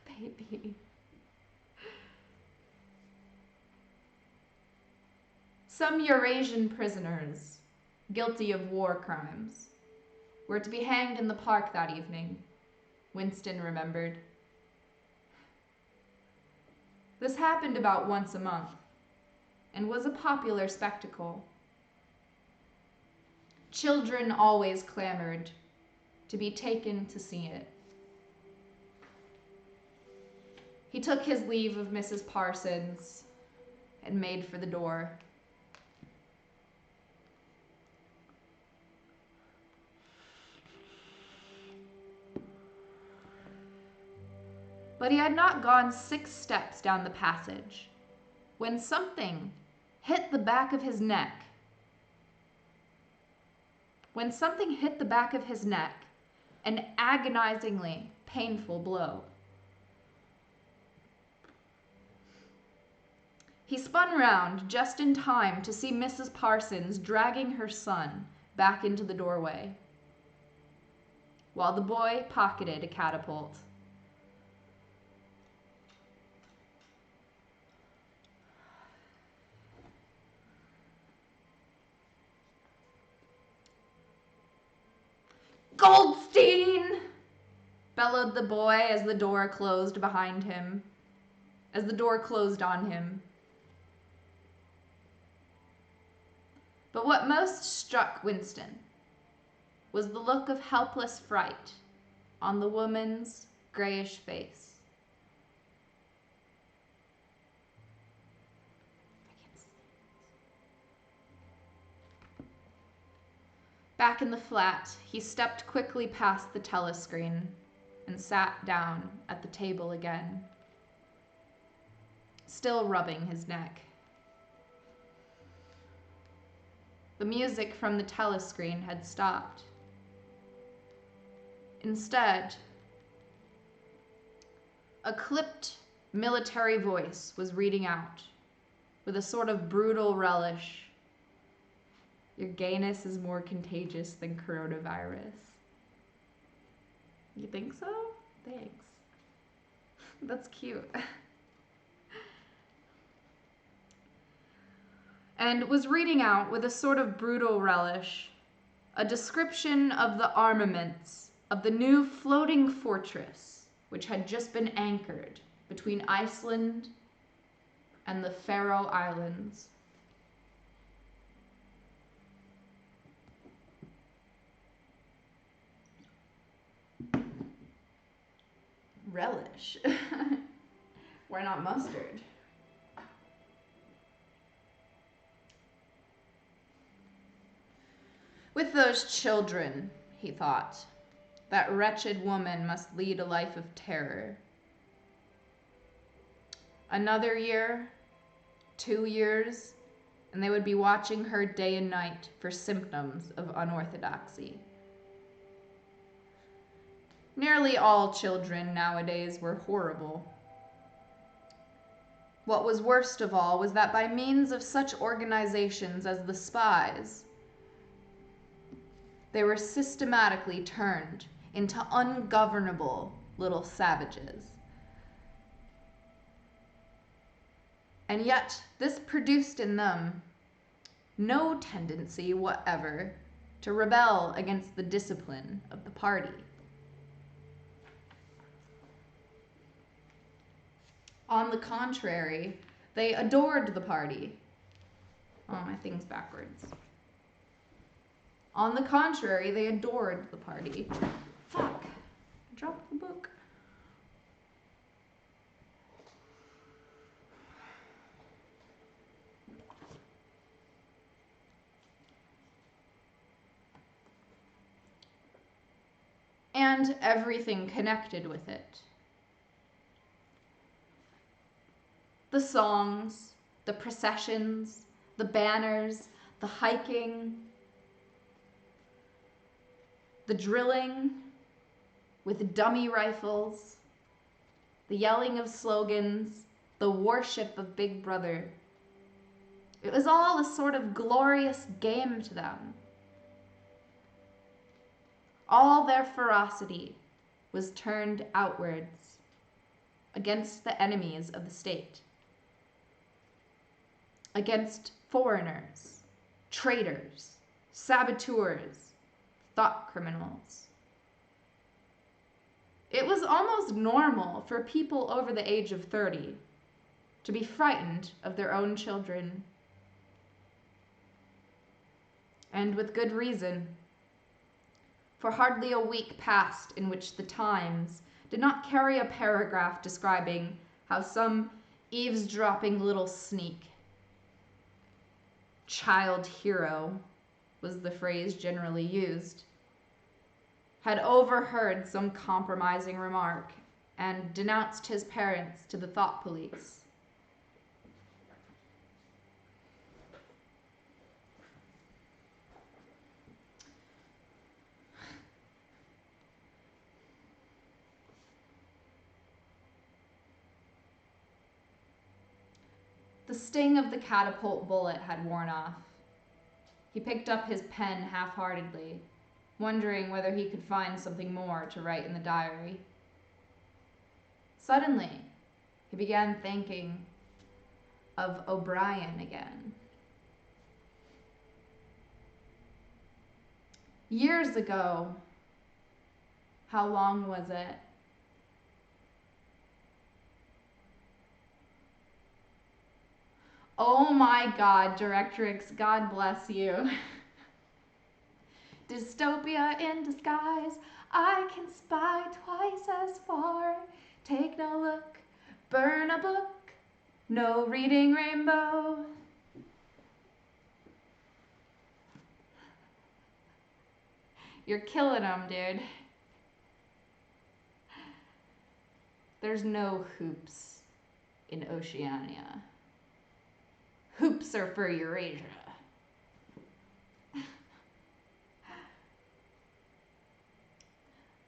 Baby. Some Eurasian prisoners, guilty of war crimes, were to be hanged in the park that evening, Winston remembered. This happened about once a month, and was a popular spectacle. Children always clamored to be taken to see it. He took his leave of Mrs. Parsons and made for the door. But he had not gone 6 steps down the passage when something hit the back of his neck. An agonizingly painful blow. He spun round just in time to see Mrs. Parsons dragging her son back into the doorway, while the boy pocketed a catapult. "Goldstein!" bellowed the boy as the door closed on him. But what most struck Winston was the look of helpless fright on the woman's grayish face. Back in the flat, he stepped quickly past the telescreen and sat down at the table again, still rubbing his neck. The music from the telescreen had stopped. Instead, a clipped military voice was reading out, with a sort of brutal relish, "Your gayness is more contagious than coronavirus." You think so? Thanks. That's cute. And was reading out with a sort of brutal relish a description of the armaments of the new floating fortress which had just been anchored between Iceland and the Faroe Islands. Relish. Why not mustard? With those children, he thought, that wretched woman must lead a life of terror. Another year, 2 years, and they would be watching her day and night for symptoms of unorthodoxy. Nearly all children nowadays were horrible. What was worst of all was that by means of such organizations as the spies, they were systematically turned into ungovernable little savages. And yet, this produced in them no tendency whatever to rebel against the discipline of the party. On the contrary, they adored the party. Oh, my thing's backwards. On the contrary, they adored the party. Fuck, I dropped the book. And everything connected with it. The songs, the processions, the banners, the hiking, the drilling with dummy rifles, the yelling of slogans, the worship of Big Brother. It was all a sort of glorious game to them. All their ferocity was turned outwards against the enemies of the state, against foreigners, traitors, saboteurs, thought criminals. It was almost normal for people over the age of 30 to be frightened of their own children. And with good reason. For hardly a week passed in which the Times did not carry a paragraph describing how some eavesdropping little sneak, child hero was the phrase generally used, had overheard some compromising remark and denounced his parents to the thought police. The sting of the catapult bullet had worn off. He picked up his pen half-heartedly, wondering whether he could find something more to write in the diary. Suddenly, he began thinking of O'Brien again. Years ago, how long was it? Oh my God, Directrix, God bless you. Dystopia in disguise, I can spy twice as far. Take no look, burn a book, no reading rainbow. You're killing them, dude. There's no hoops in Oceania. Hoops are for Eurasia.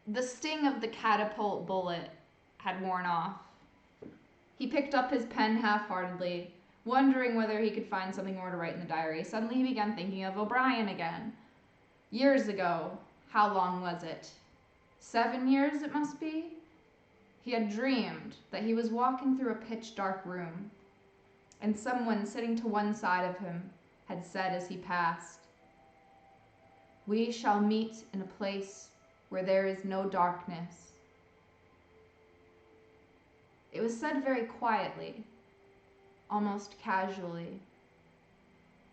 The sting of the catapult bullet had worn off. He picked up his pen half-heartedly, wondering whether he could find something more to write in the diary. Suddenly he began thinking of O'Brien again. Years ago, how long was it? 7 years it must be? He had dreamed that he was walking through a pitch-dark room, and someone sitting to one side of him had said as he passed, "We shall meet in a place where there is no darkness." It was said very quietly, almost casually.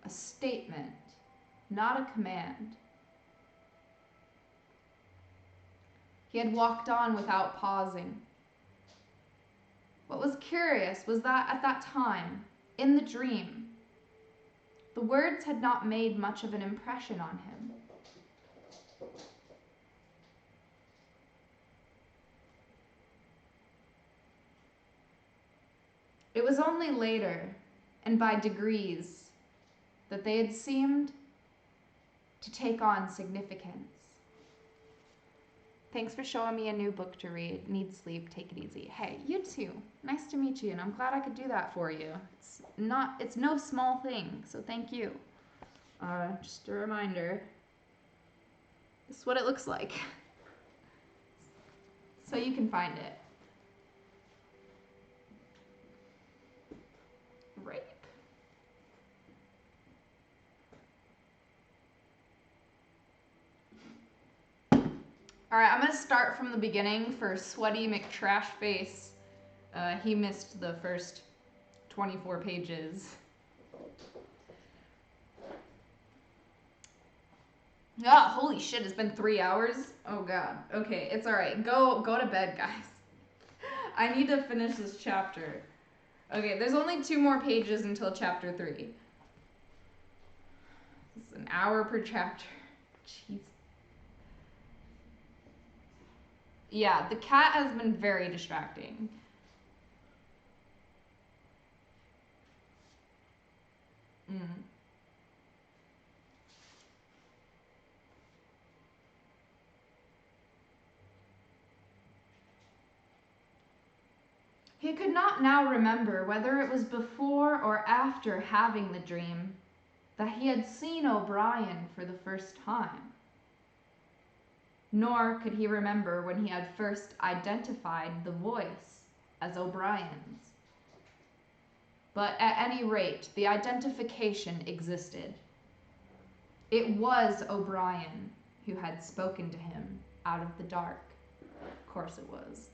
A statement, not a command. He had walked on without pausing. What was curious was that at that time, in the dream, the words had not made much of an impression on him. It was only later, and by degrees, that they had seemed to take on significance. Thanks for showing me a new book to read. Need sleep, take it easy. Hey, you too. Nice to meet you, and I'm glad I could do that for you. It's no small thing, so thank you. Just a reminder, this is what it looks like. So you can find it. Rape. Alright, I'm going to start from the beginning for Sweaty McTrashface. He missed the first 24 pages. Ah, holy shit, it's been 3 hours? Oh god. Okay, it's alright. Go to bed, guys. I need to finish this chapter. Okay, there's only 2 more pages until chapter 3. It's an hour per chapter. Jeez. Yeah, the cat has been very distracting. He could not now remember whether it was before or after having the dream that he had seen O'Brien for the first time. Nor could he remember when he had first identified the voice as O'Brien's. But at any rate, the identification existed. It was O'Brien who had spoken to him out of the dark. Of course it was.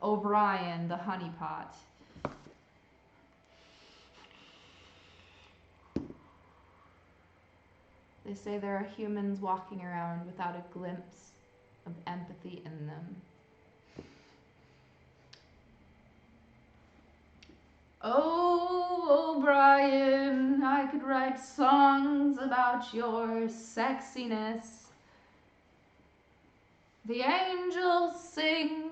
O'Brien, the honeypot. They say there are humans walking around without a glimpse of empathy in them. Oh, O'Brien, I could write songs about your sexiness. The angels sing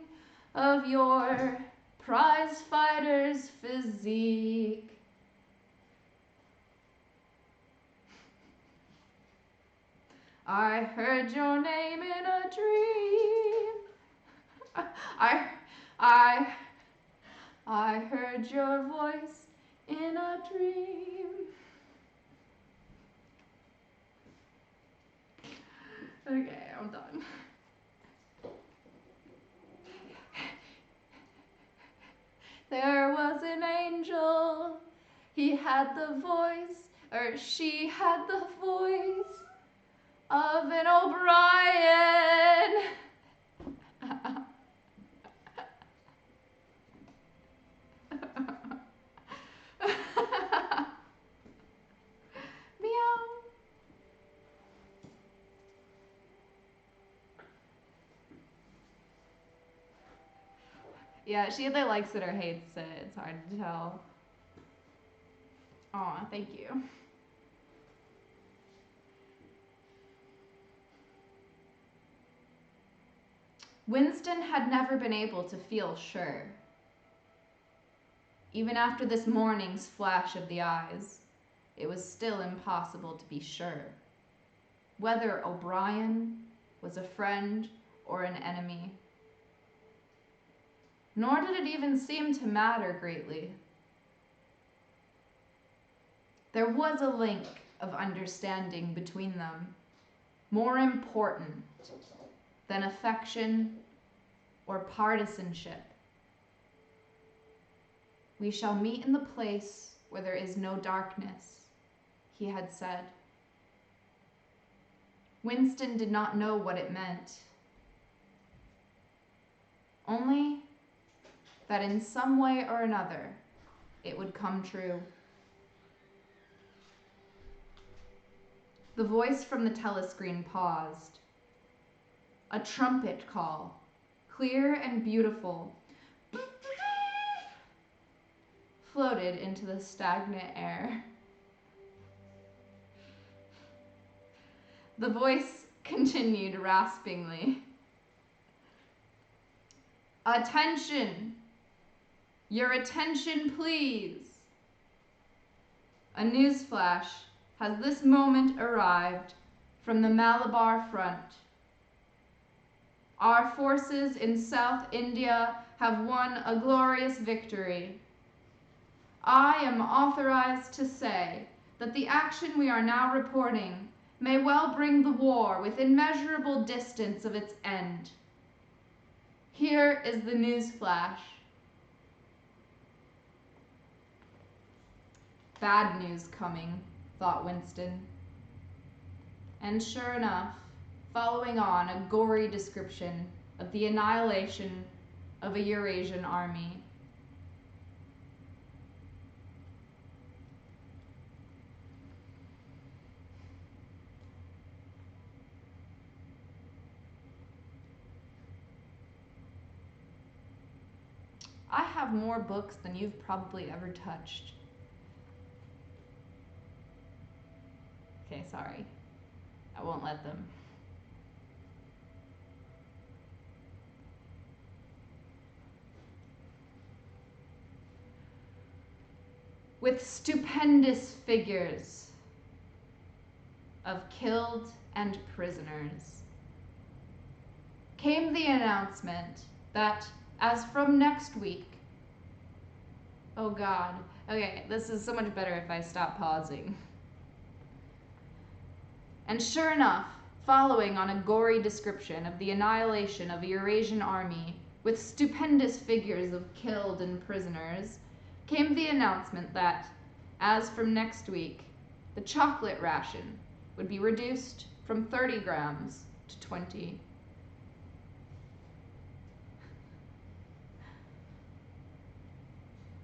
of your prize fighter's physique. I heard your name in a dream. I heard your voice in a dream. Okay, I'm done. There was an angel. He had the voice, or she had the voice of an O'Brien. Meow. Yeah, she either likes it or hates it. It's hard to tell. Aw, thank you. Winston had never been able to feel sure. Even after this morning's flash of the eyes, it was still impossible to be sure whether O'Brien was a friend or an enemy. Nor did it even seem to matter greatly. There was a link of understanding between them, more important than affection or partisanship. "We shall meet in the place where there is no darkness," he had said. Winston did not know what it meant, only that in some way or another it would come true. The voice from the telescreen paused. A trumpet call, clear and beautiful, floated into the stagnant air. The voice continued raspingly. "Attention! Your attention, please! A newsflash has this moment arrived from the Malabar front. Our forces in South India have won a glorious victory. I am authorized to say that the action we are now reporting may well bring the war within measurable distance of its end. Here is the news flash." Bad news coming, thought Winston. And sure enough, following on a gory description of the annihilation of a Eurasian army. I have more books than you've probably ever touched. Okay, sorry. I won't let them. With stupendous figures of killed and prisoners, came the announcement that as from next week, oh God, okay, this is so much better if I stop pausing. And sure enough, following on a gory description of the annihilation of a Eurasian army with stupendous figures of killed and prisoners, came the announcement that, as from next week, the chocolate ration would be reduced from 30 grams to 20.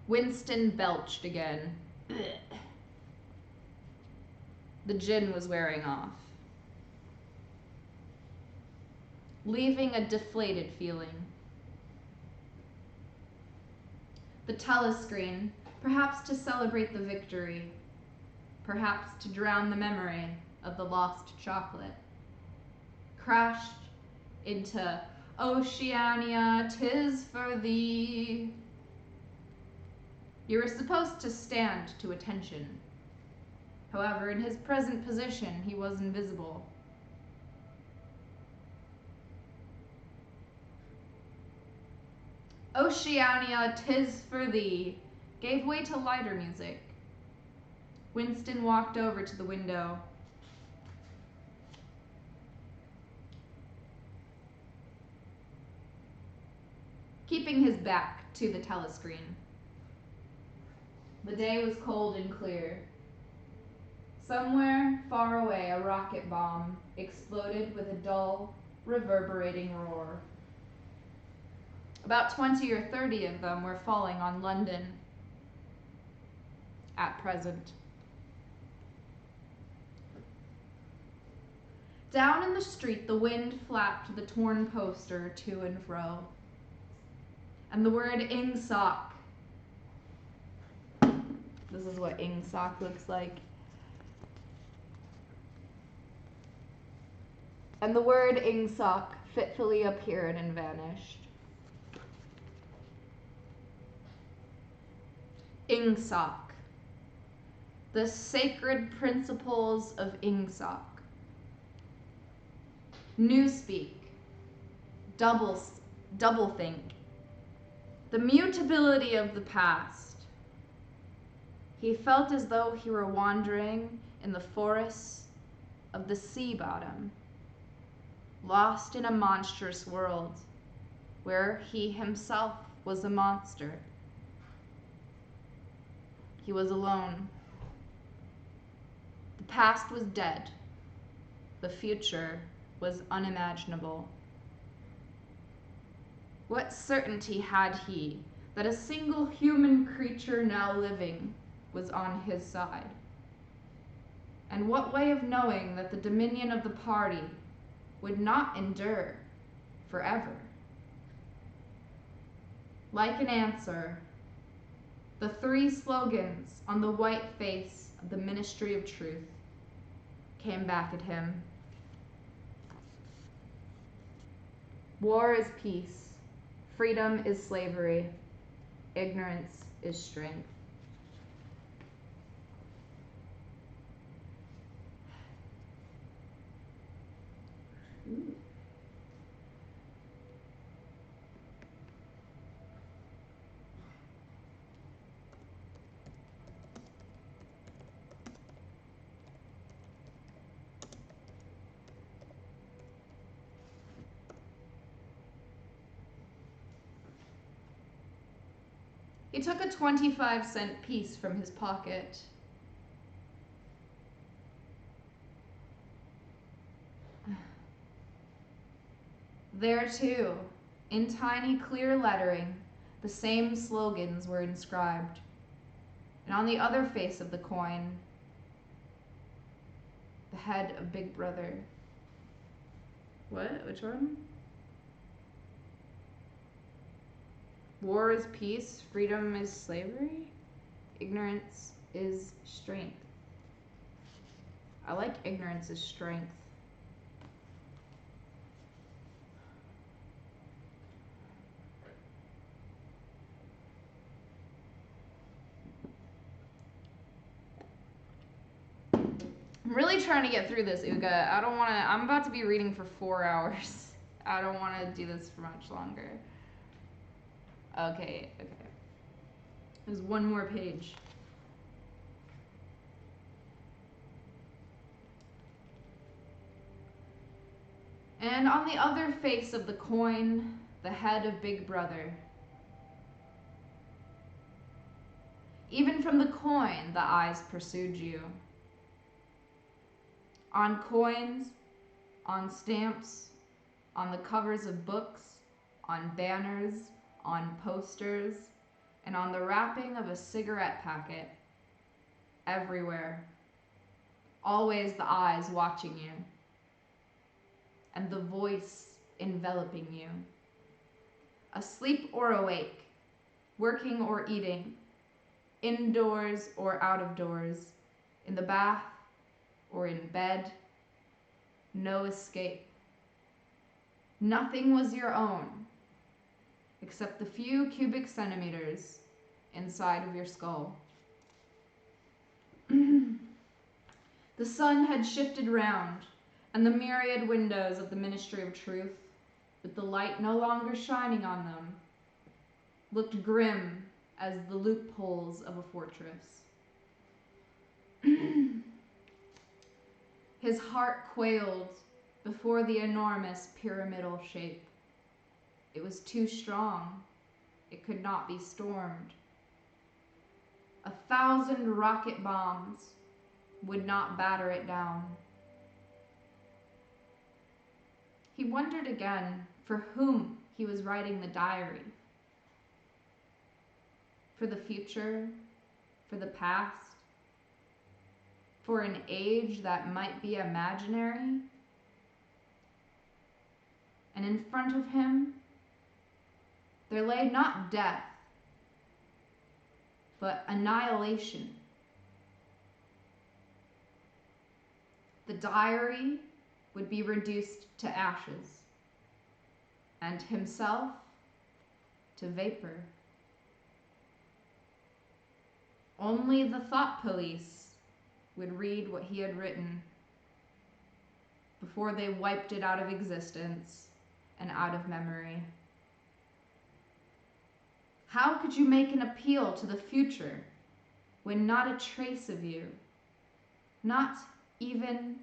Winston belched again. The gin was wearing off, leaving a deflated feeling. The telescreen, perhaps to celebrate the victory, perhaps to drown the memory of the lost chocolate, crashed into "Oceania, 'tis for thee." You were supposed to stand to attention. However, in his present position, he was invisible. "Oceania, 'tis for thee" gave way to lighter music. Winston walked over to the window. Keeping his back to the telescreen. The day was cold and clear. Somewhere far away, a rocket bomb exploded with a dull, reverberating roar. About 20 or 30 of them were falling on London at present. Down in the street, the wind flapped the torn poster to and fro, and the word "Ingsoc." This is what Ingsoc looks like. And the word "Ingsoc" fitfully appeared and vanished. Ingsoc. The sacred principles of Ingsoc. Newspeak. Doublethink. The mutability of the past. He felt as though he were wandering in the forests of the sea bottom, lost in a monstrous world where he himself was a monster. He was alone. The past was dead. The future was unimaginable. What certainty had he that a single human creature now living was on his side? And what way of knowing that the dominion of the party would not endure forever? Like an answer, the 3 slogans on the white face of the Ministry of Truth came back at him. War is peace. Freedom is slavery. Ignorance is strength. Ooh. He took a 25-cent piece from his pocket. There too, in tiny clear lettering, the same slogans were inscribed. And on the other face of the coin, the head of Big Brother. What? Which one? War is peace, freedom is slavery, ignorance is strength. I like ignorance is strength. I'm really trying to get through this, Uga. I don't want to, I'm about to be reading for 4 hours. I don't want to do this for much longer. Okay. There's one more page. And on the other face of the coin, the head of Big Brother. Even from the coin, the eyes pursued you. On coins, on stamps, on the covers of books, on banners, on posters, and on the wrapping of a cigarette packet. Everywhere. Always the eyes watching you. And the voice enveloping you. Asleep or awake, working or eating, indoors or out of doors, in the bath or in bed, no escape. Nothing was your own, except the few cubic centimeters inside of your skull. The sun had shifted round, and the myriad windows of the Ministry of Truth, with the light no longer shining on them, looked grim as the loopholes of a fortress. His heart quailed before the enormous pyramidal shape. It was too strong. It could not be stormed. 1,000 rocket bombs would not batter it down. He wondered again for whom he was writing the diary. For the future, for the past, for an age that might be imaginary. And in front of him, there lay not death, but annihilation. The diary would be reduced to ashes. and himself to vapor. Only the thought police would read what he had written before they wiped it out of existence and out of memory. How could you make an appeal to the future when not a trace of you, not even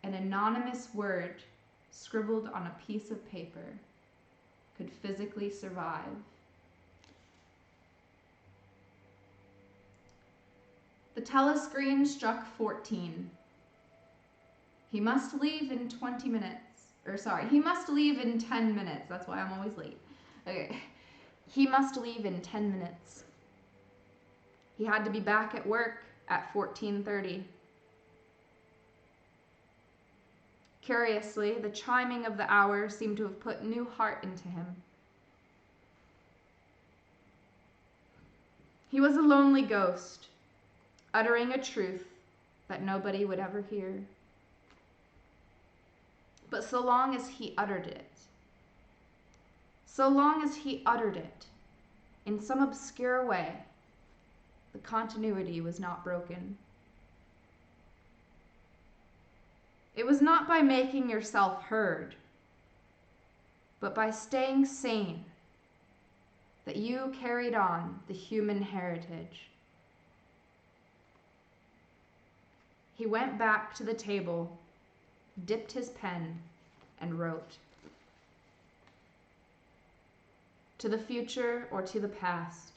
an anonymous word scribbled on a piece of paper, could physically survive? The telescreen struck 14. He must leave in 20 minutes. He must leave in 10 minutes. That's why I'm always late. Okay. He must leave in 10 minutes. He had to be back at work at 14:30. Curiously, the chiming of the hour seemed to have put new heart into him. He was a lonely ghost, uttering a truth that nobody would ever hear. But so long as he uttered it, in some obscure way, the continuity was not broken. It was not by making yourself heard, but by staying sane, that you carried on the human heritage. He went back to the table, dipped his pen, and wrote. To the future or to the past,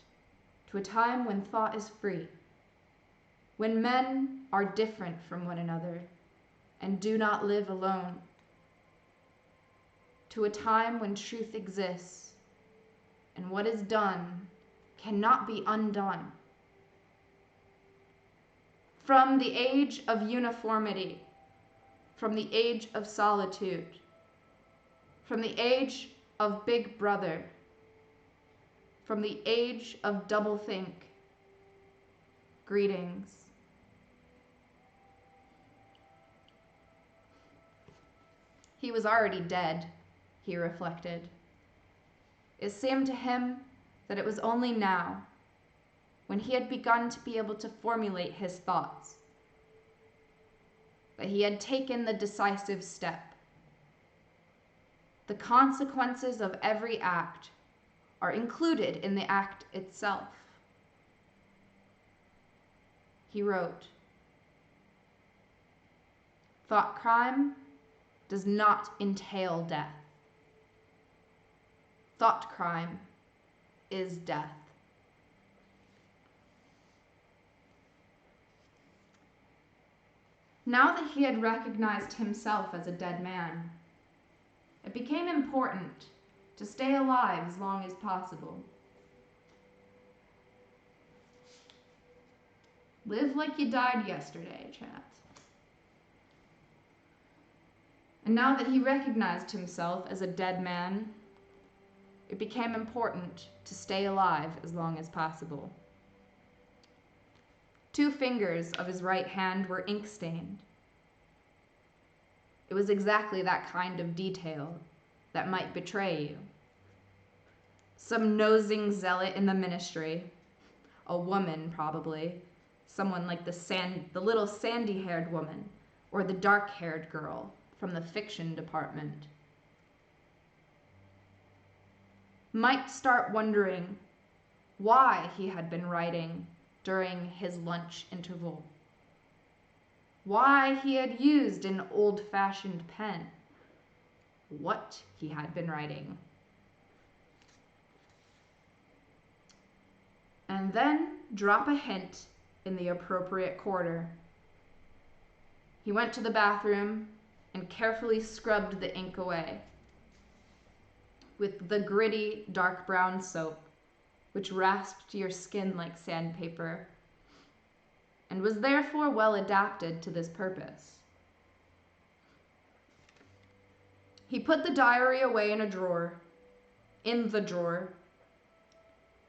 to a time when thought is free, when men are different from one another and do not live alone, to a time when truth exists and what is done cannot be undone. From the age of uniformity, from the age of solitude, from the age of Big Brother, from the age of doublethink, greetings. He was already dead, he reflected. It seemed to him that it was only now, when he had begun to be able to formulate his thoughts, that he had taken the decisive step. The consequences of every act are included in the act itself. He wrote, "Thought crime does not entail death. Thought crime is death." Now that he had recognized himself as a dead man, it became important to stay alive as long as possible. Live like you died yesterday, chat. And now that he recognized himself as a dead man, it became important to stay alive as long as possible. 2 fingers of his right hand were ink-stained. It was exactly that kind of detail that might betray you. Some nosing zealot in the ministry, a woman probably, someone like the little sandy-haired woman or the dark-haired girl from the fiction department, might start wondering why he had been writing during his lunch interval, why he had used an old-fashioned pen, what he had been writing. And then drop a hint in the appropriate quarter. He went to the bathroom and carefully scrubbed the ink away with the gritty dark brown soap, which rasped your skin like sandpaper, and was therefore well adapted to this purpose. He put the diary away in the drawer.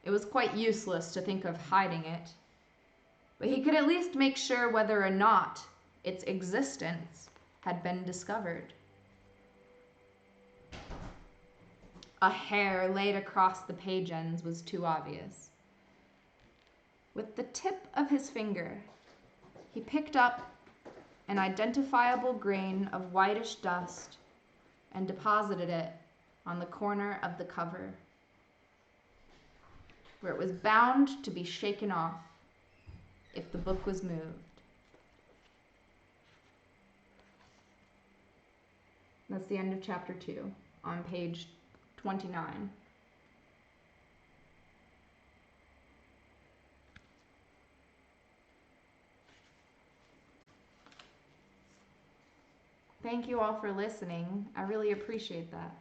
It was quite useless to think of hiding it, but he could at least make sure whether or not its existence had been discovered. A hair laid across the page ends was too obvious. With the tip of his finger, he picked up an identifiable grain of whitish dust and deposited it on the corner of the cover, where it was bound to be shaken off if the book was moved. That's the end of chapter 2 on page 29. Thank you all for listening. I really appreciate that.